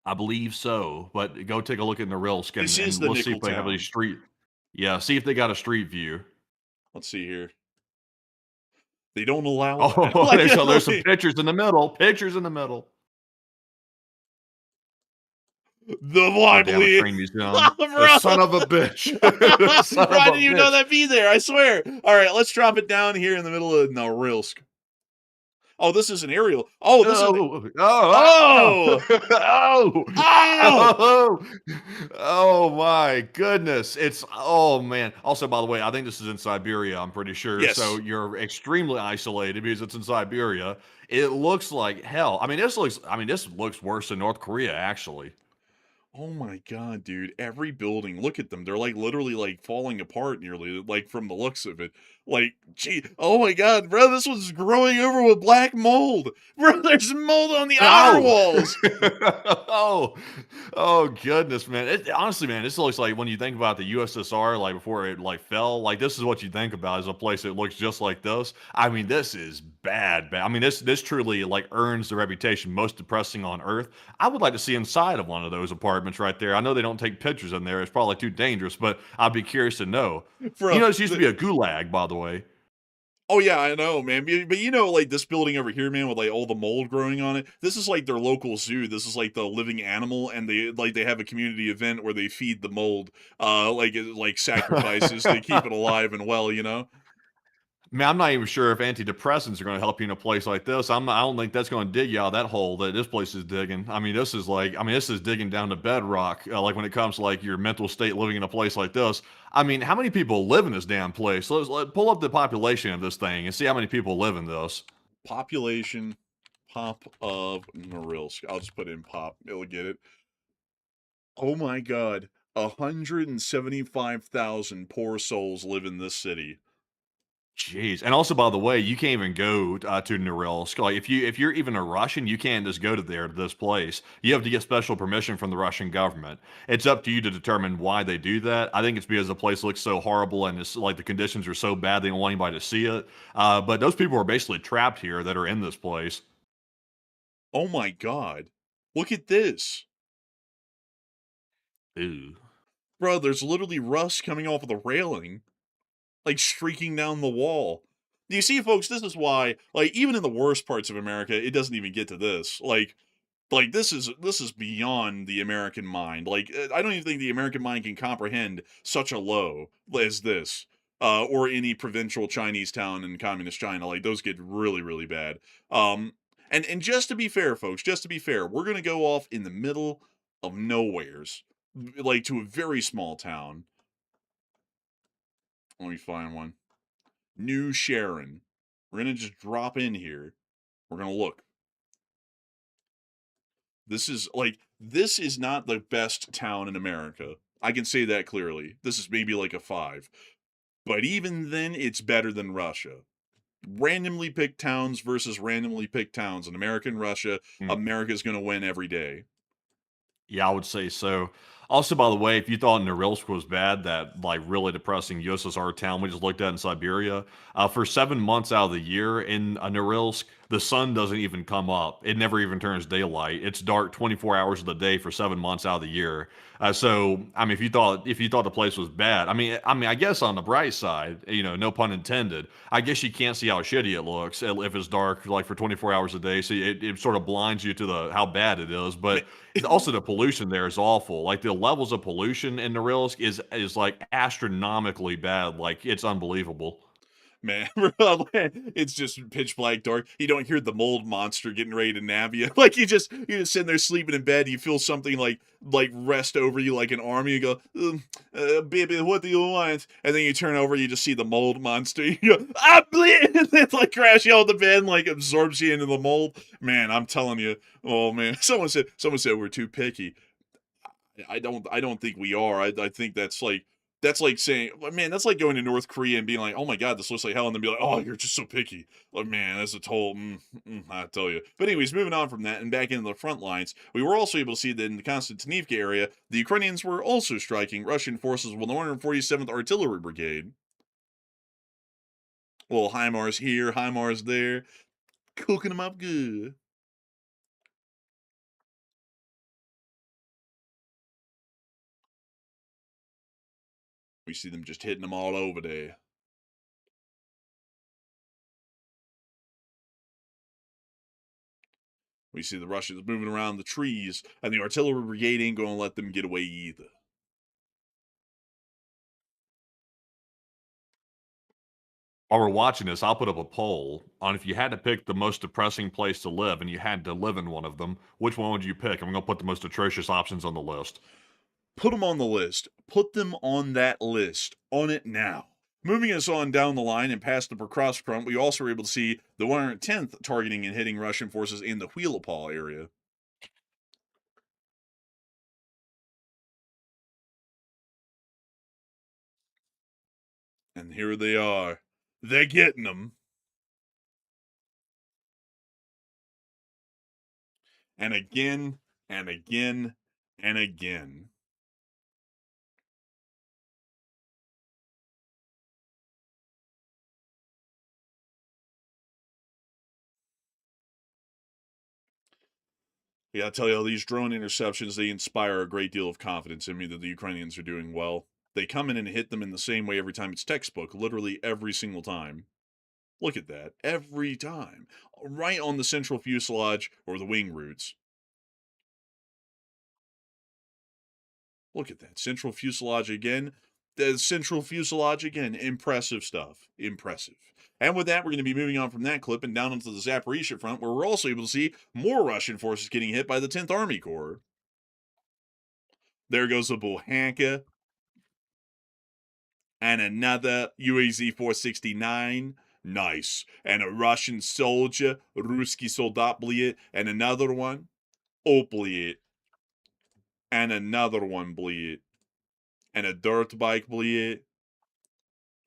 I believe so. But go take a look at Norilsk This is and the let's see Nickel if they have a Town. street. Yeah, see if they got a street view. Let's see here. They don't allow that. Oh, Like, there's some like, pictures in the middle. Pictures in the middle. the Oh, they have a Bible. train museum. The Bro. son of a bitch. The son Bro, of I a didn't even know bitch. that'd be there. I swear. All right, let's drop it down here in the middle of Norilsk. Oh, this is an aerial. Oh, this is. Oh, oh, Oh, oh, oh. oh, oh my goodness. Oh man. Also, by the way, I think this is in Siberia, I'm pretty sure. So Yes. you're extremely isolated because it's in Siberia. It looks like hell. This looks worse than North Korea, actually. Oh my god, dude. Every building, look at them. They're like literally like falling apart nearly, like from the looks of it. Like, gee, oh my god, bro, this one's growing over with black mold. Bro, there's mold on the outer Oh, walls. oh, oh goodness, man. Honestly, man, this looks like when you think about the USSR, like before it like fell, like this is what you think about is a place that looks just like this. I mean, this is bad. I mean, this truly like earns the reputation most depressing on earth. I would like to see inside of one of those apartments right there. I know they don't take pictures in there. It's probably too dangerous, but I'd be curious to know. You Bro, know, this used to be a gulag, by the way. oh yeah, I know, man. But you know, like this building over here, man, with like all the mold growing on it. This is like their local zoo. This is like the living animal, and they have a community event where they feed the mold, like sacrifices to keep it alive and well. You know. Man, I'm not even sure if antidepressants are going to help you in a place like this. I don't think that's going to dig you out of that hole that this place is digging. This is digging down to bedrock. Like when it comes to like your mental state living in a place like this. I mean, how many people live in this damn place? Let's pull up the population of this thing and see how many people live in this. Population pop of Norilsk. I'll just put in pop. It'll get it. Oh my god. 175,000 poor souls live in this city. Jeez, and also by the way, you can't even go to Norilsk. Like if you're even a Russian, you can't just go to this place. You have to get special permission from the Russian government. It's up to you to determine why they do that. I think it's because the place looks so horrible and it's like the conditions are so bad they don't want anybody to see it. But those people are basically trapped here that are in this place. Oh my god. Look at this. Ew. Bro, there's literally rust coming off of the railing, like streaking down the wall. Do you see, folks? This is why, like, even in the worst parts of America, it doesn't even get to this. Like this is beyond the American mind. Like, I don't even think the American mind can comprehend such a low as this, or any provincial Chinese town in communist China. Like, those get really, really bad. And just to be fair, folks, just to be fair, we're gonna go off in the middle of nowheres, like to a very small town. Let me find one. New Sharon. We're gonna just drop in here. We're gonna look. This is not the best town in America. I can say that clearly. This is maybe like a 5. But even then, it's better than Russia. Randomly picked towns versus randomly picked towns in America and Russia. America's going to win every day. Yeah, I would say so. Also, by the way, if you thought Norilsk was bad, that like really depressing USSR town we just looked at in Siberia, for 7 months out of the year in Norilsk, the sun doesn't even come up. It never even turns daylight. It's dark 24 hours of the day for 7 months out of the year. So, I mean, if you thought the place was bad, I guess on the bright side, no pun intended. I guess you can't see how shitty it looks if it's dark like for 24 hours a day. So it sort of blinds you to the how bad it is, but. Also, the pollution there is awful. Like the levels of pollution in Norilsk is like astronomically bad. Like it's unbelievable. Man, it's just pitch black dark. You don't hear the mold monster getting ready to nab you. Like you're just sitting there sleeping in bed. You feel something like rest over you like an arm. You go, baby, what do you want? And then you turn over, you just see the mold monster. You go, I bleed. And then like crash you out the bed, and, like absorbs you into the mold. Man, I'm telling you. Oh man, someone said we're too picky. I don't think we are. I think that's like saying, man, that's like going to North Korea and being like, oh my god, this looks like hell, and then be like, oh, you're just so picky. Like, man, that's a total, I tell you. But anyways, moving on from that and back into the front lines, we were also able to see that in the Konstantinivka area, the Ukrainians were also striking Russian forces with the 147th Artillery Brigade. Little HIMARS here, HIMARS there, cooking them up good. We see them just hitting them all over there. We see the Russians moving around the trees, and the artillery brigade ain't going to let them get away either. While we're watching this, I'll put up a poll on if you had to pick the most depressing place to live and you had to live in one of them, which one would you pick? I'm going to put the most atrocious options on the list. Put them on the list. Put them on that list. On it now. Moving us on down the line and past the Pokrovsk front, we also were able to see the 110th targeting and hitting Russian forces in the Wheelapal area. And here they are. They're getting them. And again, and again, and again. Yeah, I tell you, these drone interceptions, they inspire a great deal of confidence in me that the Ukrainians are doing well. They come in and hit them in the same way every time. It's textbook, literally every single time. Look at that. Every time. Right on the central fuselage or the wing roots. Look at that. Central fuselage again. The central fuselage again. Impressive stuff. Impressive. And with that, we're going to be moving on from that clip and down onto the Zaporizhia front, where we're also able to see more Russian forces getting hit by the 10th Army Corps. There goes a Bohanka. And another UAZ-469. Nice. And a Russian soldier, Ruski Soldat Bliet. And another one, Obliet. And another one, Bliet. And a dirt bike, Bliet.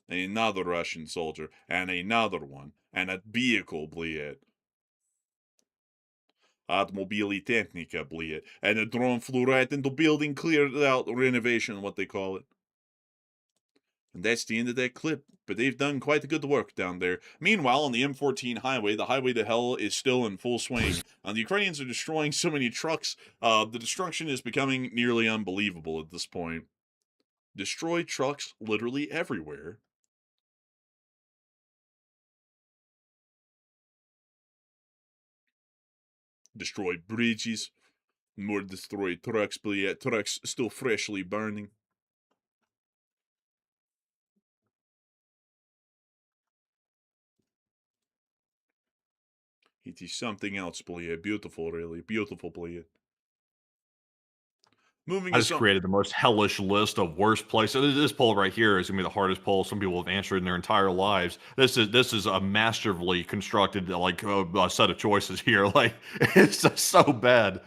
And another Russian soldier. And another one. And a vehicle, Bliet. Automobili Technica, Bliet. And a drone flew right into the building, cleared out renovation, what they call it. And that's the end of that clip. But they've done quite a good work down there. Meanwhile, on the M14 highway, the highway to hell is still in full swing. The Ukrainians are destroying so many trucks. The destruction is becoming nearly unbelievable at this point. Destroy trucks literally everywhere. Destroy bridges. More destroyed trucks, but yet trucks still freshly burning. It is something else, Bliet. Beautiful, really. Beautiful, Bliet. Moving I just created the most hellish list of worst places. This poll right here is going to be the hardest poll some people have answered in their entire lives. This is a masterfully constructed like a set of choices here. Like it's just so bad.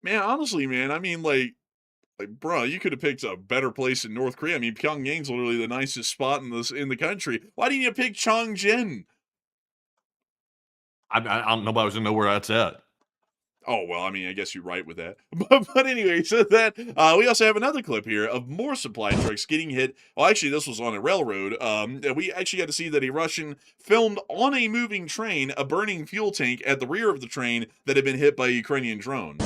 Man, honestly, man, I mean, like, bro, you could have picked a better place in North Korea. I mean, Pyongyang's literally the nicest spot in the country. Why didn't you pick Chongjin? I don't know, but I was going to know where that's at. Oh, well, I mean, I guess you're right with that. But anyway, so that, we also have another clip here of more supply trucks getting hit. Well, actually, this was on a railroad. We actually got to see that a Russian filmed on a moving train a burning fuel tank at the rear of the train that had been hit by a Ukrainian drone.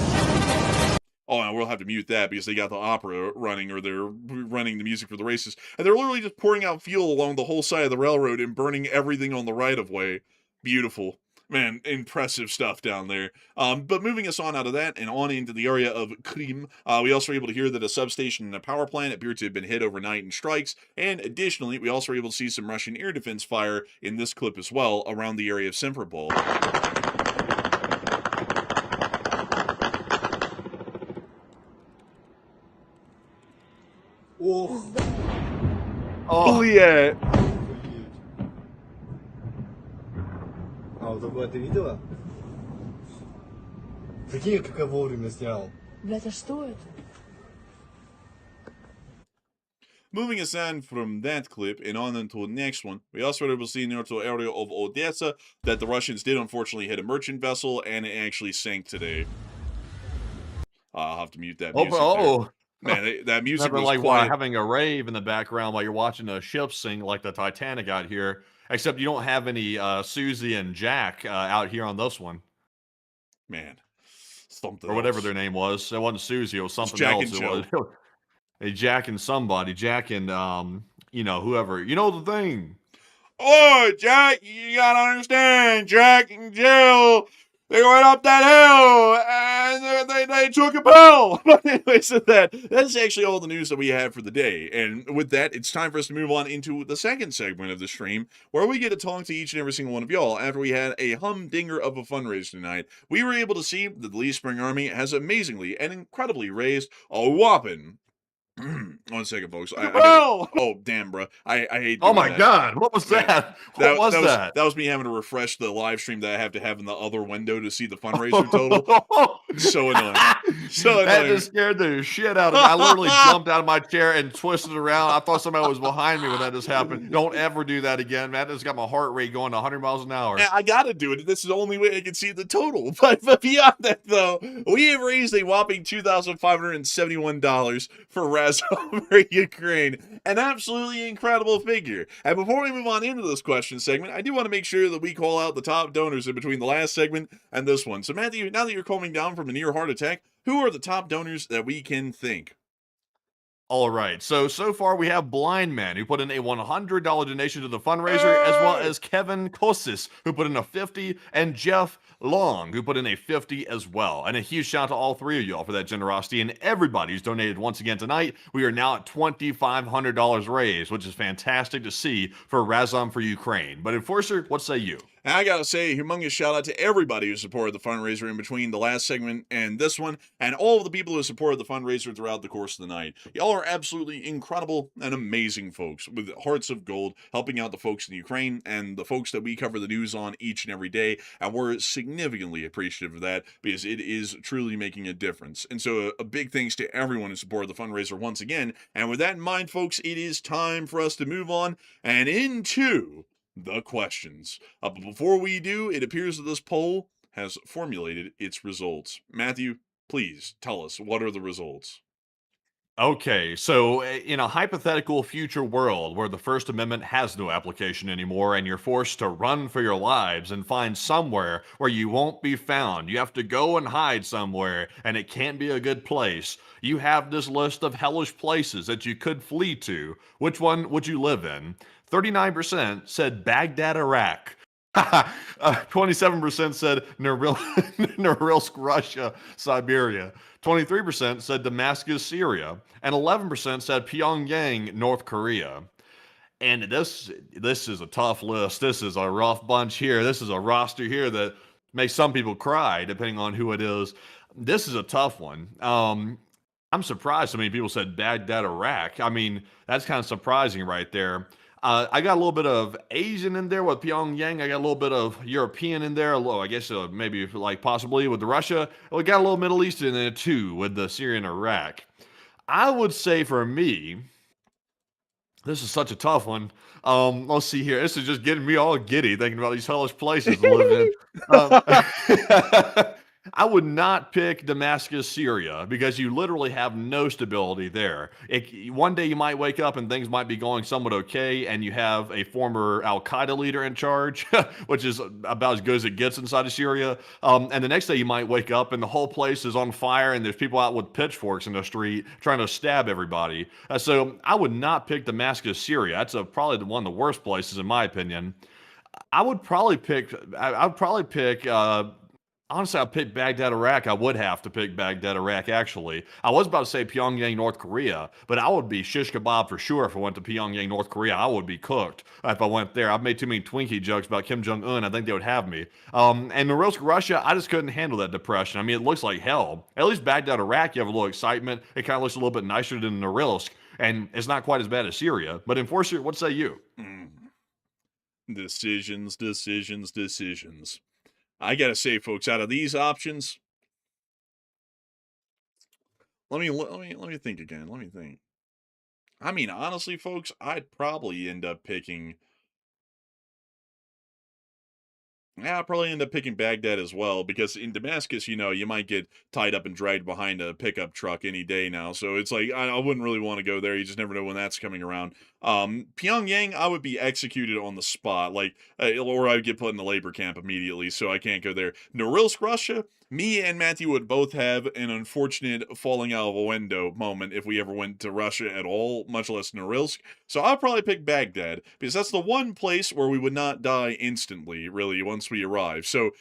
Oh, and we'll have to mute that because they got the opera running, or they're running the music for the races. And they're literally just pouring out fuel along the whole side of the railroad and burning everything on the right-of-way. Beautiful. Man, impressive stuff down there. But moving us on out of that and on into the area of Krim, we also were able to hear that a substation and a power plant appear to have been hit overnight in strikes. And additionally, we also were able to see some Russian air defense fire in this clip as well around the area of Simferopol. Oh, yeah. Это видела? Прикинь, как я вовремя снял. Блять, а что это? Moving us on from that clip and on into the next one, we also were able to see in the area of Odessa that the Russians did unfortunately hit a merchant vessel and it actually sank today. I'll have to mute that music there. Man, that music was like quiet. Having a rave in the background while you're watching a ship sink like the Titanic out here. Except you don't have any Susie and Jack out here on this one. Man, something or whatever else. Their name was. It wasn't Susie. It was something Jack else. And It was a Jack and somebody. Jack and whoever. You know the thing. Oh, Jack, you gotta understand, Jack and Jill. they went up that hill and they took a pill. But anyway, so that's actually all the news that we have for the day. And with that, it's time for us to move on into the second segment of the stream, where we get to talk to each and every single one of y'all. After we had a humdinger of a fundraiser tonight, we were able to see that the Lee Spring Army has amazingly and incredibly raised a whopping 1 second, folks. Oh, damn, bro. I hate. Oh my that. God! What was that? What was that? That was me having to refresh the live stream that I have to have in the other window to see the fundraiser total. So annoying. So annoying. That just scared the shit out of me. I literally jumped out of my chair and twisted around. I thought somebody was behind me when that just happened. Don't ever do that again, man. That just got my heart rate going 100 miles an hour. I gotta do it. This is the only way I can see the total. But beyond that, though, we have raised a whopping $2,571 for over Ukraine. An absolutely incredible figure. And before we move on into this question segment, I do want to make sure that we call out the top donors in between the last segment and this one. So Matthew, now that you're calming down from a near heart attack, who are the top donors that we can thank? All right. So far we have Blind Man, who put in a $100 donation to the fundraiser, as well as Kevin Kosis, who put in a $50, and Jeff Long, who put in a $50 as well. And a huge shout out to all three of y'all for that generosity, and everybody who's donated once again tonight. We are now at $2,500 raised, which is fantastic to see for Razom for Ukraine. But Enforcer, what say you? And I gotta say, humongous shout out to everybody who supported the fundraiser in between the last segment and this one, and all of the people who supported the fundraiser throughout the course of the night. Y'all are absolutely incredible and amazing folks with hearts of gold, helping out the folks in Ukraine and the folks that we cover the news on each and every day, and we're significantly appreciative of that because it is truly making a difference. And so a big thanks to everyone who supported the fundraiser once again. And with that in mind, folks, it is time for us to move on and into the questions. But before we do, it appears that this poll has formulated its results. Matthew, please tell us, what are the results? Okay, so in a hypothetical future world where the First Amendment has no application anymore and you're forced to run for your lives and find somewhere where you won't be found, you have to go and hide somewhere and it can't be a good place. You have this list of hellish places that you could flee to. Which one would you live in? 39% said Baghdad, Iraq. 27% said Norilsk, Russia, Siberia. 23% said Damascus, Syria. And 11% said Pyongyang, North Korea. And this is a tough list. This is a rough bunch here. This is a roster here that makes some people cry, depending on who it is. This is a tough one. I'm surprised so many people said Baghdad, Iraq. I mean, that's kind of surprising right there. I got a little bit of Asian in there with Pyongyang. I got a little bit of European in there. I guess maybe like possibly with the Russia. We got a little Middle Eastern in there too with the Syria and Iraq. I would say for me, this is such a tough one. Let's see here. This is just getting me all giddy thinking about these hellish places to live in. I would not pick Damascus, Syria, because you literally have no stability there. One day you might wake up and things might be going somewhat okay, and you have a former Al-Qaeda leader in charge, which is about as good as it gets inside of Syria. And the next day you might wake up and the whole place is on fire and there's people out with pitchforks in the street trying to stab everybody. So I would not pick Damascus, Syria. That's probably one of the worst places in my opinion. I would probably pick. Honestly, I'd pick Baghdad, Iraq. I would have to pick Baghdad, Iraq, actually. I was about to say Pyongyang, North Korea, but I would be shish kebab for sure if I went to Pyongyang, North Korea. I would be cooked if I went there. I've made too many Twinkie jokes about Kim Jong-un. I think they would have me. And Norilsk, Russia, I just couldn't handle that depression. I mean, it looks like hell. At least Baghdad, Iraq, you have a little excitement. It kind of looks a little bit nicer than Norilsk, and it's not quite as bad as Syria. But Enforcer, what say you? Decisions. I gotta say, folks, out of these options, let me think again. Let me think. I mean, honestly, folks, I'd probably end up picking. Yeah, I'll probably end up picking Baghdad as well, because in Damascus, you might get tied up and dragged behind a pickup truck any day now. So it's like, I wouldn't really want to go there. You just never know when that's coming around. Pyongyang, I would be executed on the spot, or I would get put in the labor camp immediately, so I can't go there. Norilsk, Russia, me and Matthew would both have an unfortunate falling out of a window moment if we ever went to Russia at all, much less Norilsk. So I'll probably pick Baghdad, because that's the one place where we would not die instantly, really, once we arrive. So,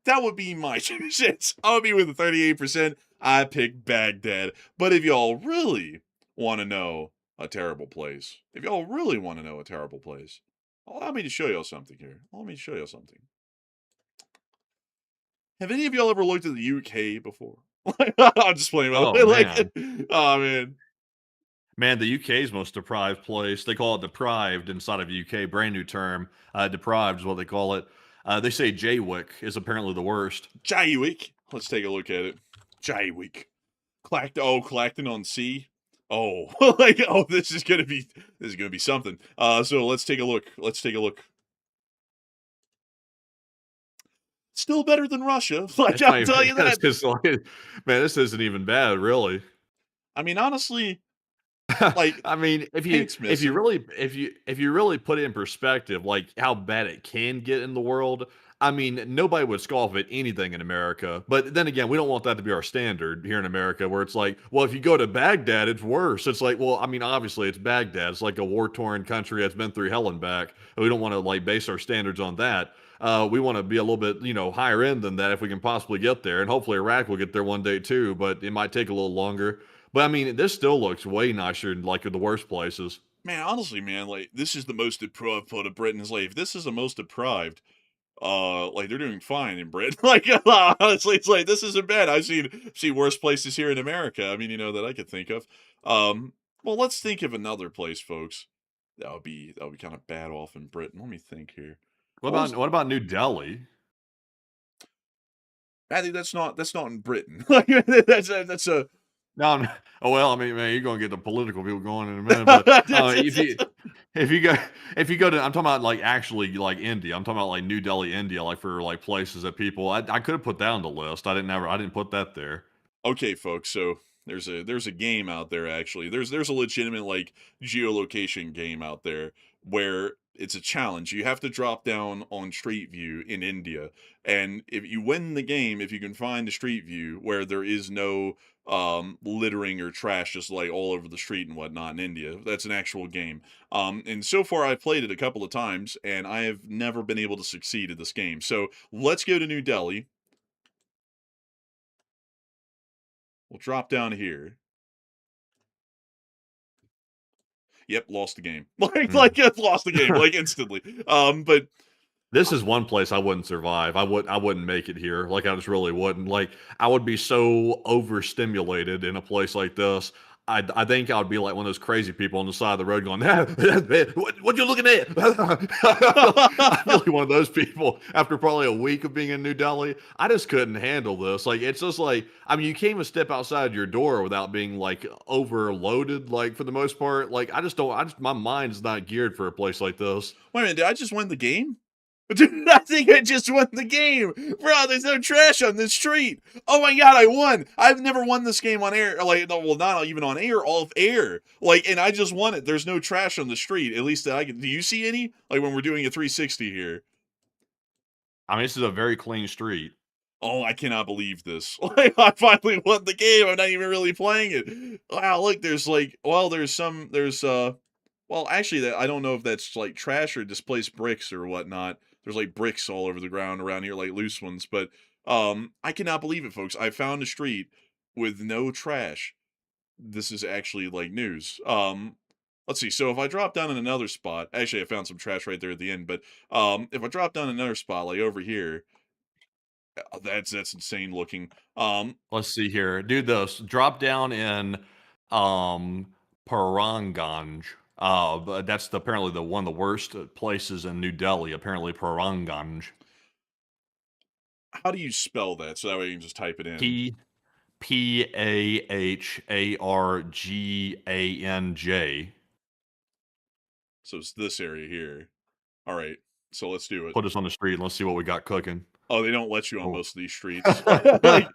that would be my 2 cents. I would be with the 38%. I pick Baghdad. But if y'all really want to know a terrible place, allow me to show y'all something here. Have any of y'all ever looked at the UK before? I'm just playing, by the Oh, way. Like, man. oh, man. Man, the UK's most deprived place. They call it deprived inside of UK. Brand new term. Deprived is what they call it. They say Jaywick is apparently the worst. Jaywick. Let's take a look at it. Jaywick. Clacton on Sea. Oh, like, oh, this is gonna be something. So let's take a look. Still better than Russia. Like, It's not I'll even- tell you that. it's just like, man, this isn't even bad, really. I mean, honestly, like, I mean, if paint's you missing. really put it in perspective, like how bad it can get in the world, I mean, nobody would scoff at anything in America. But then again, we don't want that to be our standard here in America, where it's like, well, if you go to Baghdad, it's worse. It's like, well, I mean, obviously it's Baghdad. It's like a war-torn country that's been through hell and back. And we don't want to like base our standards on that. We want to be a little bit, higher end than that if we can possibly get there. And hopefully Iraq will get there one day too, but it might take a little longer. But I mean, this still looks way nicer than like the worst places. Man, honestly, man, like, this is the most deprived part of Britain. Is like, if this is the most deprived, like, they're doing fine in Britain. Like, honestly, it's like, this isn't bad. I've seen worse places here in America. I mean, that I could think of. Well, let's think of another place, folks. That would be kind of bad off in Britain. Let me think here. What about New Delhi? I think that's not in Britain. Like, that's a No, oh well, I mean, man, you're gonna get the political people going in a minute. But if you go to, I'm talking about like actually like India. I'm talking about like New Delhi, India, like for like places that people. I could have put that on the list. I didn't put that there. Okay, folks, so there's a game out there, actually. There's a legitimate, like, geolocation game out there where it's a challenge. You have to drop down on Street View in India, and if you win the game, if you can find a Street View where there is no littering or trash just like all over the street and whatnot in India, that's an actual game. And so far I've played it a couple of times, and I have never been able to succeed at this game. So let's go to New Delhi. We'll drop down here. Yep, lost the game. Like, lost the game, like, instantly. But This is one place I wouldn't survive. I wouldn't make it here. Like I just really wouldn't. Like I would be so overstimulated in a place like this. I think I would be like one of those crazy people on the side of the road going, what you looking at? I'm really one of those people after probably a week of being in New Delhi. I just couldn't handle this. Like, it's just like, I mean, you can't even step outside your door without being like overloaded, like for the most part. Like, my mind's not geared for a place like this. wait a minute, did I just win the game? Dude, I think I just won the game. Bro, there's no trash on this street. Oh my god, I won. I've never won this game on air. Like, no, well, not even on air, off air. Like, and I just won it. There's no trash on the street. At least that I can. Do you see any? Like, when we're doing a 360 here. I mean, this is a very clean street. Oh, I cannot believe this. Like, I finally won the game. I'm not even really playing it. Wow, look, there's like, well, well, actually, I don't know if that's like trash or displaced bricks or whatnot. There's like bricks all over the ground around here, like loose ones. But I cannot believe it, folks. I found a street with no trash. This is actually like news. Let's see. So if I drop down in another spot, actually, I found some trash right there at the end. But if I drop down another spot, like over here, that's insane looking. Let's see here. Do this. Drop down in Paranganj. But that's apparently one of the worst places in New Delhi. Apparently, Paranganj. How do you spell that? So that way you can just type it in. Paharganj. So it's this area here. All right. So let's do it. Put us on the street and let's see what we got cooking. Oh, they don't let you on Oh. most of these streets. Like,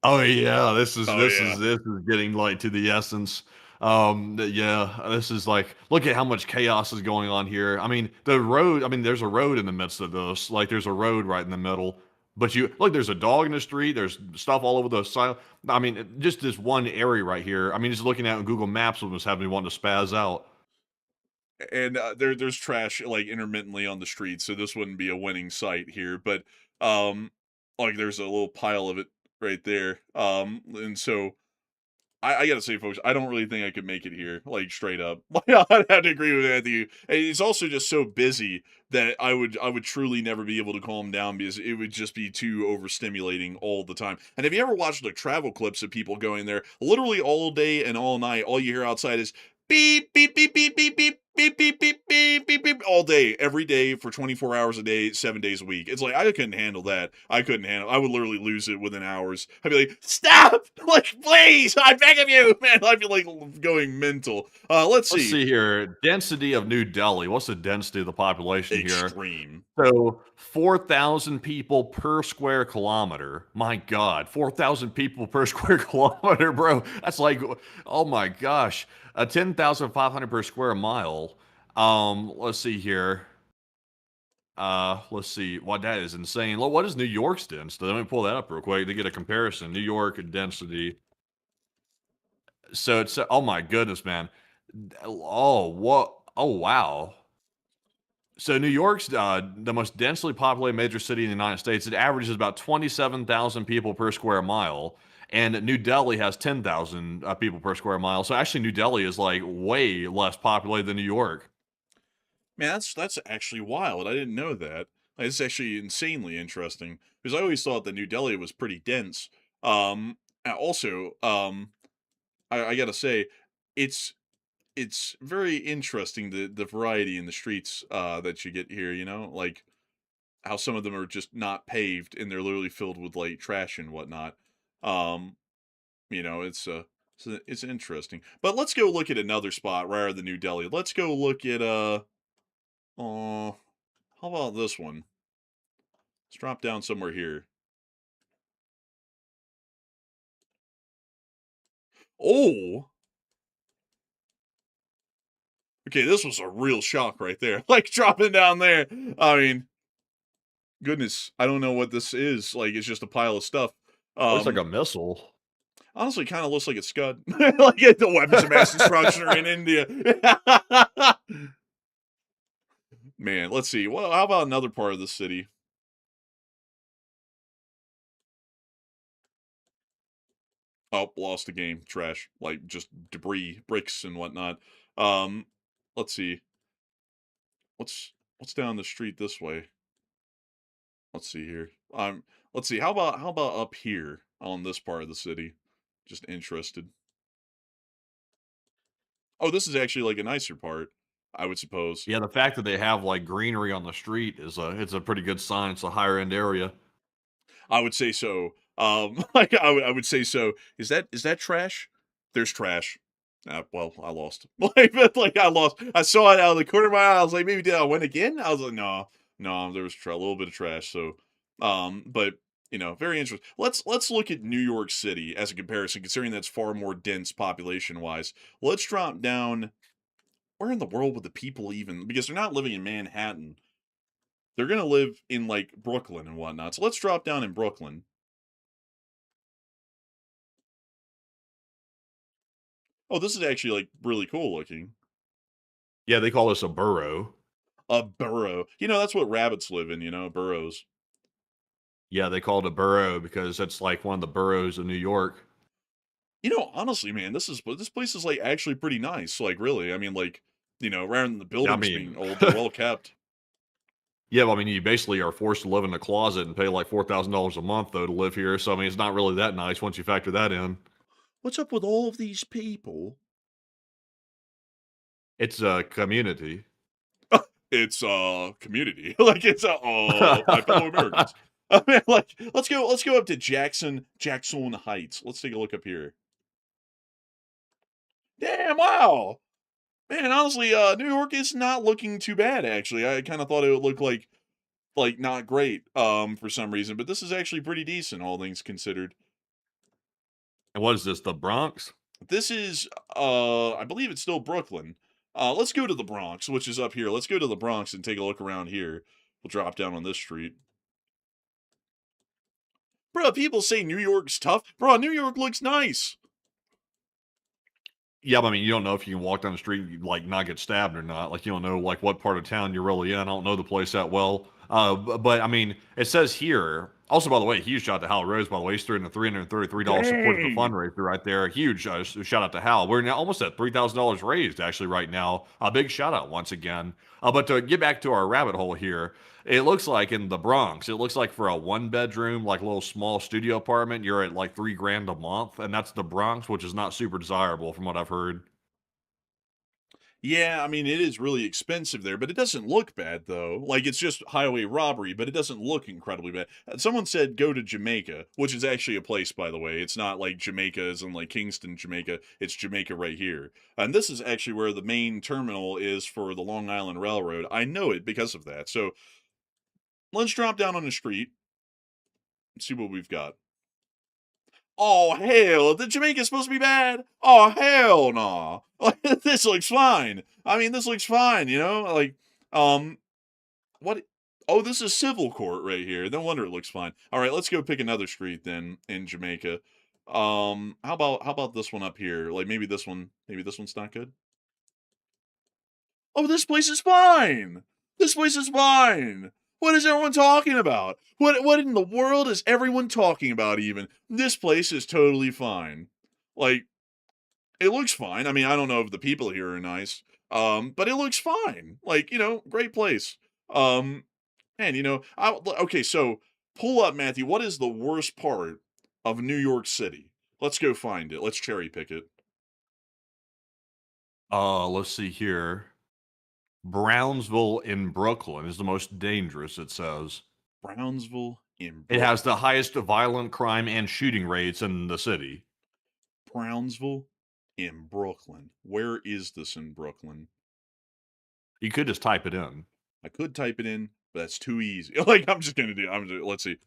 Oh yeah, this is yeah. this is getting like to the essence. Yeah, this is like, look at how much chaos is going on here. I mean, the road. I mean, there's a road in the midst of this. Like, there's a road right in the middle. But you look, there's a dog in the street. There's stuff all over the side. I mean, just this one area right here. I mean, just looking at Google Maps was having me wanting to spaz out. and there's trash like intermittently on the street, so this wouldn't be a winning sight here. But like there's a little pile of it right there. And so I gotta say, folks, I don't really think I could make it here, like straight up. I'd have to agree with Anthony. And it's also just so busy that I would truly never be able to calm down because it would just be too overstimulating all the time. And have you ever watched like travel clips of people going there literally all day and all night? All you hear outside is beep beep beep beep beep beep beep beep beep beep beep beep all day, every day for 24 hours a day, 7 days a week. It's like I couldn't handle that. I would literally lose it within hours. I'd be like, stop! Like, please, I beg of you, man. I'd be like going mental. Let's Let's see. see here. Density of New Delhi. What's the density of the population here? Extreme. So 4,000 people per square kilometer. My God, 4,000 people per square kilometer, bro. That's like, oh my gosh, 10,500 per square mile. Let's see here. Let's see. Well, that is insane. What is New York's density? Let me pull that up real quick to get a comparison. New York density. So it's oh my goodness, man. Oh what? Oh wow. So New York's the most densely populated major city in the United States. It averages about 27,000 people per square mile, and New Delhi has 10,000 people per square mile. So actually, New Delhi is like way less populated than New York. Man, that's actually wild. I didn't know that. It's actually insanely interesting because I always thought that New Delhi was pretty dense. And also, I gotta say, it's it's very interesting the variety in the streets that you get here. You know, like how some of them are just not paved and they're literally filled with like trash and whatnot. Um, you know, it's interesting. But let's go look at another spot rather than New Delhi. Let's go look at how about this one? Let's drop down somewhere here. Oh, okay, this was a real shock right there. Like dropping down there. I mean, goodness, I don't know what this is. Like it's just a pile of stuff. Looks like a missile. Honestly, kind of looks like it's Scud. Like the weapons of mass destruction are in India. Man, let's see. Well, how about another part of the city? Oh, lost the game. Trash. Like just debris, bricks and whatnot. Um, let's see. What's down the street this way? Let's see here. Let's see. How about up here on this part of the city? Just interested. Oh, this is actually like a nicer part, I would suppose. Yeah, the fact that they have like greenery on the street is it's a pretty good sign. It's a higher end area. I would say so. Like I would say so. Is that trash? There's trash. Well, I lost. Like I lost. I saw it out of the corner of my eye. I was like, maybe did I win again? I was like, no, no. There was a little bit of trash. So, but very interesting. Let's look at New York City as a comparison, considering that's far more dense population wise. Let's drop down. Where in the world would the people even? Because they're not living in Manhattan. They're gonna live in like Brooklyn and whatnot. So let's drop down in Brooklyn. Oh, this is actually like really cool looking. Yeah, they call this a borough. A burrow. That's what rabbits live in, burrows. Yeah, they call it a borough because it's like one of the boroughs of New York. Honestly, man, this place is like actually pretty nice. Like really. I mean, like, rather than the buildings mean- being old, they're well kept. Yeah, well, I mean, you basically are forced to live in a closet and pay like $4,000 a month though to live here. So I mean, it's not really that nice once you factor that in. What's up with all of these people? It's a community. It's community. Like it's my fellow Americans. I mean, like, let's go up to Jackson Heights. Let's take a look up here. Damn, wow. Man, honestly, New York is not looking too bad, actually. I kind of thought it would look like not great, for some reason, but this is actually pretty decent, all things considered. And what is this, the Bronx? This is, I believe it's still Brooklyn. Let's go to the Bronx, which is up here. Let's go to the Bronx and take a look around here. We'll drop down on this street. Bro, people say New York's tough. Bro, New York looks nice. Yeah, but I mean, you don't know if you can walk down the street and, like, not get stabbed or not. Like, you don't know, like, what part of town you're really in. I don't know the place that well. But I mean, it says here. Also, by the way, huge shout out to Hal Rose. By the way, he's throwing a $333 support for the Dang. fundraiser right there. Huge shout out to Hal. We're now almost at $3,000 raised actually right now. A big shout out once again. But to get back to our rabbit hole here, it looks like in the Bronx, it looks like for a 1 bedroom, like little small studio apartment, you're at like $3 grand a month, and that's the Bronx, which is not super desirable from what I've heard. Yeah, I mean, it is really expensive there, but it doesn't look bad though. Like it's just highway robbery, but it doesn't look incredibly bad. Someone said go to Jamaica, which is actually a place, by the way. It's not like Jamaica is in like Kingston, Jamaica. It's Jamaica right here. And this is actually where the main terminal is for the Long Island Railroad. I know it because of that. So let's drop down on the street and see what we've got. Oh, hell, the Jamaica's supposed to be bad? Oh, hell no. This looks fine. I mean, this looks fine, you know? Like, what? Oh, this is civil court right here. No wonder it looks fine. All right, let's go pick another street then in Jamaica. How about this one up here? Like maybe this one's not good. Oh, this place is fine. This place is fine. What is everyone talking about? What in the world is everyone talking about even? This place is totally fine. Like, it looks fine. I mean, I don't know if the people here are nice. But it looks fine. Like, great place. And okay, so pull up, Matthew. What is the worst part of New York City? Let's go find it. Let's cherry pick it. Let's see here. Brownsville in Brooklyn is the most dangerous, it says. Brownsville in It has the highest violent crime and shooting rates in the city. Brownsville in Brooklyn. Where is this in Brooklyn? You could just type it in. I could type it in, but that's too easy. Let's see.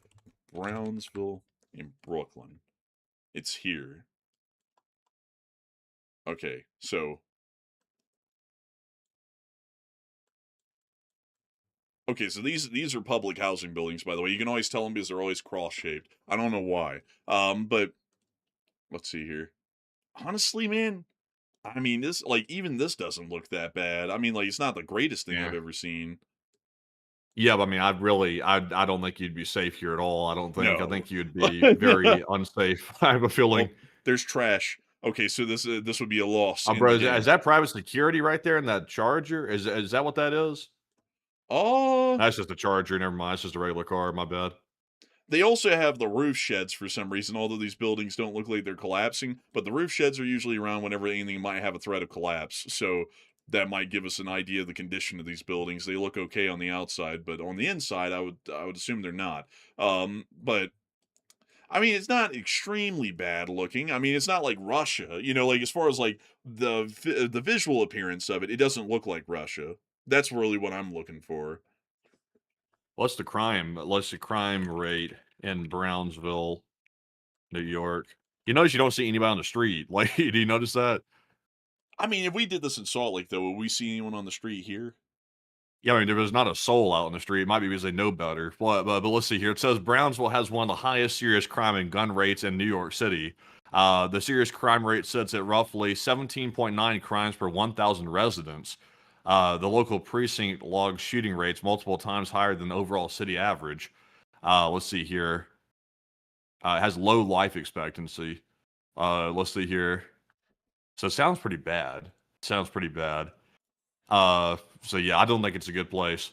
Brownsville in Brooklyn. It's here. Okay, so. Okay, so these are public housing buildings, by the way. You can always tell them because they're always cross-shaped. I don't know why. But let's see here. Honestly, man, I mean, even this doesn't look that bad. I mean, like, it's not the greatest thing I've ever seen. Yeah, but I mean, I don't think you'd be safe here at all. I don't think. No. I think you'd be very unsafe. I have a feeling. Oh, there's trash. Okay, so this would be a loss. Bro, is that private security right there in that Charger? Is that what that is? Oh, That's just a Charger. Never mind. It's just a regular car. My bad. they also have the roof sheds for some reason, although these buildings don't look like they're collapsing. But the roof sheds are usually around whenever anything might have a threat of collapse. So that might give us an idea of the condition of these buildings. They look okay on the outside, but on the inside, I would assume they're not. But I mean, it's not extremely bad looking. I mean, it's not like Russia, like as far as like the visual appearance of it, it doesn't look like Russia. That's really what I'm looking for. What's the crime rate in Brownsville, New York? You notice you don't see anybody on the street. Like, do you notice that? I mean, if we did this in Salt Lake, though, would we see anyone on the street here? Yeah, I mean, there was not a soul out in the street. It might be because they know better. But let's see here. It says Brownsville has one of the highest serious crime and gun rates in New York City. The serious crime rate sits at roughly 17.9 crimes per 1,000 residents. The local precinct logs shooting rates multiple times higher than the overall city average. Let's see here. It has low life expectancy. Let's see here. So it sounds pretty bad. So yeah, I don't think it's a good place.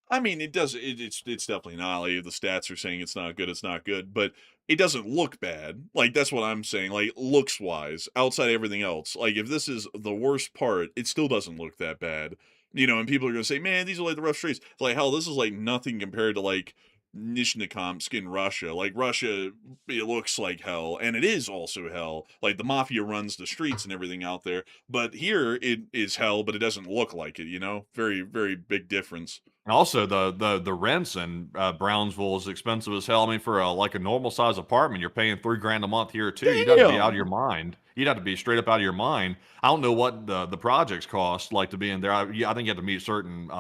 I mean, it does. It's definitely not. Like, the stats are saying it's not good. It's not good, but it doesn't look bad. Like, that's what I'm saying. Like, looks wise, outside everything else. Like, if this is the worst part, it still doesn't look that bad. And people are gonna say, "Man, these are like the rough streets." It's like, hell, this is like nothing compared to like Nizhnekamsk in Russia. Like, Russia, it looks like hell, and it is also hell. Like, the mafia runs the streets and everything out there. But here, it is hell, but it doesn't look like it. Very, very big difference. And also, the rents in Brownsville is expensive as hell. I mean, for like a normal size apartment, you're paying $3 grand a month here too. You'd have to be out of your mind. You'd have to be straight up out of your mind. I don't know what the projects cost like to be in there. I think you have to meet certain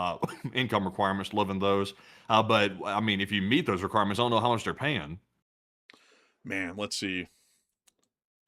income requirements to live in those. But I mean, if you meet those requirements, I don't know how much they're paying. Man, let's see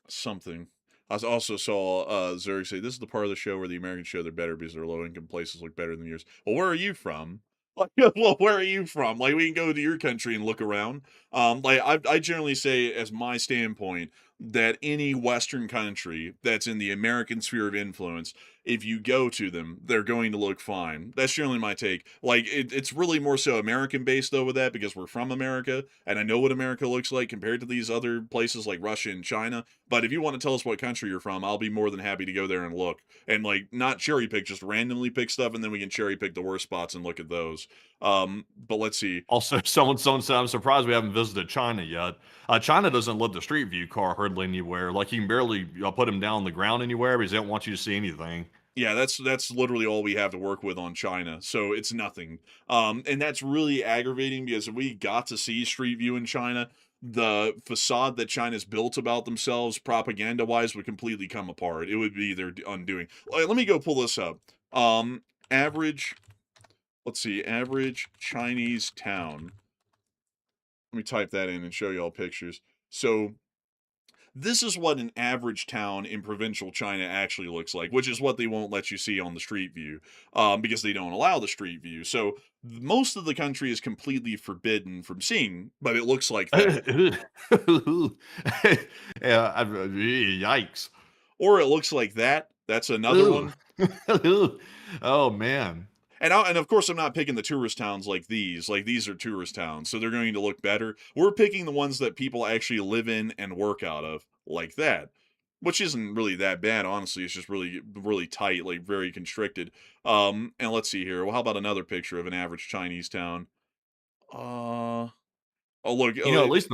something. I also saw Zurich say, "This is the part of the show where the Americans show they're better because their low-income places look better than yours." Well, where are you from? Like, well, where are you from? Like, we can go to your country and look around. Like, I generally say, as my standpoint, that any Western country that's in the American sphere of influence, if you go to them, they're going to look fine. That's generally my take. Like, it's really more so American-based, though, with that, because we're from America, and I know what America looks like compared to these other places like Russia and China. But if you want to tell us what country you're from, I'll be more than happy to go there and look. And, like, not cherry pick, just randomly pick stuff, and then we can cherry pick the worst spots and look at those. But let's see. Also, someone said, I'm surprised we haven't visited China yet. China doesn't let the Street View car hardly anywhere. Like, you can barely put him down on the ground anywhere because they don't want you to see anything. Yeah, that's literally all we have to work with on China. So it's nothing. And that's really aggravating because if we got to see Street View in China, the facade that China's built about themselves propaganda-wise would completely come apart. It would be their undoing. Let me go pull this up. Average, let's see, average Chinese town. Let me type that in and show y'all pictures. So this is what an average town in provincial China actually looks like, which is what they won't let you see on the Street View, because they don't allow the Street View. So most of the country is completely forbidden from seeing, but it looks like that. Yeah, yikes. Or it looks like that. That's another one. Oh, man. And of course, I'm not picking the tourist towns like these. Like, these are tourist towns, so they're going to look better. We're picking the ones that people actually live in and work out of, like that. Which isn't really that bad, honestly. It's just really, really tight, like, very constricted. And let's see here. Well, how about another picture of an average Chinese town? Oh, look. You know, at least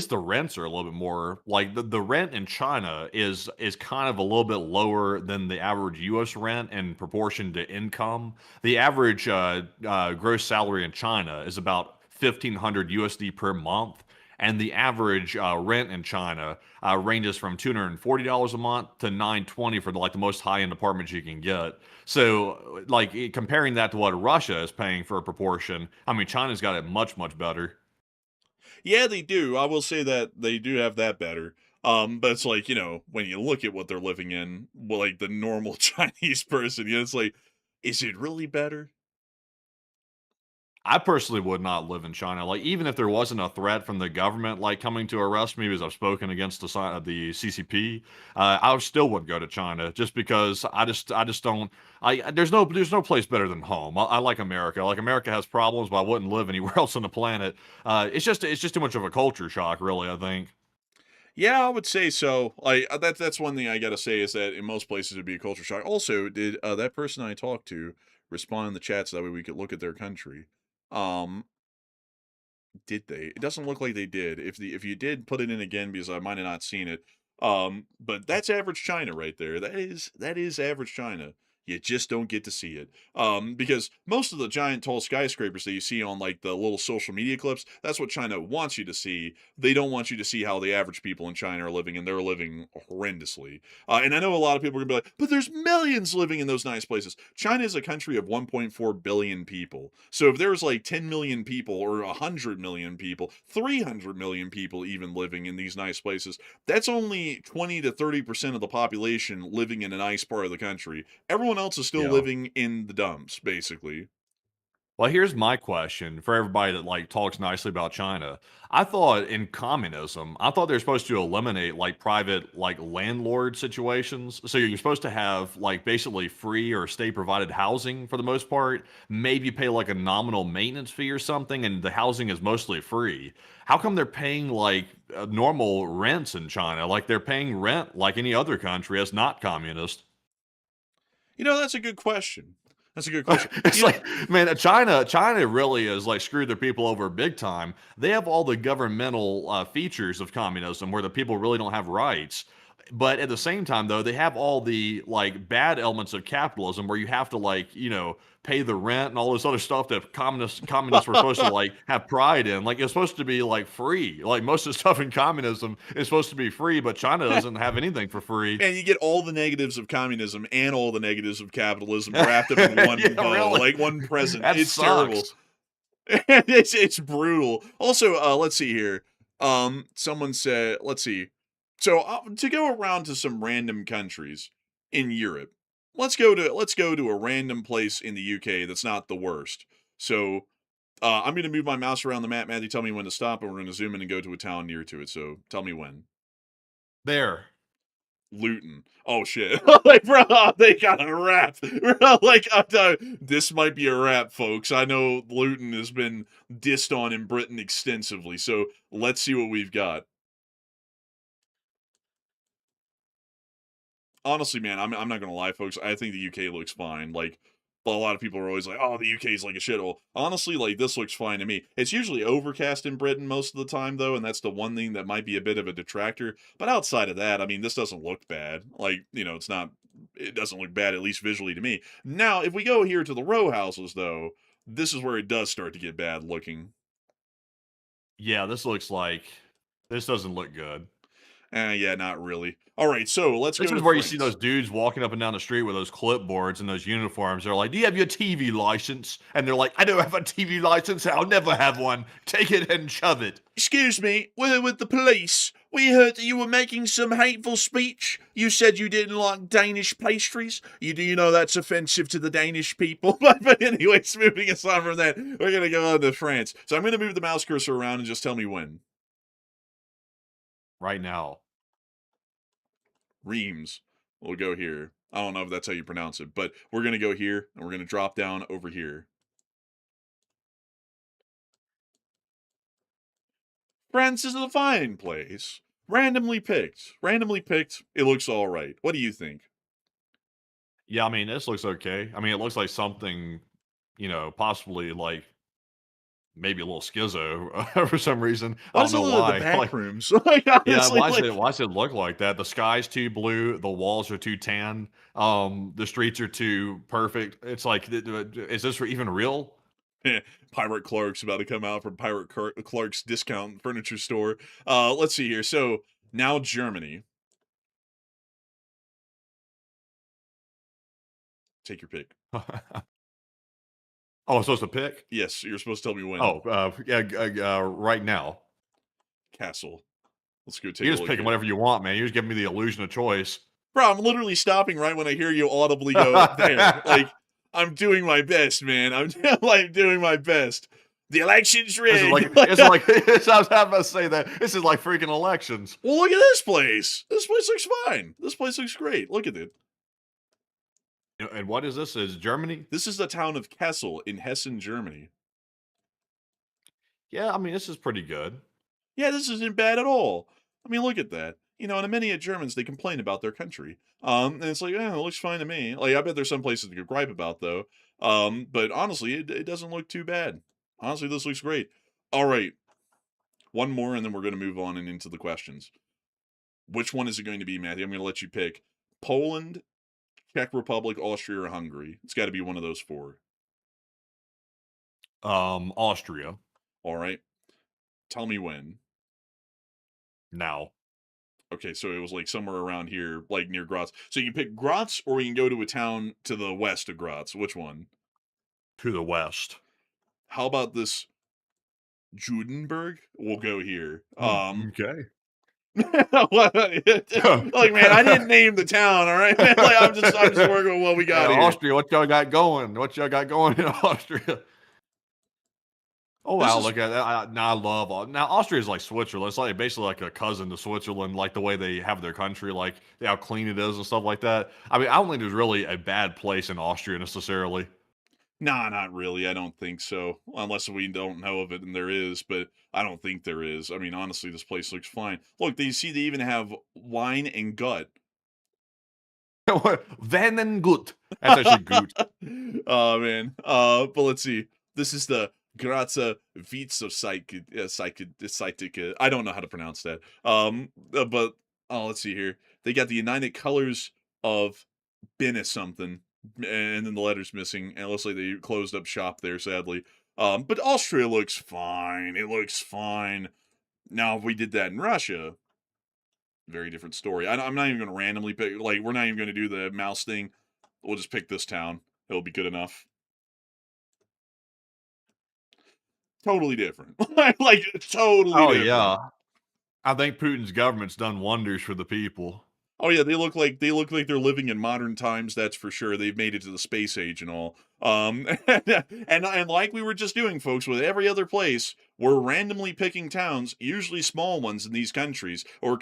the rents are a little bit more like the rent in China is kind of a little bit lower than the average U.S. rent in proportion to income. The average gross salary in China is about 1,500 USD per month, and the average rent in China ranges from $240 a month to $920 for the most high end apartments you can get. So, like comparing that to what Russia is paying for a proportion, I mean, China's got it much better. Yeah, they do. I will say that they do have that better. But it's like, when you look at what they're living in, well, like the normal Chinese person, it's like, is it really better? I personally would not live in China. Like, even if there wasn't a threat from the government, like coming to arrest me because I've spoken against the CCP, I still wouldn't go to China just because I just don't. There's no place better than home. I like America. Like, America has problems, but I wouldn't live anywhere else on the planet. It's just too much of a culture shock, really. I think. Yeah, I would say so. Like, that's one thing I gotta say is that in most places it'd be a culture shock. Also, did that person I talked to respond in the chat so that way we could look at their country? Um, did they? It doesn't look like they did. If you did, put it in again because I might have not seen it. But that's average China right there. That is average China. You just don't get to see it. Because most of the giant tall skyscrapers that you see on like the little social media clips, that's what China wants you to see. They don't want you to see how the average people in China are living, and they're living horrendously. And I know a lot of people are gonna be like, but there's millions living in those nice places. China is a country of 1.4 billion people. So if there's like 10 million people or 100 million people, 300 million people even living in these nice places, that's only 20 to 30% of the population living in a nice part of the country. Everyone else is still Yeah. living in the dumps, basically. Well, here's my question for everybody that talks nicely about China. I thought in communism, I thought they're supposed to eliminate private landlord situations. So you're supposed to have basically free or state provided housing for the most part. Maybe pay a nominal maintenance fee or something, and the housing is mostly free. How come they're paying normal rents in China? Like they're paying rent like any other country that's not communist. That's a good question. That's a good question. It's man, China really is screwed their people over big time. They have all the governmental features of communism where the people really don't have rights. But at the same time, though, they have all the bad elements of capitalism where you have to pay the rent and all this other stuff that communists were supposed to have pride in. It's supposed to be free. Most of the stuff in communism is supposed to be free, but China doesn't have anything for free. And you get all the negatives of communism and all the negatives of capitalism wrapped up in one really? one present. That It's sucks. terrible. It's brutal. Also, let's see here. Someone said, let's see. So to go around to some random countries in Europe, let's go to a random place in the UK that's not the worst. So I'm going to move my mouse around the map. Matthew, tell me when to stop, and we're going to zoom in and go to a town near to it. So tell me when. There. Luton. Oh shit! Like, bro, they got a rap. Bro, like, this might be a rap, folks. I know Luton has been dissed on in Britain extensively, so let's see what we've got. Honestly, man, I'm not gonna lie, folks. I think the UK looks fine. Like, a lot of people are always like, "Oh, the UK's like a shithole." Honestly, like, this looks fine to me. It's usually overcast in Britain most of the time, though, and that's the one thing that might be a bit of a detractor. But outside of that, I mean, this doesn't look bad. Like, it's not. It doesn't look bad, at least visually to me. Now, if we go here to the row houses, though, this is where it does start to get bad looking. Yeah, this doesn't look good. Yeah, not really. All right, so let's This go is to where you France. see those dudes walking up and down the street with those clipboards and those uniforms. They're like, "Do you have your TV license?" And they're like, "I don't have a TV license. I'll never have one. Take it and shove it." Excuse me, we're with the police. We heard that you were making some hateful speech. You said you didn't like Danish pastries. You know that's offensive to the Danish people. But anyways, moving aside from that, we're going to go on to France. So I'm going to move the mouse cursor around and just tell me when. Right now. Reims. We'll go here. I don't know if that's how you pronounce it, but we're going to go here, and we're going to drop down over here. France is a fine place. Randomly picked. It looks all right. What do you think? Yeah, I mean, this looks okay. I mean, it looks like something, possibly like maybe a little schizo for some reason. I don't know why. The Like, back rooms? Like, honestly, yeah, like, why does it look like that? The sky's too blue, the walls are too tan, the streets are too perfect. It's like, is this even real? Pirate Clark's about to come out from Clark's discount furniture store. Let's see here. So now Germany. Take your pick. Oh, I'm supposed to pick? Yes, you're supposed to tell me when. Oh, yeah, right now. Castle. Let's go take You're a just look picking here. whatever you want, man. You're just giving me the illusion of choice. Bro, I'm literally stopping right when I hear you audibly go there. Like, I'm doing my best, man. I'm like doing my best. The election's rigged. I was about to say that. This is like freaking elections. Well, look at this place. This place looks fine. This place looks great. Look at it. And what is this? Is Germany? This is the town of Kessel in Hessen, Germany. Yeah, I mean, this is pretty good. Yeah, this isn't bad at all. I mean, look at that. And many of Germans, they complain about their country. And it's like, it looks fine to me. Like, I bet there's some places to gripe about, though. But honestly, it doesn't look too bad. Honestly, this looks great. All right. One more, and then we're going to move on and into the questions. Which one is it going to be, Matthew? I'm going to let you pick. Poland, Czech Republic, Austria, or Hungary. It's got to be one of those four. Austria. All right. Tell me when. Now. Okay, so it was like somewhere around here, like near Graz. So you can pick Graz, or you can go to a town to the west of Graz. Which one? To the west. How about this Judenberg? We'll go here. Okay. Like, man, I didn't name the town, all right? Like, I'm just working with what we got here. Austria, what y'all got going? What y'all got going in Austria? Oh, wow, look at that. I love now Austria is like Switzerland. It's like basically like a cousin to Switzerland, like the way they have their country, like how clean it is and stuff like that. I mean, I don't think there's really a bad place in Austria necessarily. Nah, not really. I don't think so. Unless we don't know of it and there is, but I don't think there is. I mean, honestly, this place looks fine. Look, they even have wine and gut. Van and gut. That's actually good. Oh, man. But let's see. This is the Grazer Psychic. I don't know how to pronounce that. But let's see here. They got the United Colors of Bennis something, and then the letter's missing. And it looks like they closed up shop there, sadly. But Austria looks fine. It looks fine. Now, if we did that in Russia, very different story. I'm not even going to randomly pick. Like, we're not even going to do the mouse thing. We'll just pick this town. It'll be good enough. Totally different. Like, totally different. Yeah. I think Putin's government's done wonders for the people. Oh yeah, they look like they're living in modern times. That's for sure. They've made it to the space age and all. And like we were just doing, folks, with every other place, we're randomly picking towns, usually small ones in these countries, or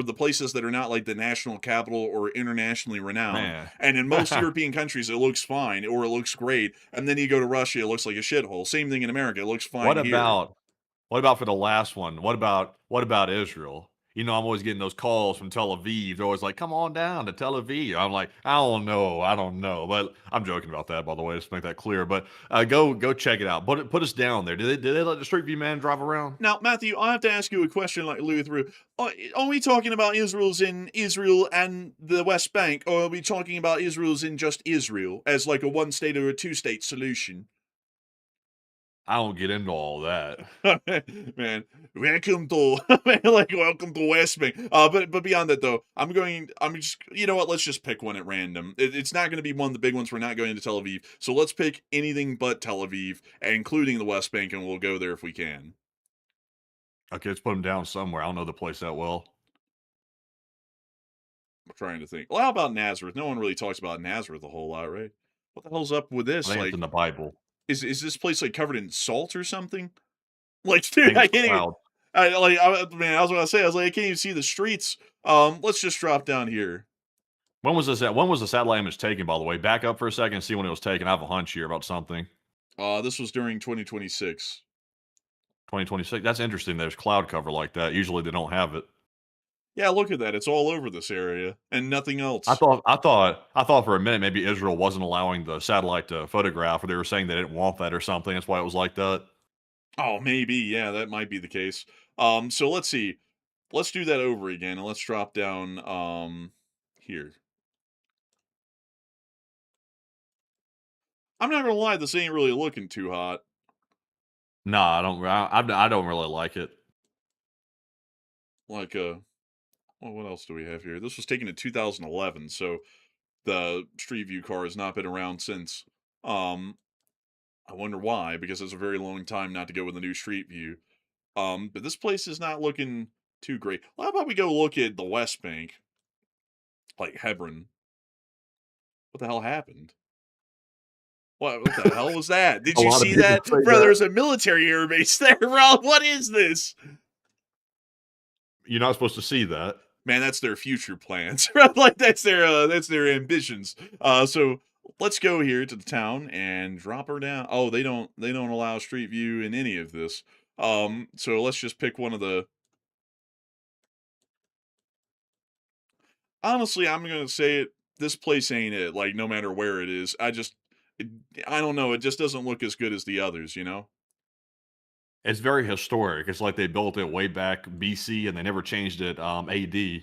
the places that are not like the national capital or internationally renowned. Man. And in most European countries, it looks fine or it looks great. And then you go to Russia, it looks like a shithole. Same thing in America, it looks fine What here. about what about for the last one? What about Israel? You know, I'm always getting those calls from Tel Aviv. They're always like, "Come on down to Tel Aviv." I'm like, I don't know. But I'm joking about that, by the way, just to make that clear. But go check it out. Put us down there. Did they let the Street View man drive around? Now, Matthew, I have to ask you a question like Luther. Are we talking about Israel's in Israel and the West Bank, or are we talking about Israel's in just Israel as like a one-state or a two-state solution? I don't get into all that. Man, welcome to welcome to West Bank. But beyond that though, I'm just, you know what? Let's just pick one at random. It's not going to be one of the big ones. We're not going to Tel Aviv, so let's pick anything but Tel Aviv, including the West Bank, and we'll go there if we can. Okay, let's put them down somewhere. I don't know the place that well. I'm trying to think. Well, how about Nazareth? No one really talks about Nazareth a whole lot, right? What the hell's up with I this? think it's Like, in the Bible. is this place like covered in salt or something? Like, I dude, think I it's can't even. cloud. Man, I was gonna say, I was like, I can't even see the streets. Let's just drop down here. When was this at? When was the satellite image taken, by the way? Back up for a second and see when it was taken. I have a hunch here about something. This was during 2026. 2026. That's interesting. There's cloud cover like that. Usually they don't have it. Yeah, look at that. It's all over this area and nothing else. I thought for a minute maybe Israel wasn't allowing the satellite to photograph, or they were saying they didn't want that or something. That's why it was like that. Oh, maybe. Yeah, that might be the case. So let's see. Let's do that over again, and let's drop down here. I'm not gonna lie, this ain't really looking too hot. Nah, I don't. I don't really like it. Like, well, what else do we have here? This was taken in 2011, so the Street View car has not been around since. Um, I wonder why, because it's a very long time not to go with the new Street View. But this place is not looking too great. Well, how about we go look at the West Bank, like Hebron? What the hell happened? What the hell was that? Did A you lot of see people that? say Bro, that. there's a military airbase there, bro. What is this? You're not supposed to see that. Man, that's their future plans. Right? Like that's their ambitions. So let's go here to the town and drop her down. Oh, they don't allow Street View in any of this. So let's just pick one of the. Honestly, I'm gonna say it. This place ain't it. Like no matter where it is, I don't know. It just doesn't look as good as the others, you know. It's very historic. It's like they built it way back BC and they never changed it AD.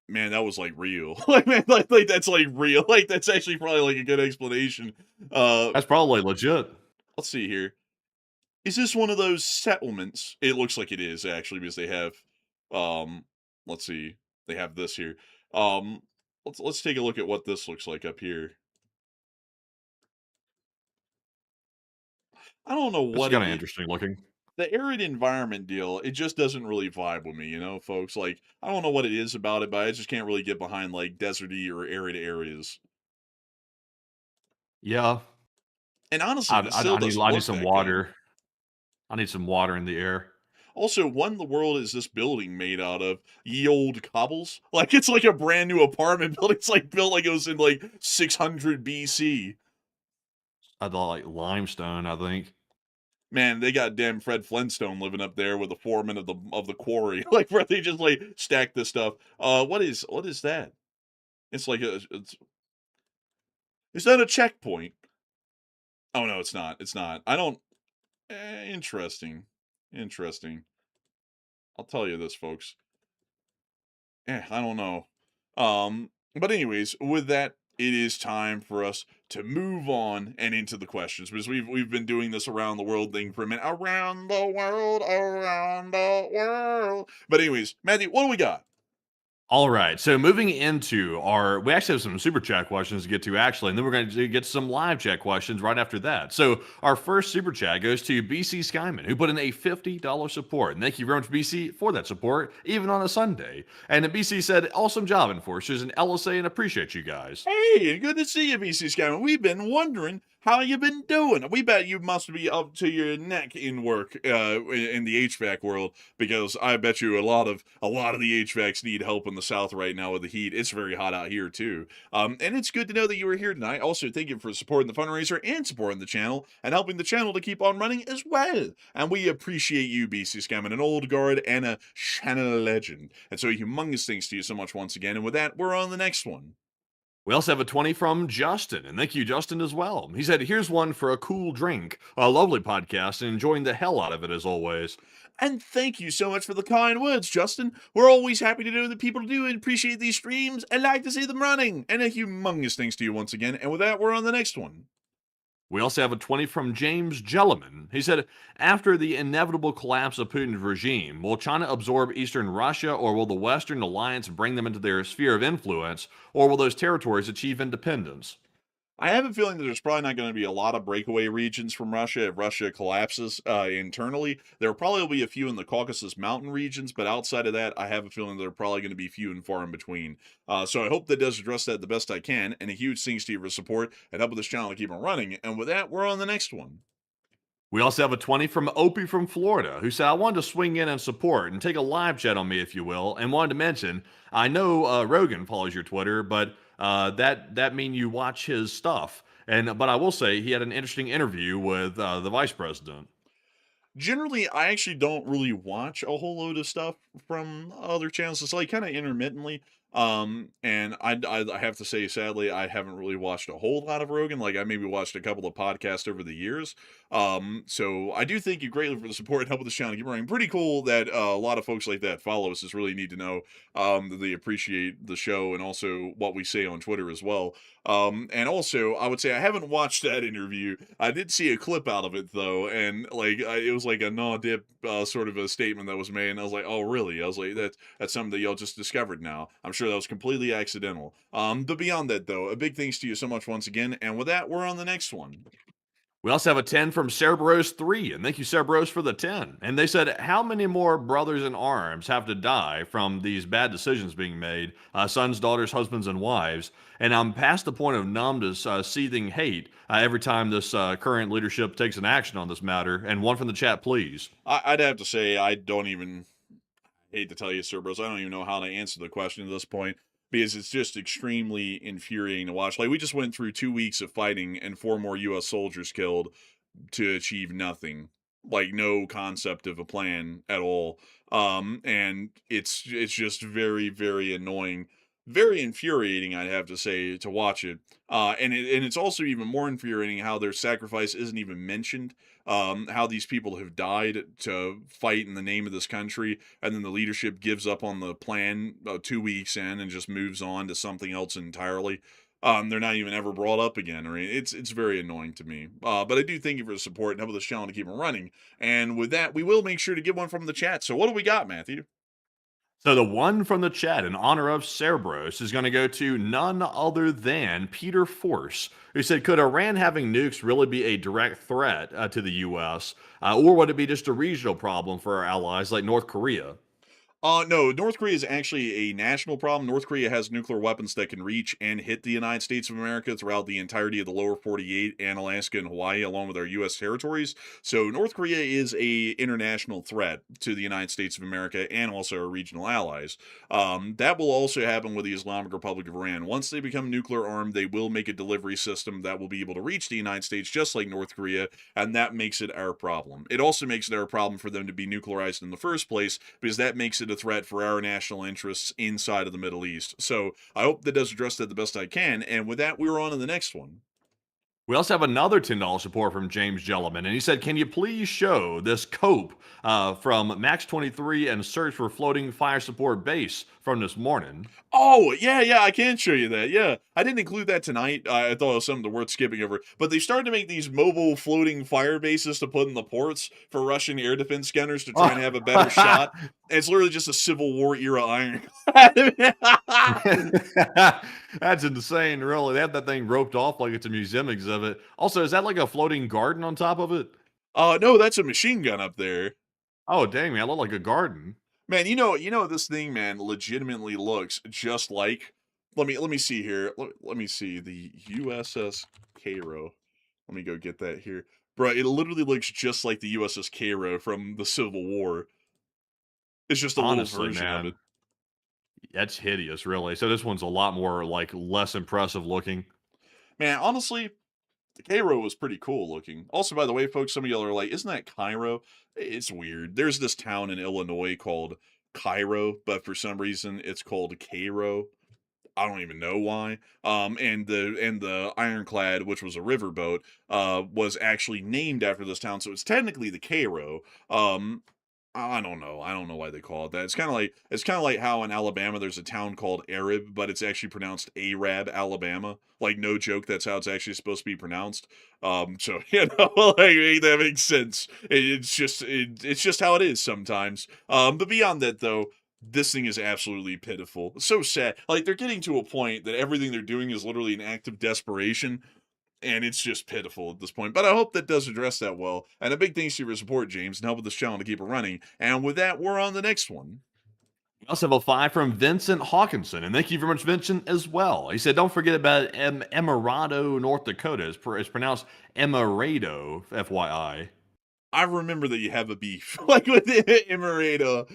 Man, that was like real. Like man, like that's like real. Like that's actually probably like a good explanation. That's probably legit. Let's see here. Is this one of those settlements? It looks like it is actually because they have let's see. They have this here. Um let's take a look at what this looks like up here. I don't know It's what kind it of is. interesting looking. The arid environment deal, it just doesn't really vibe with me, you know, folks. Like I don't know what it is about it, but I just can't really get behind like deserty or arid areas. Yeah, And honestly, this I still need doesn't I need look some that good. water. I need some water in the air. Also, what in the world is this building made out of? Ye old cobbles? Like it's like a brand new apartment building. It's like built like it was in like 600 BC. I thought like limestone. I think. Man, they got damn Fred Flintstone living up there with the foreman of the quarry. Like where they just like stack this stuff. What is that? It's like is that a checkpoint? Oh no, it's not. It's not. I don't. Interesting. Interesting. I'll tell you this, folks. I don't know. But anyways, with that, it is time for us to move on and into the questions because we've been doing this around the world thing for a minute. Around the world, around the world. But anyways, Matthew, what do we got? All right. So moving into we actually have some super chat questions to get to actually, and then we're going to get some live chat questions right after that. So our first super chat goes to BC Skyman, who put in a $50 support. And thank you very much, BC, for that support, even on a Sunday. And then BC said, awesome job, Enforcers and LSA, and appreciate you guys. Hey, good to see you, BC Skyman. We've been wondering how you been doing. We bet you must be up to your neck in work in the HVAC world, because I bet you a lot of the HVACs need help in the South right now with the heat. It's very hot out here too. And it's good to know that you were here tonight. Also, thank you for supporting the fundraiser and supporting the channel and helping the channel to keep on running as well. And we appreciate you, BC Skyman, an old guard and a channel legend. And so humongous thanks to you so much once again. And with that, we're on the next one. We also have a 20 from Justin, and thank you, Justin, as well. He said, here's one for a cool drink. A lovely podcast, and enjoying the hell out of it as always. And thank you so much for the kind words, Justin. We're always happy to know that people do appreciate these streams and like to see them running. And a humongous thanks to you once again. And with that, we're on the next one. We also have a 20 from James Jelliman. He said, after the inevitable collapse of Putin's regime, will China absorb eastern Russia, or will the Western alliance bring them into their sphere of influence, or will those territories achieve independence? I have a feeling that there's probably not going to be a lot of breakaway regions from Russia if Russia collapses internally. There probably will be a few in the Caucasus Mountain regions, but outside of that, I have a feeling there are probably going to be few and far in between. So I hope that does address that the best I can, and a huge thanks to you for support and help with this channel to keep on running. And with that, we're on the next one. We also have a 20 from Opie from Florida, who said, I wanted to swing in and support and take a live chat on me, if you will, and wanted to mention, I know Rogan follows your Twitter, but that mean you watch his stuff. But I will say he had an interesting interview with the vice president. Generally, I actually don't really watch a whole load of stuff from other channels. It's like kind of intermittently. And I have to say, sadly, I haven't really watched a whole lot of Rogan. Like, I maybe watched a couple of podcasts over the years. So I do thank you greatly for the support and help with this channel. Keep running. Pretty cool that a lot of folks like that follow us. It's really neat to know that they appreciate the show and also what we say on Twitter as well. And also, I would say I haven't watched that interview. I did see a clip out of it though, and like it was like a no dip sort of a statement that was made, and I was like, oh really? I was like, that's something that y'all just discovered now. I'm sure that was completely accidental. But beyond that though, a big thanks to you so much once again. And with that, we're on the next one. We also have a 10 from Cerberus3, and thank you, Cerberus, for the 10. And they said, how many more brothers in arms have to die from these bad decisions being made, sons, daughters, husbands, and wives? And I'm past the point of numbness, seething hate every time this current leadership takes an action on this matter. And one from the chat, please. I'd have to say I don't even, hate to tell you, Cerberus, I don't even know how to answer the question at this point, because it's just extremely infuriating to watch. Like, we just went through 2 weeks of fighting and 4 more U.S. soldiers killed to achieve nothing. Like, no concept of a plan at all. And it's just very, very annoying. Very infuriating, I'd have to say, to watch it. And it's also even more infuriating how their sacrifice isn't even mentioned. How these people have died to fight in the name of this country, and then the leadership gives up on the plan 2 weeks in and just moves on to something else entirely. They're not even ever brought up again. Or it's very annoying to me. But I do thank you for the support and help with this channel to keep it running. And with that, we will make sure to get one from the chat. So what do we got, Matthew? So the one from the chat in honor of Cerberus is going to go to none other than Peter Force, who said, could Iran having nukes really be a direct threat to the U.S., or would it be just a regional problem for our allies like North Korea? No, North Korea is actually a national problem. North Korea has nuclear weapons that can reach and hit the United States of America throughout the entirety of the lower 48 and Alaska and Hawaii, along with our U.S. territories. So North Korea is a international threat to the United States of America and also our regional allies. That will also happen with the Islamic Republic of Iran. Once they become nuclear armed, they will make a delivery system that will be able to reach the United States just like North Korea, and that makes it our problem. It also makes it our problem for them to be nuclearized in the first place, because that makes it a threat for our national interests inside of the Middle East. So I hope that does address that the best I can. And with that, we're on to the next one. We also have another $10 support from James Jelliman, and he said, "Can you please show this cope from Max 23 and search for floating fire support base from this morning?" Oh, yeah, I can show you that. Yeah, I didn't include that tonight. I thought it was something worth skipping over. But they started to make these mobile floating fire bases to put in the ports for Russian air defense gunners to try and have a better shot. And it's literally just a Civil War era ironclad. That's insane, really. They have that thing roped off like it's a museum exhibit. Also, is that like a floating garden on top of it? No, that's a machine gun up there. Oh, dang, man, it looked like a garden. Man, this thing, man, legitimately looks just like. Let me see here. Let me see the USS Cairo. Let me go get that here, bro. It literally looks just like the USS Cairo from the Civil War. It's just a Honestly, little version of man, it. that's hideous, really. So this one's a lot more, like, less impressive looking. Man, honestly, the Cairo was pretty cool looking. Also, by the way, folks, some of y'all are like, "Isn't that Cairo?" It's weird. There's this town in Illinois called Cairo, but for some reason it's called Cairo. I don't even know why. And the ironclad, which was a riverboat, was actually named after this town, so it's technically the Cairo. I don't know. I don't know why they call it that. It's kind of like how in Alabama there's a town called Arab, but it's actually pronounced Arab, Alabama. Like no joke, that's how it's actually supposed to be pronounced. So like that makes sense. It's just how it is sometimes. But beyond that though, this thing is absolutely pitiful. It's so sad. Like they're getting to a point that everything they're doing is literally an act of desperation, and it's just pitiful at this point. But I hope that does address that well. And a big thanks to your support, James, and help with this channel to keep it running. And with that, we're on the next one. We also have a 5 from Vincent Hawkinson, and thank you very much, Vincent, as well. He said, "Don't forget about Emirado, North Dakota. It's pronounced Emirado, FYI." I remember that you have a beef like with Emirado.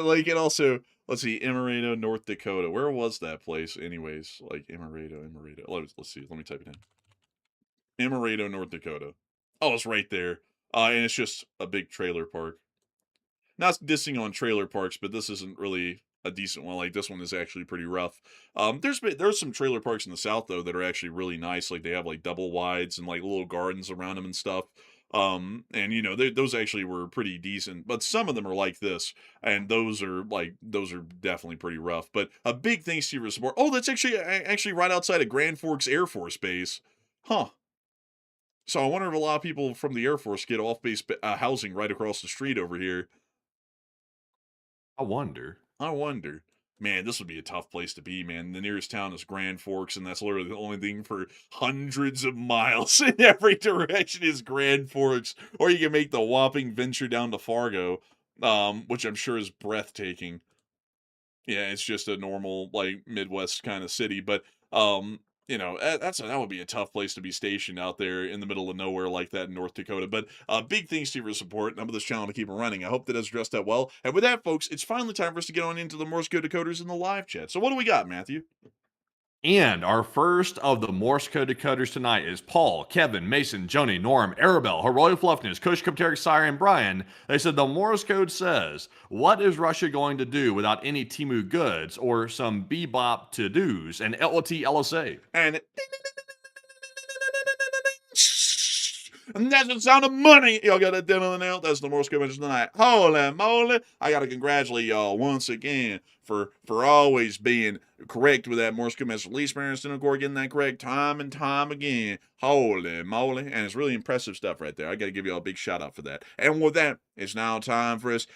Like and also let's see, Emirado, North Dakota. Where was that place, anyways? Like Emirado. Let's see. Let me type it in. Emirado, North Dakota. Oh, it's right there. And it's just a big trailer park. Not dissing on trailer parks, but this isn't really a decent one. Like this one is actually pretty rough. There's some trailer parks in the south though that are actually really nice. Like they have like double wides and like little gardens around them and stuff. And those actually were pretty decent. But some of them are like this, and those are definitely pretty rough. But a big thanks to your support. Oh, that's actually right outside of Grand Forks Air Force Base, huh? So I wonder if a lot of people from the Air Force get off-base housing right across the street over here. I wonder. I wonder. Man, this would be a tough place to be, man. The nearest town is Grand Forks, and that's literally the only thing for hundreds of miles in every direction is Grand Forks. Or you can make the whopping venture down to Fargo, which I'm sure is breathtaking. Yeah, it's just a normal, like, Midwest kind of city, but, that would be a tough place to be stationed out there in the middle of nowhere like that in North Dakota. But big thanks to your support and I'm with this channel to keep it running. I hope that has addressed that well. And with that, folks, it's finally time for us to get on into the Morse code decoders in the live chat. So what do we got, Matthew? And our first of the Morse code decoders tonight is Paul, Kevin, Mason, Joni, Norm, Arabelle, Heroic Fluffness, Kush, Crypteric Sire, and Brian. They said the Morse code says, "What is Russia going to do without any Timu goods or some bebop to-dos and LOT LSA?" And and that's the sound of money. Y'all got that down on the nail. That's the Morse code message tonight. Holy moly. I got to congratulate y'all once again for always being correct with that Morse code message. Lee Sparrows and Gore getting that correct time and time again. Holy moly. And it's really impressive stuff right there. I got to give y'all a big shout out for that. And with that, it's now time for us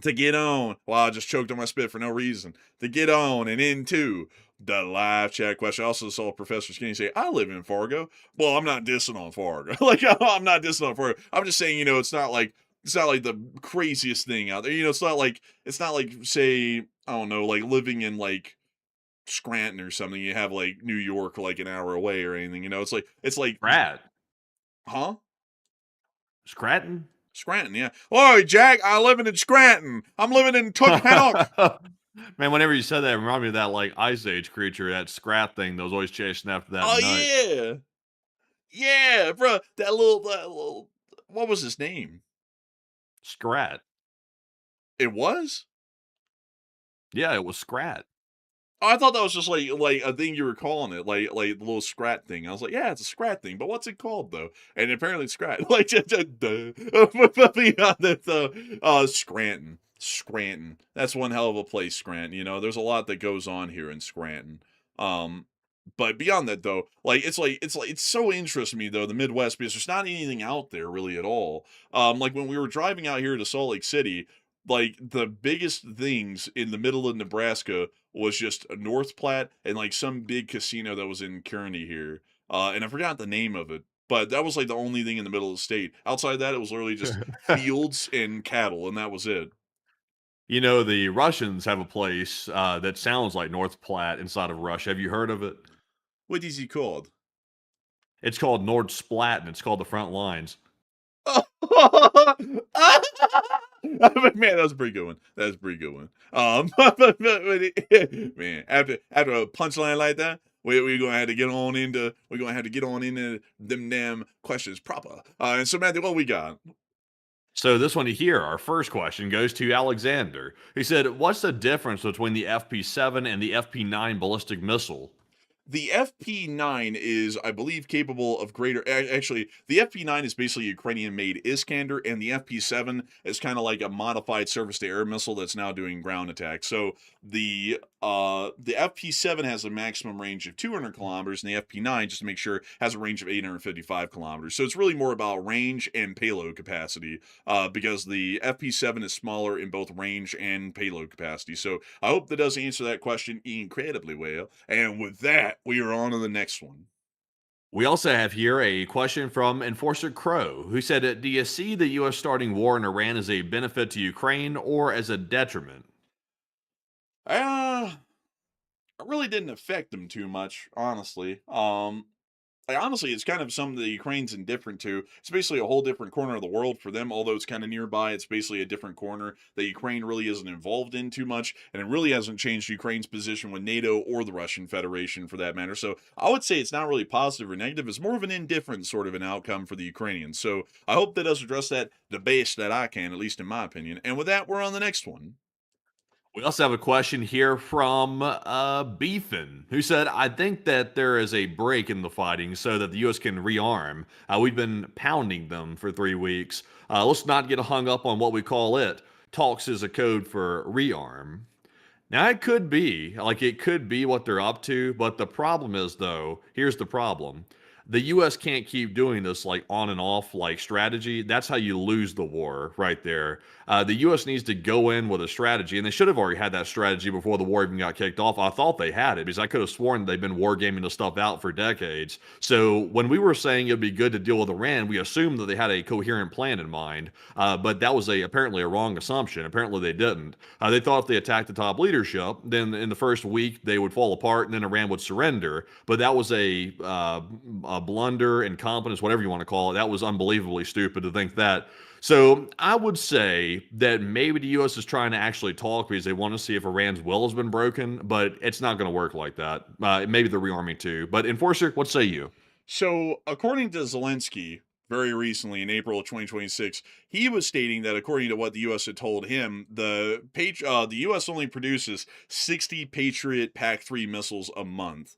to get on. Well, I just choked on my spit for no reason. To get on and into the live chat question. I also saw Professor Skinny say, "I live in Fargo." Well, I'm not dissing on Fargo. I'm not dissing on Fargo. I'm just saying, it's not like the craziest thing out there. It's not like say, I don't know, like living in like Scranton or something. You have like New York like an hour away or anything. It's like Brad. huh? Scranton? Scranton, yeah. Oi, Jack, I living in Scranton. I'm living in Tuckahook. Man, whenever you said that, it reminded me of that like Ice Age creature, that scrap thing that was always chasing after that Oh nut. yeah, bro. That little, what was his name? Scrat. It was. Yeah, it was Scrat. Oh, I thought that was just like a thing you were calling it, like the little scrat thing. I was like, yeah, it's a scrat thing, but what's it called though? And apparently it's scrat. Like, duh. But beyond that, though, Scranton, Scranton. That's one hell of a place, Scranton. You know, there's a lot that goes on here in Scranton. Um, but beyond that, though, it's so interesting to me though the Midwest because there's not anything out there really at all. Like when we were driving out here to Salt Lake City, like the biggest things in the middle of Nebraska was just a North Platte and like some big casino that was in Kearney here. And I forgot the name of it, but that was like the only thing in the middle of the state. Outside of that, it was literally just fields and cattle, and that was it. You know, the Russians have a place that sounds like North Platte inside of Russia. Have you heard of it? What is he called? It's called Nordsplat, and it's called the front lines. Man, that was a pretty good one. That was a pretty good one. Man, after a punchline like that, we're gonna have to get on into them damn questions proper. And so Matthew, what we got? So this one here, our first question goes to Alexander. He said, "What's the difference between the FP7 and the FP9 ballistic missile?" The FP9 is, I believe, capable of actually, the FP9 is basically Ukrainian-made Iskander, and the FP7 is kind of like a modified surface-to-air missile that's now doing ground attack. So the FP7 has a maximum range of 200 kilometers, and the FP9, just to make sure, has a range of 855 kilometers. So it's really more about range and payload capacity, because the FP7 is smaller in both range and payload capacity. So I hope that does answer that question incredibly well. And with that, we are on to the next one. We also have here a question from Enforcer Crow, who said, "Do you see the U.S. starting war in Iran as a benefit to Ukraine or as a detriment?" It really didn't affect them too much, honestly. Honestly, it's kind of something that Ukraine's indifferent to. It's basically a whole different corner of the world for them, although it's kind of nearby. It's basically a different corner that Ukraine really isn't involved in too much, and it really hasn't changed Ukraine's position with NATO or the Russian Federation for that matter. So I would say it's not really positive or negative. It's more of an indifferent sort of an outcome for the Ukrainians. So I hope that does address that the best that I can, at least in my opinion. And with that, we're on the next one. We also have a question here from Beefin, who said, "I think that there is a break in the fighting so that the U.S. can rearm. We've been pounding them for 3 weeks. Let's not get hung up on what we call it. Talks is a code for rearm." Now, it could be what they're up to, but the problem is, though, here's the problem. The U.S. can't keep doing this like on and off like strategy. That's how you lose the war right there. The U.S. needs to go in with a strategy, and they should have already had that strategy before the war even got kicked off. I thought they had it because I could have sworn they've been wargaming this stuff out for decades. So when we were saying it'd be good to deal with Iran, we assumed that they had a coherent plan in mind, but that was apparently a wrong assumption. Apparently they didn't. They thought if they attacked the top leadership, then in the first week they would fall apart, and then Iran would surrender. But that was a blunder, incompetence, whatever you want to call it. That was unbelievably stupid to think that. So I would say that maybe the U.S. is trying to actually talk because they want to see if Iran's will has been broken, but it's not going to work like that. Maybe they're rearming too. But Enforcer, what say you? So, according to Zelensky, very recently in April of 2026, he was stating that according to what the U.S. had told him, the U.S. only produces 60 Patriot PAC-3 missiles a month.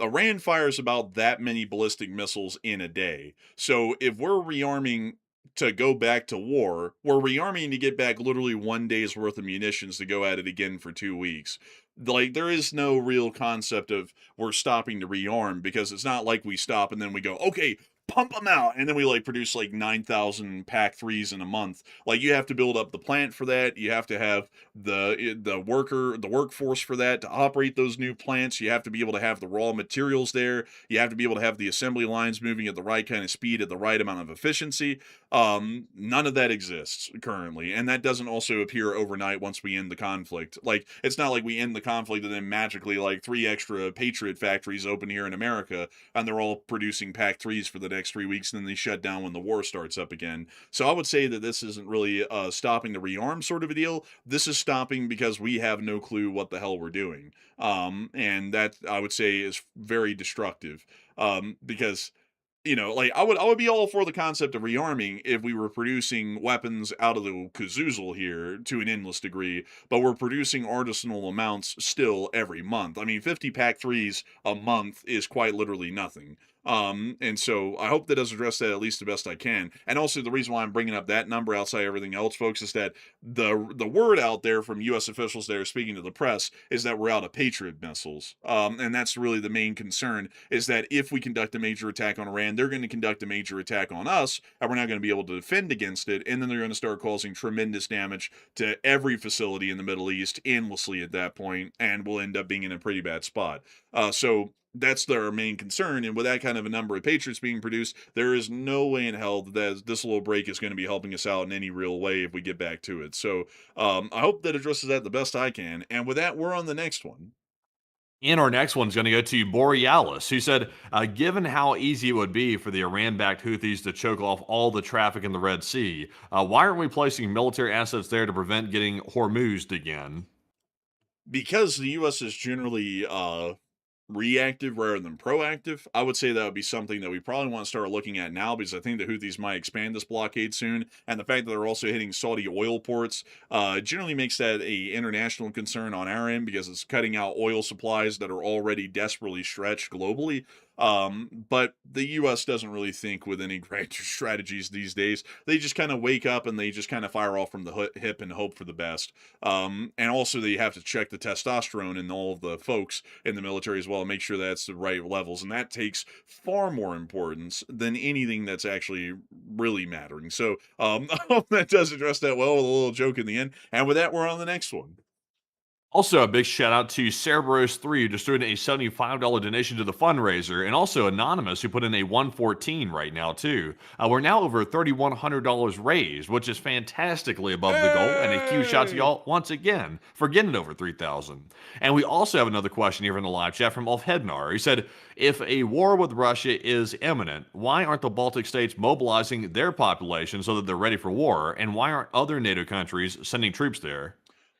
Iran fires about that many ballistic missiles in a day. So if we're rearming to go back to war, we're rearming to get back literally 1 day's worth of munitions to go at it again for 2 weeks. Like, there is no real concept of we're stopping to rearm, because it's not like we stop and then we go, okay, pump them out, and then we like produce like 9,000 PAC-3s in a month. Like, you have to build up the plant for that. You have to have the workforce for that to operate those new plants. You have to be able to have the raw materials there. You have to be able to have the assembly lines moving at the right kind of speed, at the right amount of efficiency. None of that exists currently, and that doesn't also appear overnight once we end the conflict. Like, it's not like we end the conflict and then magically like 3 extra Patriot factories open here in America and they're all producing PAC-3s for the next 3 weeks, and then they shut down when the war starts up again. So I would say that this isn't really stopping the rearm sort of a deal. This is stopping because we have no clue what the hell we're doing. And that, I would say, is very destructive. Because like I would be all for the concept of rearming if we were producing weapons out of the kazoozle here to an endless degree, but we're producing artisanal amounts still every month. I mean, 50 pack threes a month is quite literally nothing. And so I hope that does address that at least the best I can. And also the reason why I'm bringing up that number outside everything else, folks, is that the word out there from U.S. officials that are speaking to the press is that we're out of Patriot missiles. And that's really the main concern, is that if we conduct a major attack on Iran, they're going to conduct a major attack on us, and we're not going to be able to defend against it, and then they're going to start causing tremendous damage to every facility in the Middle East endlessly at that point, and we'll end up being in a pretty bad spot. So that's their main concern, and with that kind of a number of Patriots being produced, there is no way in hell that this little break is going to be helping us out in any real way if we get back to it. So I hope that addresses that the best I can, and with that, we're on the next one. And our next one's going to go to Borealis, who said, given how easy it would be for the Iran-backed Houthis to choke off all the traffic in the Red Sea, why aren't we placing military assets there to prevent getting Hormuzed again? Because the U.S. is generally reactive rather than proactive, I would say that would be something that we probably want to start looking at now, because I think the Houthis might expand this blockade soon, and the fact that they're also hitting Saudi oil ports generally makes that a international concern on our end, because it's cutting out oil supplies that are already desperately stretched globally. But the U.S. doesn't really think with any grand strategies these days. They just kind of wake up and they just kind of fire off from the hip and hope for the best. And also they have to check the testosterone in all of the folks in the military as well, and make sure that's the right levels. And that takes far more importance than anything that's actually really mattering. So I hope that does address that well with a little joke in the end. And with that, we're on the next one. Also, a big shout out to Cerberus3, who just threw in a $75 donation to the fundraiser, and also Anonymous, who put in a 114 right now, too. We're now over $3,100 raised, which is fantastically above the goal, and a huge shout out to y'all once again for getting over 3,000. And we also have another question here in the live chat from Ulf Hednar. He said, if a war with Russia is imminent, why aren't the Baltic states mobilizing their population so that they're ready for war, and why aren't other NATO countries sending troops there?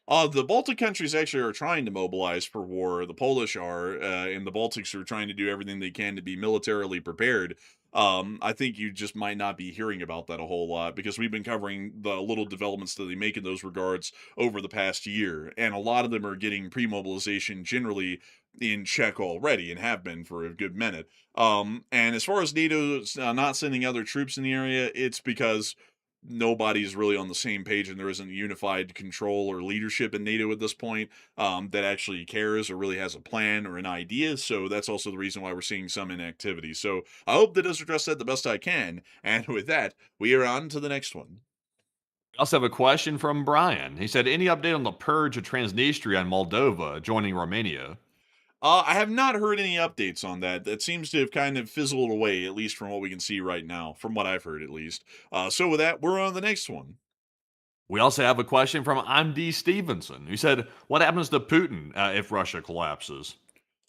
The Baltic countries actually are trying to mobilize for war. The Polish are, and the Baltics are trying to do everything they can to be militarily prepared. I think you just might not be hearing about that a whole lot, because we've been covering the little developments that they make in those regards over the past year, and a lot of them are getting pre-mobilization generally in check already, and have been for a good minute. And as far as NATO's not sending other troops in the area, it's because nobody's really on the same page, and there isn't unified control or leadership in NATO at this point that actually cares or really has a plan or an idea. So that's also the reason why we're seeing some inactivity. So I hope that does address that the best I can. And with that, we are on to the next one. We also have a question from Brian. He said, any update on the purge of Transnistria and Moldova joining Romania? I have not heard any updates on that. That seems to have kind of fizzled away, at least from what we can see right now, from what I've heard at least. So with that, we're on the next one. We also have a question from I'm D. Stevenson, who said, what happens to Putin if Russia collapses?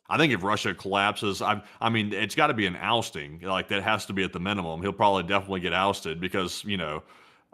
I think if Russia collapses, I mean, it's got to be an ousting. Like, that has to be at the minimum. He'll probably definitely get ousted because,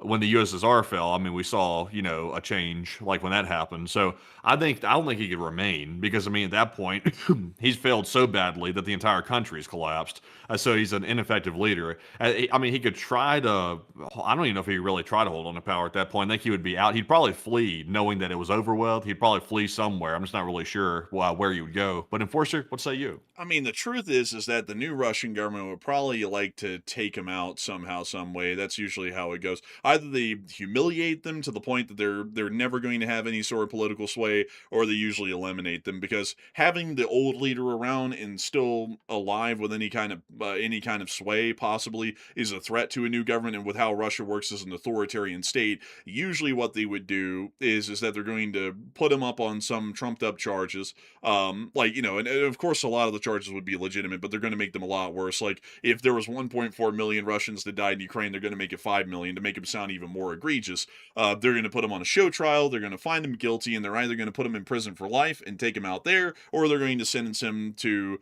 when the USSR fell, I mean, we saw, a change like when that happened. So I don't think he could remain because, I mean, at that point, he's failed so badly that the entire country's collapsed. So he's an ineffective leader. I mean, he could try to, I don't even know if he could really try to hold on to power at that point. I think he would be out. He'd probably flee knowing that it was over with. He'd probably flee somewhere. I'm just not really sure where he would go. But Enforcer, what say you? I mean, the truth is that the new Russian government would probably like to take him out somehow, some way. That's usually how it goes. Either they humiliate them to the point that they're never going to have any sort of political sway, or they usually eliminate them, because having the old leader around and still alive with any kind of sway possibly is a threat to a new government. And with how Russia works as an authoritarian state, usually what they would do is that they're going to put him up on some trumped up charges, and of course a lot of the charges would be legitimate, but they're going to make them a lot worse. Like, if there was 1.4 million Russians that died in Ukraine, they're going to make it 5 million to make him sound sound even more egregious. They're going to put him on a show trial. They're going to find him guilty, and they're either going to put him in prison for life and take him out there, or they're going to sentence him to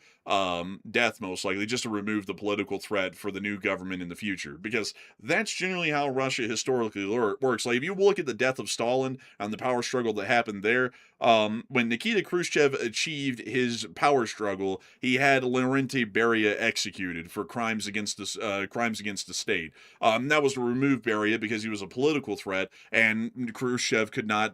death, most likely, just to remove the political threat for the new government in the future. Because that's generally how Russia historically works. Like, if you look at the death of Stalin and the power struggle that happened there, when Nikita Khrushchev achieved his power struggle, he had Laurent Beria executed for crimes against the state. That was to remove Beria because he was a political threat, and Khrushchev could not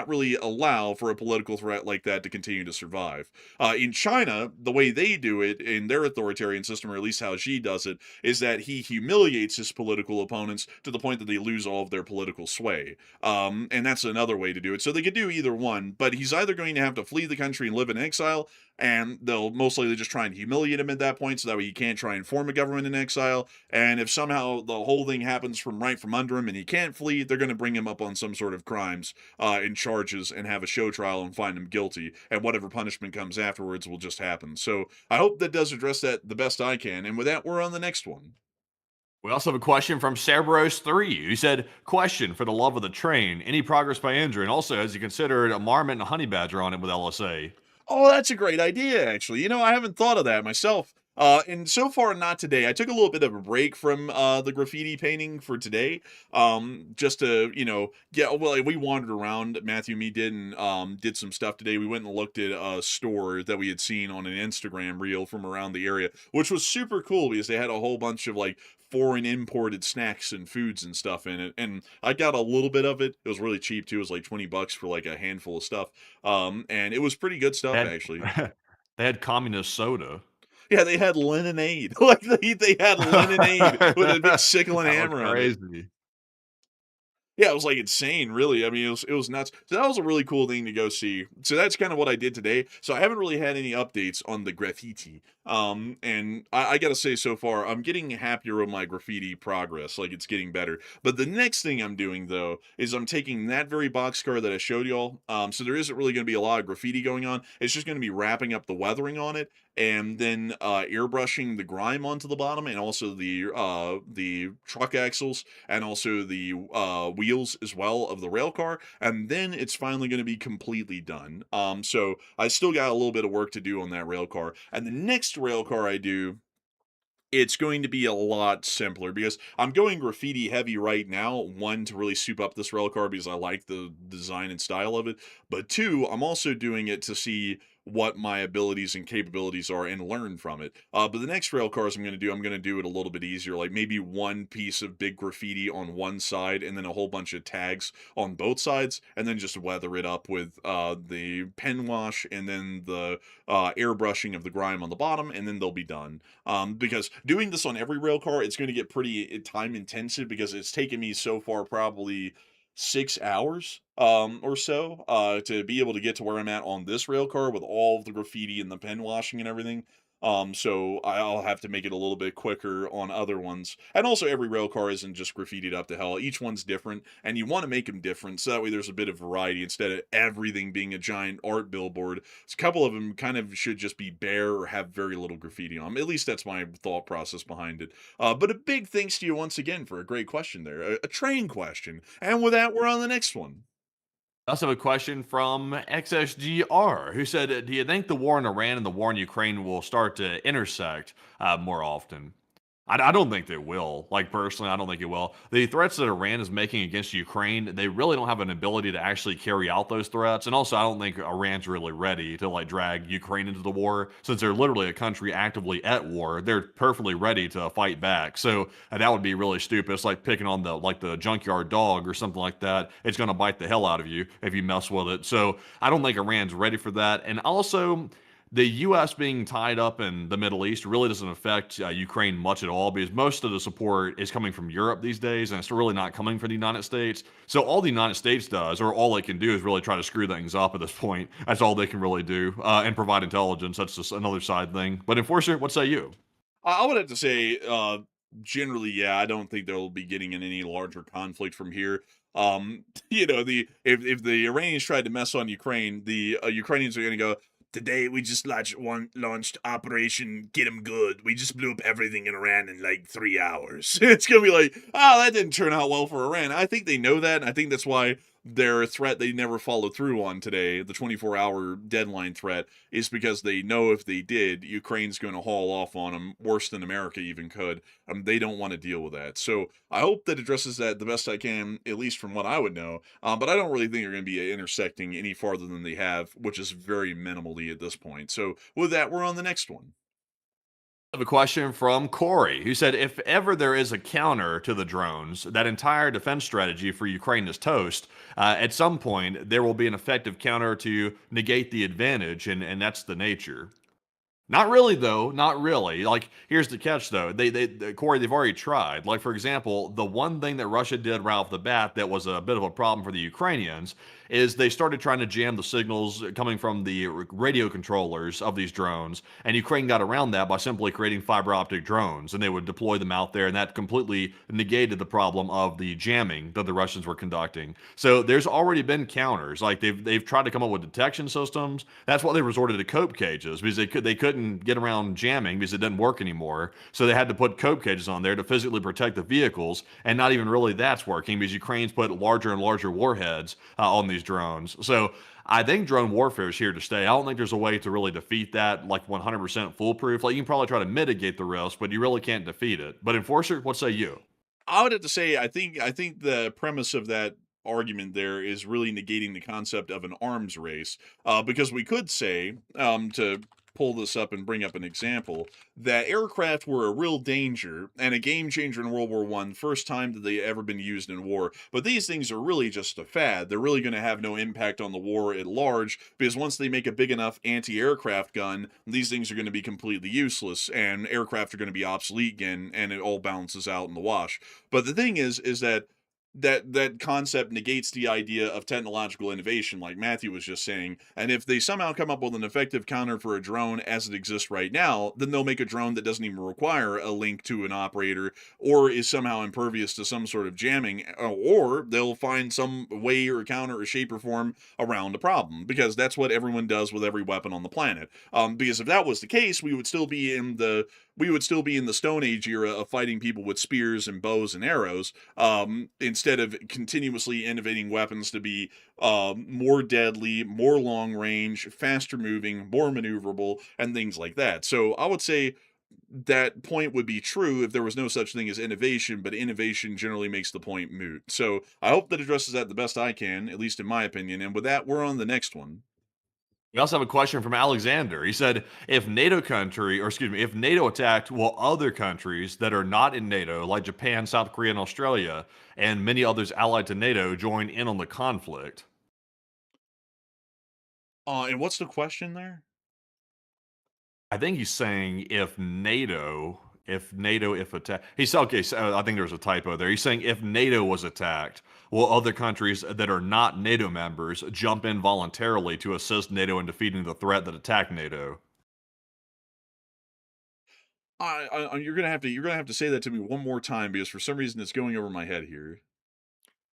really allow for a political threat like that to continue to survive. In China, the way they do it in their authoritarian system, or at least how Xi does it, is that he humiliates his political opponents to the point that they lose all of their political sway. And that's another way to do it. So they could do either one, but he's either going to have to flee the country and live in exile, and they'll most likely just try and humiliate him at that point so that way he can't try and form a government in exile. And if somehow the whole thing happens from under him and he can't flee, they're going to bring him up on some sort of crimes and charges and have a show trial and find him guilty, and whatever punishment comes afterwards will just happen. So I hope that does address that the best I can, and with that, we're on the next one. We also have a question from Cerberus3, who said, question for the love of the train. Any progress by Andrew? And also, has he considered a marmot and a honey badger on it with LSA? Oh, that's a great idea, actually. I haven't thought of that myself. And so far, not today. I took a little bit of a break from the graffiti painting for today, just to, we wandered around. Matthew and me did, and did some stuff today. We went and looked at a store that we had seen on an Instagram reel from around the area, which was super cool because they had a whole bunch of foreign imported snacks and foods and stuff in it, and I got a little bit of it. It was really cheap too. It was like $20 for a handful of stuff, and it was pretty good stuff, actually. They had communist soda. Yeah, they had lemonade. They had lemonade with a big sickle and hammer on it. Crazy. Yeah, it was insane, really. I mean, it was nuts. So that was a really cool thing to go see. So that's kind of what I did today. So I haven't really had any updates on the graffiti. And I gotta say, so far, I'm getting happier with my graffiti progress. It's getting better. But the next thing I'm doing, though, is I'm taking that very boxcar that I showed y'all. So there isn't really going to be a lot of graffiti going on. It's just going to be wrapping up the weathering on it, and then airbrushing the grime onto the bottom, and also the truck axles, and also the wheels as well of the rail car, and then it's finally going to be completely done. So I still got a little bit of work to do on that rail car, and the next rail car I do, it's going to be a lot simpler because I'm going graffiti heavy right now. One, to really soup up this rail car because I like the design and style of it, but two, I'm also doing it to see what my abilities and capabilities are and learn from it. But the next rail cars I'm going to do it a little bit easier, maybe one piece of big graffiti on one side and then a whole bunch of tags on both sides, and then just weather it up with the pen wash and then the airbrushing of the grime on the bottom, and then they'll be done. Because doing this on every rail car, it's going to get pretty time intensive because it's taken me so far probably 6 hours or so to be able to get to where I'm at on this rail car with all of the graffiti and the pen washing and everything. So I'll have to make it a little bit quicker on other ones. And also, every rail car isn't just graffitied up to hell. Each one's different, and you want to make them different so that way there's a bit of variety instead of everything being a giant art billboard. So a couple of them kind of should just be bare or have very little graffiti on them. At least that's my thought process behind it. But a big thanks to you once again for a great question there, a train question. And with that, we're on the next one. I also have a question from XSGR, who said, do you think the war in Iran and the war in Ukraine will start to intersect more often? I don't think they will. Personally, I don't think it will. The threats that Iran is making against Ukraine, they really don't have an ability to actually carry out those threats. And also, I don't think Iran's really ready to drag Ukraine into the war, since they're literally a country actively at war. They're perfectly ready to fight back. So that would be really stupid. It's like picking on the junkyard dog or something like that. It's going to bite the hell out of you if you mess with it. So I don't think Iran's ready for that. And also, the U.S. being tied up in the Middle East really doesn't affect Ukraine much at all, because most of the support is coming from Europe these days, and it's really not coming from the United States. So all the United States does, or all they can do, is really try to screw things up at this point. That's all they can really do, and provide intelligence. That's just another side thing. But Enforcer, what say you? I would have to say, generally, yeah, I don't think they'll be getting in any larger conflict from here. If the Iranians tried to mess on Ukraine, the Ukrainians are going to go, today we just launched Operation Get 'em Good. We just blew up everything in Iran in like 3 hours. It's going to be like, oh, that didn't turn out well for Iran. I think they know that, and I think that's why their threat they never followed through on today, the 24-hour deadline threat, is because they know if they did, Ukraine's going to haul off on them worse than America even could. They don't want to deal with that. So I hope that addresses that the best I can, at least from what I would know. But I don't really think they're going to be intersecting any farther than they have, which is very minimally at this point. So with that, we're on the next one. I have a question from Corey, who said, if ever there is a counter to the drones, that entire defense strategy for Ukraine is toast. At some point, there will be an effective counter to negate the advantage, and that's the nature. Not really, though. Not really. Like, here's the catch, though. Corey, they've already tried. Like, for example, the one thing that Russia did right off the bat that was a bit of a problem for the Ukrainians is they started trying to jam the signals coming from the radio controllers of these drones, and Ukraine got around that by simply creating fiber optic drones, and they would deploy them out there, and that completely negated the problem of the jamming that the Russians were conducting. So there's already been counters. Like, they've tried to come up with detection systems. That's why they resorted to cope cages, because they couldn't get around jamming because it didn't work anymore. So they had to put cope cages on there to physically protect the vehicles, and not even really that's working because Ukraine's put larger and larger warheads on these drones. So I think drone warfare is here to stay. I don't think there's a way to really defeat that like 100% foolproof. Like, you can probably try to mitigate the risk, but you really can't defeat it. But Enforcer, what say you? I would have to say I think the premise of that argument there is really negating the concept of an arms race, because we could say, to pull this up and bring up an example, that aircraft were a real danger and a game changer in World War I, first time that they ever been used in war. But these things are really just a fad. They're really going to have no impact on the war at large, because once they make a big enough anti-aircraft gun, these things are going to be completely useless, and aircraft are going to be obsolete again, and it all balances out in the wash. But the thing is that concept negates the idea of technological innovation, like Matthew was just saying. And if they somehow come up with an effective counter for a drone as it exists right now, then they'll make a drone that doesn't even require a link to an operator, or is somehow impervious to some sort of jamming, or they'll find some way or counter or shape or form around the problem, because that's what everyone does with every weapon on the planet. Because if that was the case, we would still be in the Stone Age era of fighting people with spears and bows and arrows, instead of continuously innovating weapons to be more deadly, more long range, faster moving, more maneuverable, and things like that. So I would say that point would be true if there was no such thing as innovation, but innovation generally makes the point moot. So I hope that addresses that the best I can, at least in my opinion. And with that, we're on the next one. We also have a question from Alexander. He said, if NATO attacked, will other countries that are not in NATO, like Japan, South Korea, and Australia, and many others allied to NATO, join in on the conflict? And what's the question there? I think he's saying if attacked. He said, okay, so I think there's a typo there. He's saying if NATO was attacked, will other countries that are not NATO members jump in voluntarily to assist NATO in defeating the threat that attacked NATO? You're gonna have to say that to me one more time, because for some reason it's going over my head here.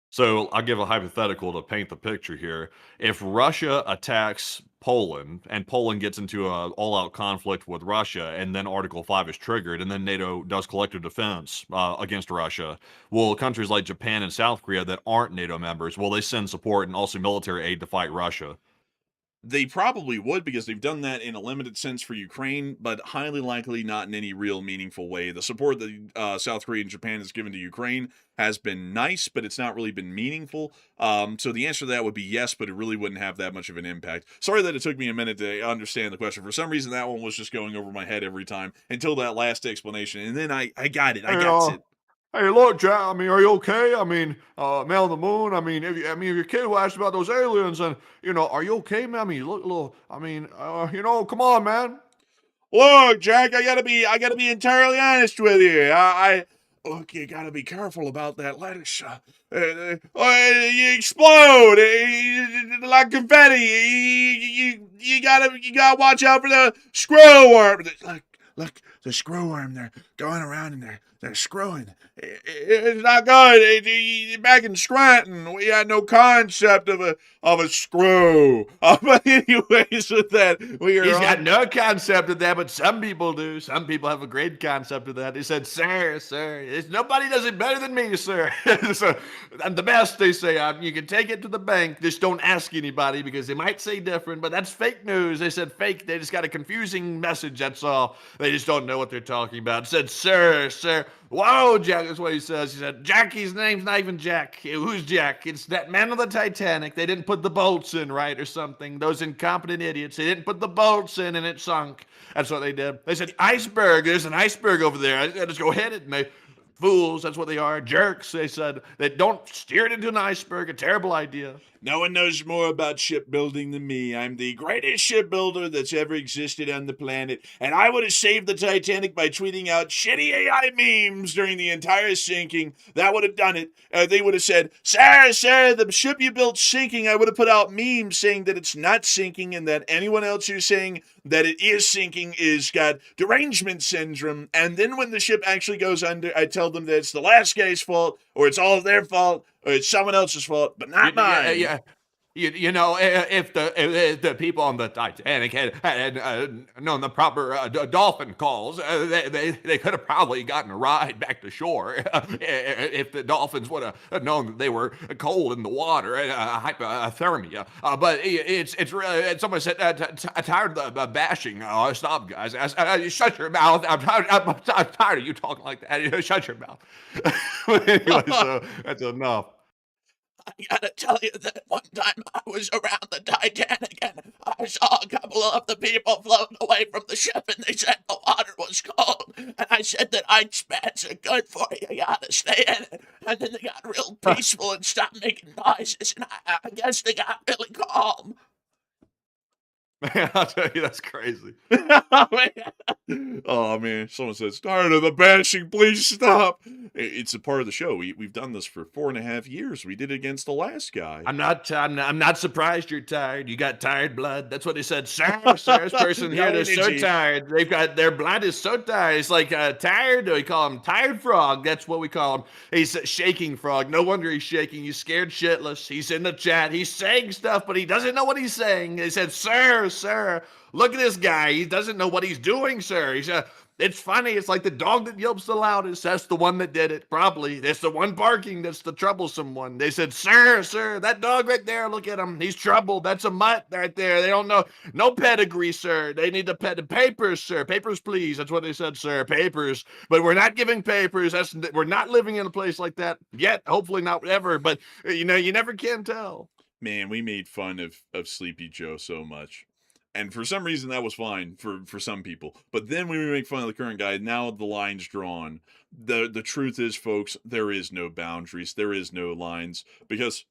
So I'll give a hypothetical to paint the picture here. If Russia attacks Poland and Poland gets into an all-out conflict with Russia, and then Article 5 is triggered, and then NATO does collective defense against Russia, will countries like Japan and South Korea that aren't NATO members, will they send support and also military aid to fight Russia? They probably would, because they've done that in a limited sense for Ukraine, but highly likely not in any real meaningful way. The support that South Korea and Japan has given to Ukraine has been nice, but it's not really been meaningful. So the answer to that would be yes, but it really wouldn't have that much of an impact. Sorry that it took me a minute to understand the question. For some reason, that one was just going over my head every time until that last explanation, and then I got it. I got it. Hey, look, Jack. I mean, are you okay? I mean, man on the moon. I mean, if your kid who asked about those aliens, and are you okay, man? I mean, you look a little. I mean, come on, man. Look, Jack, I gotta be entirely honest with you. Look, you gotta be careful about that lettuce. You explode like confetti. You gotta watch out for the squirrel worm. look, the screw worm, they're going around and they're screwing. It's not good. Back in Scranton, we had no concept of a screw. But anyways, with that, we are He's got no concept of that, but some people do. Some people have a great concept of that. They said, sir, nobody does it better than me, sir. So I'm the best, they say. You can take it to the bank. Just don't ask anybody because they might say different, but that's fake news. They said fake. They just got a confusing message, that's all. They just don't know what they're talking about. It said, sir. Whoa, Jack, that's what he says. He said, Jackie's name's not even Jack. Who's Jack? It's that man on the Titanic. They didn't put the bolts in right or something. Those incompetent idiots. They didn't put the bolts in and it sunk. That's what they did. They said, iceberg. There's an iceberg over there. I just go hit it. And they, fools, that's what they are. Jerks, they said. They don't steer it into an iceberg. A terrible idea. No one knows more about shipbuilding than me. I'm the greatest shipbuilder that's ever existed on the planet, and I would have saved the Titanic by tweeting out shitty AI memes during the entire sinking. That would have done it. They would have said, sir, the ship you built's sinking. I would have put out memes saying that it's not sinking and that anyone else who's saying that it is sinking is got derangement syndrome. And then when the ship actually goes under, I tell them that it's the last guy's fault, or it's all their fault, or it's someone else's fault, but not mine. Yeah. You know, if the people on the Titanic had known the proper dolphin calls, they could have probably gotten a ride back to shore. If the dolphins would have known that they were cold in the water, hypothermia. But it's really, someone said, tired of the bashing. Stop, guys. Shut your mouth. I'm tired of you talking like that. Shut your mouth. Anyway, so that's enough. I gotta tell you that one time I was around the Titanic and I saw a couple of the people floating away from the ship and they said the water was cold. And I said that ice baths are good for you. You gotta stay in it. And then they got real peaceful and stopped making noises. And I guess they got really calm. Man, I'll tell you, that's crazy. Oh man, someone says, tired of the bashing, please stop. It's a part of the show. We've done this for 4.5 years. We did it against the last guy. I'm not surprised you're tired. You got tired blood. That's what they said. Sir, this person here, they're so tired. Their blood is so tired. It's like tired. We call him tired frog. That's what we call him. He's a shaking frog. No wonder he's shaking. He's scared shitless. He's in the chat. He's saying stuff, but he doesn't know what he's saying. They said, sir, look at this guy. He doesn't know what he's doing, sir. He's it's funny. It's like the dog that yelps the loudest. That's the one that did it. Probably. That's the one barking. That's the troublesome one. They said, sir, that dog right there, look at him. He's troubled. That's a mutt right there. They don't know. No pedigree, sir. They need the papers, sir. Papers, please. That's what they said, sir. Papers. But we're not giving papers. We're not living in a place like that yet. Hopefully not ever. But, you never can tell. Man, we made fun of Sleepy Joe so much. And for some reason, that was fine for some people. But then when we make fun of the current guy, now the line's drawn. The truth is, folks, there is no boundaries. There is no lines. Because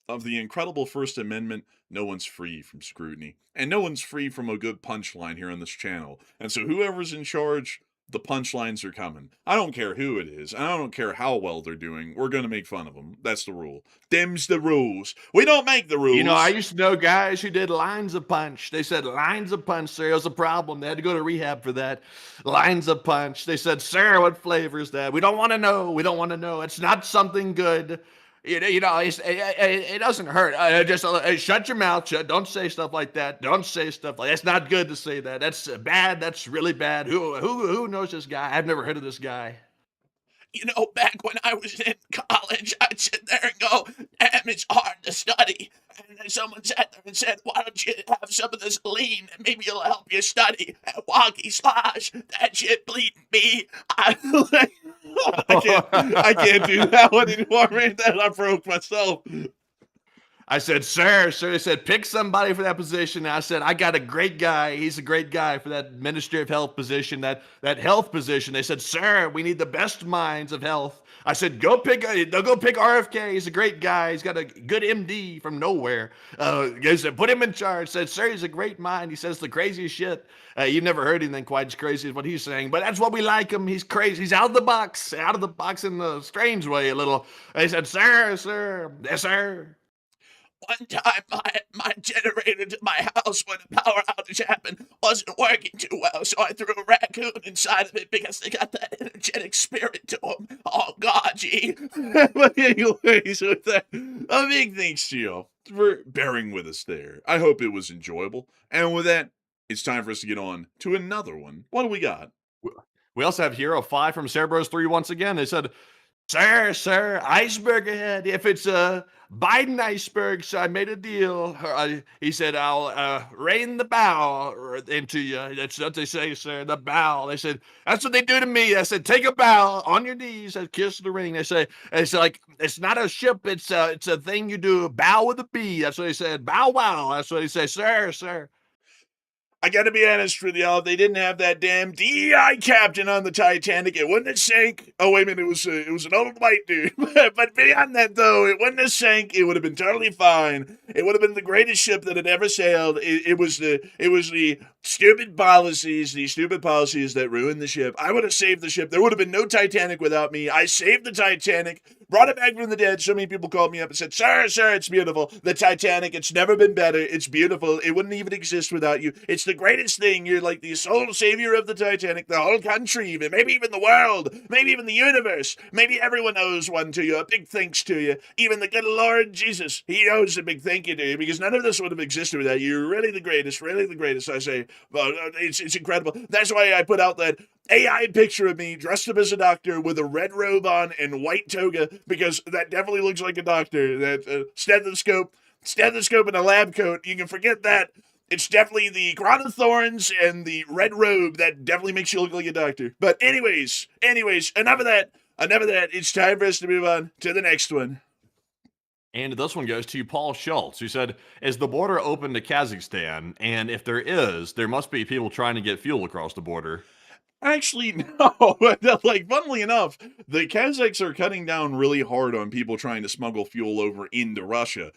of the incredible First Amendment, no one's free from scrutiny. And no one's free from a good punchline here on this channel. And so whoever's in charge, the punchlines are coming. I don't care who it is. And I don't care how well they're doing. We're going to make fun of them. That's the rule. Them's the rules. We don't make the rules. I used to know guys who did lines of punch. They said lines of punch, sir. It was a problem. They had to go to rehab for that. Lines of punch. They said, sir, what flavor is that? We don't want to know. We don't want to know. It's not something good. It doesn't hurt. Just shut your mouth. Don't say stuff like that. Don't say stuff like that. It's not good to say that. That's bad. That's really bad. Who knows this guy? I've never heard of this guy. Back when I was in college, I'd sit there and go, damn, it's hard to study. And then someone sat there and said, why don't you have some of this lean and maybe it'll help you study. And wonky slosh, that shit bleeding me. I can't do that one anymore, man. That I broke myself. I said, sir, they said, pick somebody for that position. And I said, I got a great guy. He's a great guy for that Ministry of Health position, that health position. They said, sir, we need the best minds of health. I said, go pick RFK. He's a great guy. He's got a good MD from nowhere. They said, put him in charge. Said, sir, he's a great mind. He says the craziest shit. You've never heard anything quite as crazy as what he's saying, but that's what we like him. He's crazy. He's out of the box in a strange way a little. They said, sir, yes, sir. One time, my generator to my house when a power outage happened wasn't working too well, so I threw a raccoon inside of it because they got that energetic spirit to them. Oh, God, gee. But anyways, with that, a big thanks to you for bearing with us there. I hope it was enjoyable. And with that, it's time for us to get on to another one. What do we got? We also have Hero 5 from Cerebros 3 once again. They said, Sir, iceberg ahead. If it's a Biden iceberg, so I made a deal. He said, I'll rain the bow into you. That's what they say, sir, the bow. They said, that's what they do to me. I said, take a bow on your knees and kiss the ring. They say, it's like, it's not a ship. It's a thing you do, bow with a B. That's what they said, bow wow. That's what they say, sir. I gotta be honest with y'all, if they didn't have that damn DEI captain on the Titanic, it wouldn't have sank. Oh, wait a minute, it was an old white dude. But beyond that, though, it wouldn't have sank. It would have been totally fine. It would have been the greatest ship that had ever sailed. It was the stupid policies that ruined the ship. I would have saved the ship. There would have been no Titanic without me. I saved the Titanic, brought it back from the dead. So many people called me up and said, sir, it's beautiful. The Titanic, it's never been better. It's beautiful. It wouldn't even exist without you. It's the greatest thing. You're like the sole savior of the Titanic, the whole country, even, maybe even the world, maybe even the universe. Maybe everyone owes one to you. A big thanks to you. Even the good Lord Jesus, he owes a big thank you to you, because none of this would have existed without you. You're really the greatest, I say. Well, it's incredible. That's why I put out that AI picture of me dressed up as a doctor with a red robe on and white toga, because that definitely looks like a doctor. That stethoscope and a lab coat, you can forget that. It's definitely the crown of thorns and the red robe that definitely makes you look like a doctor. But anyways, enough of that. It's time for us to move on to the next one. And this one goes to Paul Schultz, who said, is the border open to Kazakhstan? And if there is, there must be people trying to get fuel across the border. Actually, no. Like, funnily enough, the Kazakhs are cutting down really hard on people trying to smuggle fuel over into Russia.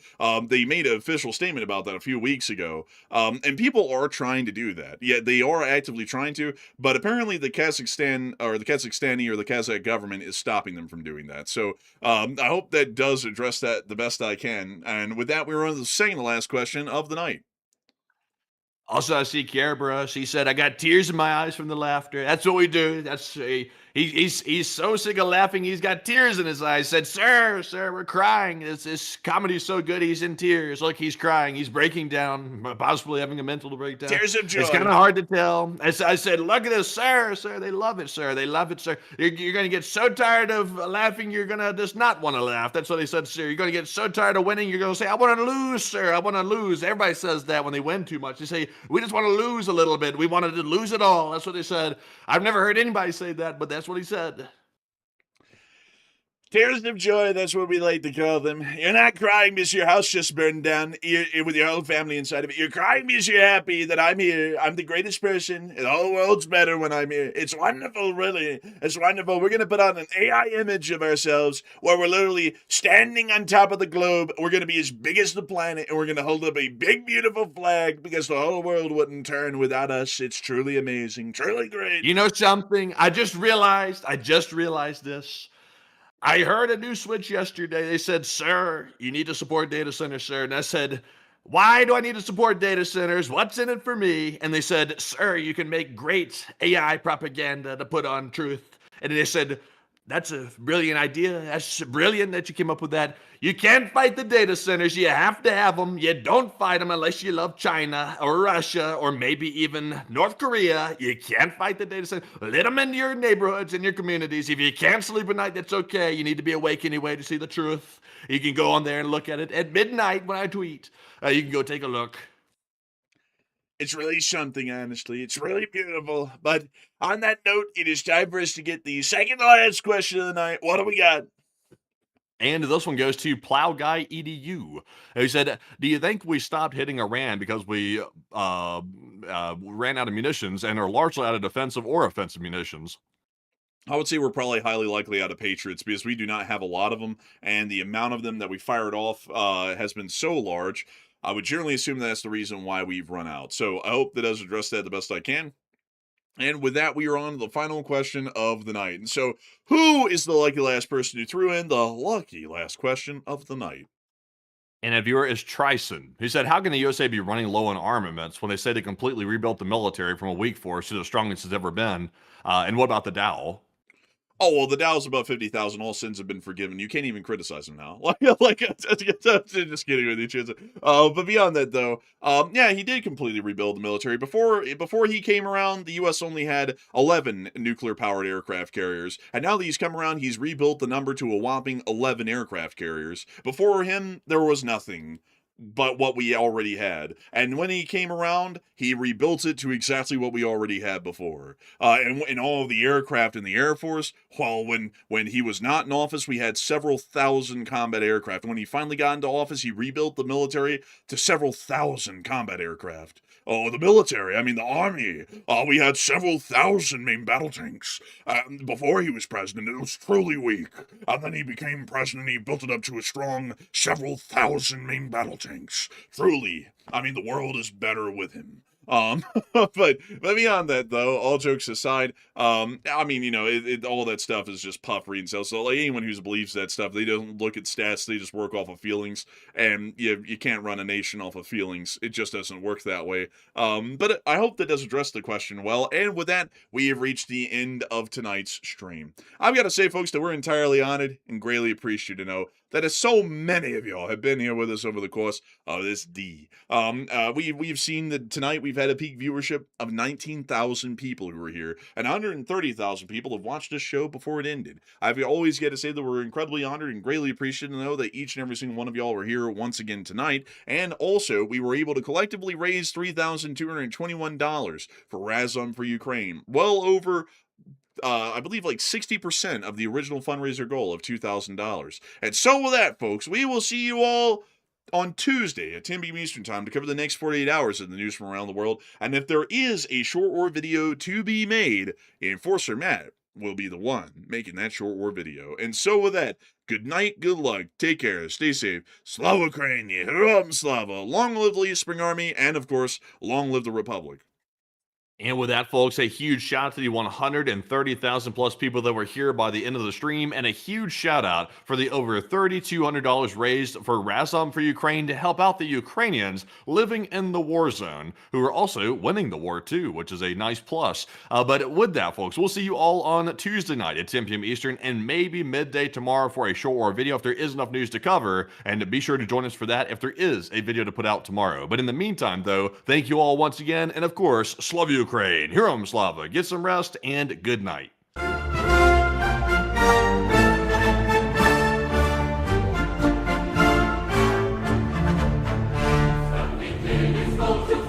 They made an official statement about that a few weeks ago. And people are trying to do that. Yeah, they are actively trying to, but apparently the Kazakhstani or the Kazakh government is stopping them from doing that. So I hope that does address that the best I can. And with that, we're on to the second to last question of the night. Also, I see Kerberos. He said, I got tears in my eyes from the laughter. That's what we do. He's so sick of laughing, he's got tears in his eyes. Said, sir, we're crying. This comedy's so good, he's in tears. Look, he's crying. He's breaking down, possibly having a mental breakdown. Tears of joy. It's kind of hard to tell. I said, look at this, sir. They love it, sir. They love it, sir. You're going to get so tired of laughing, you're going to just not want to laugh. That's what he said, sir. You're going to get so tired of winning, you're going to say, I want to lose, sir. I want to lose. Everybody says that when they win too much. They say, we just want to lose a little bit. We wanted to lose it all. That's what they said. I've never heard anybody say that, but that's what he said. Tears of joy, that's what we like to call them. You're not crying because your house just burned down with your whole family inside of it. You're crying because you're happy that I'm here. I'm the greatest person. The whole world's better when I'm here. It's wonderful, really. It's wonderful. We're going to put on an AI image of ourselves where we're literally standing on top of the globe. We're going to be as big as the planet, and we're going to hold up a big, beautiful flag because the whole world wouldn't turn without us. It's truly amazing. Truly great. You know something? I just realized this. I heard a new switch yesterday. They said, sir, you need to support data centers, sir. And I said, why do I need to support data centers? What's in it for me? And they said, sir, you can make great AI propaganda to put on truth. And they said, that's a brilliant idea. That's brilliant that you came up with that. You can't fight the data centers. You have to have them. You don't fight them unless you love China or Russia or maybe even North Korea. You can't fight the data centers. Let them into your neighborhoods and your communities. If you can't sleep at night, that's okay. You need to be awake anyway to see the truth. You can go on there and look at it at midnight when I tweet. You can go take a look. It's really something, honestly. It's really beautiful. But on that note, it is time for us to get the second to last question of the night. What do we got? And this one goes to Plow Guy EDU. He said, do you think we stopped hitting Iran because we ran out of munitions and are largely out of defensive or offensive munitions? I would say we're probably highly likely out of Patriots because we do not have a lot of them, and the amount of them that we fired off has been so large. I would generally assume that's the reason why we've run out. So I hope that does address that the best I can. And with that, we are on to the final question of the night. And so, who is the lucky last person who threw in the lucky last question of the night? And a viewer is Trison, who said, how can the USA be running low on armaments when they say they completely rebuilt the military from a weak force to the strongest it's ever been? And what about the Dow? Oh, well, the Dow's above 50,000. All sins have been forgiven. You can't even criticize him now. Like, just kidding with you. But beyond that, though, yeah, he did completely rebuild the military. Before he came around, the U.S. only had 11 nuclear-powered aircraft carriers. And now that he's come around, he's rebuilt the number to a whopping 11 aircraft carriers. Before him, there was nothing but what we already had. And when he came around, he rebuilt it to exactly what we already had before. And all of the aircraft in the Air Force, well, when he was not in office, we had several thousand combat aircraft. When he finally got into office, he rebuilt the military to several thousand combat aircraft. Oh, the military, I mean the army. We had several thousand main battle tanks. Before he was president, it was truly weak. And then he became president, he built it up to a strong several thousand main battle tanks. Truly, I mean, the world is better with him. But beyond that, though, all jokes aside, I mean, you know, all that stuff is just puffery and so like anyone who believes that stuff, they don't look at stats, they just work off of feelings, and you can't run a nation off of feelings. It just doesn't work that way. But I hope that does address the question well, and with that, we have reached the end of tonight's stream. I've got to say, folks, that we're entirely honored and greatly appreciate to know that as so many of y'all have been here with us over the course of this D. We've seen that tonight we've had a peak viewership of 19,000 people who were here, and 130,000 people have watched this show before it ended. I've always got to say that we're incredibly honored and greatly appreciated to know that each and every single one of y'all were here once again tonight, and also we were able to collectively raise $3,221 for Razom for Ukraine. Well over I believe like 60% of the original fundraiser goal of $2,000. And so with that, folks, we will see you all on Tuesday at 10 p.m. Eastern Time to cover the next 48 hours of the news from around the world. And if there is a short war video to be made, Enforcer Matt will be the one making that short war video. And so with that, good night, good luck, take care, stay safe, Slava Ukraini, Heroam Slava, long live the Spring Army, and of course, long live the Republic. And with that, folks, a huge shout out to the 130,000 plus people that were here by the end of the stream, and a huge shout out for the over $3,200 raised for Razom for Ukraine to help out the Ukrainians living in the war zone, who are also winning the war too, which is a nice plus. But with that, folks, we'll see you all on Tuesday night at 10 p.m. Eastern, and maybe midday tomorrow for a short war video if there is enough news to cover, and be sure to join us for that if there is a video to put out tomorrow. But in the meantime, though, thank you all once again, and of course, Slava Ukraine, Heroam Slava, get some rest, and good night. Folks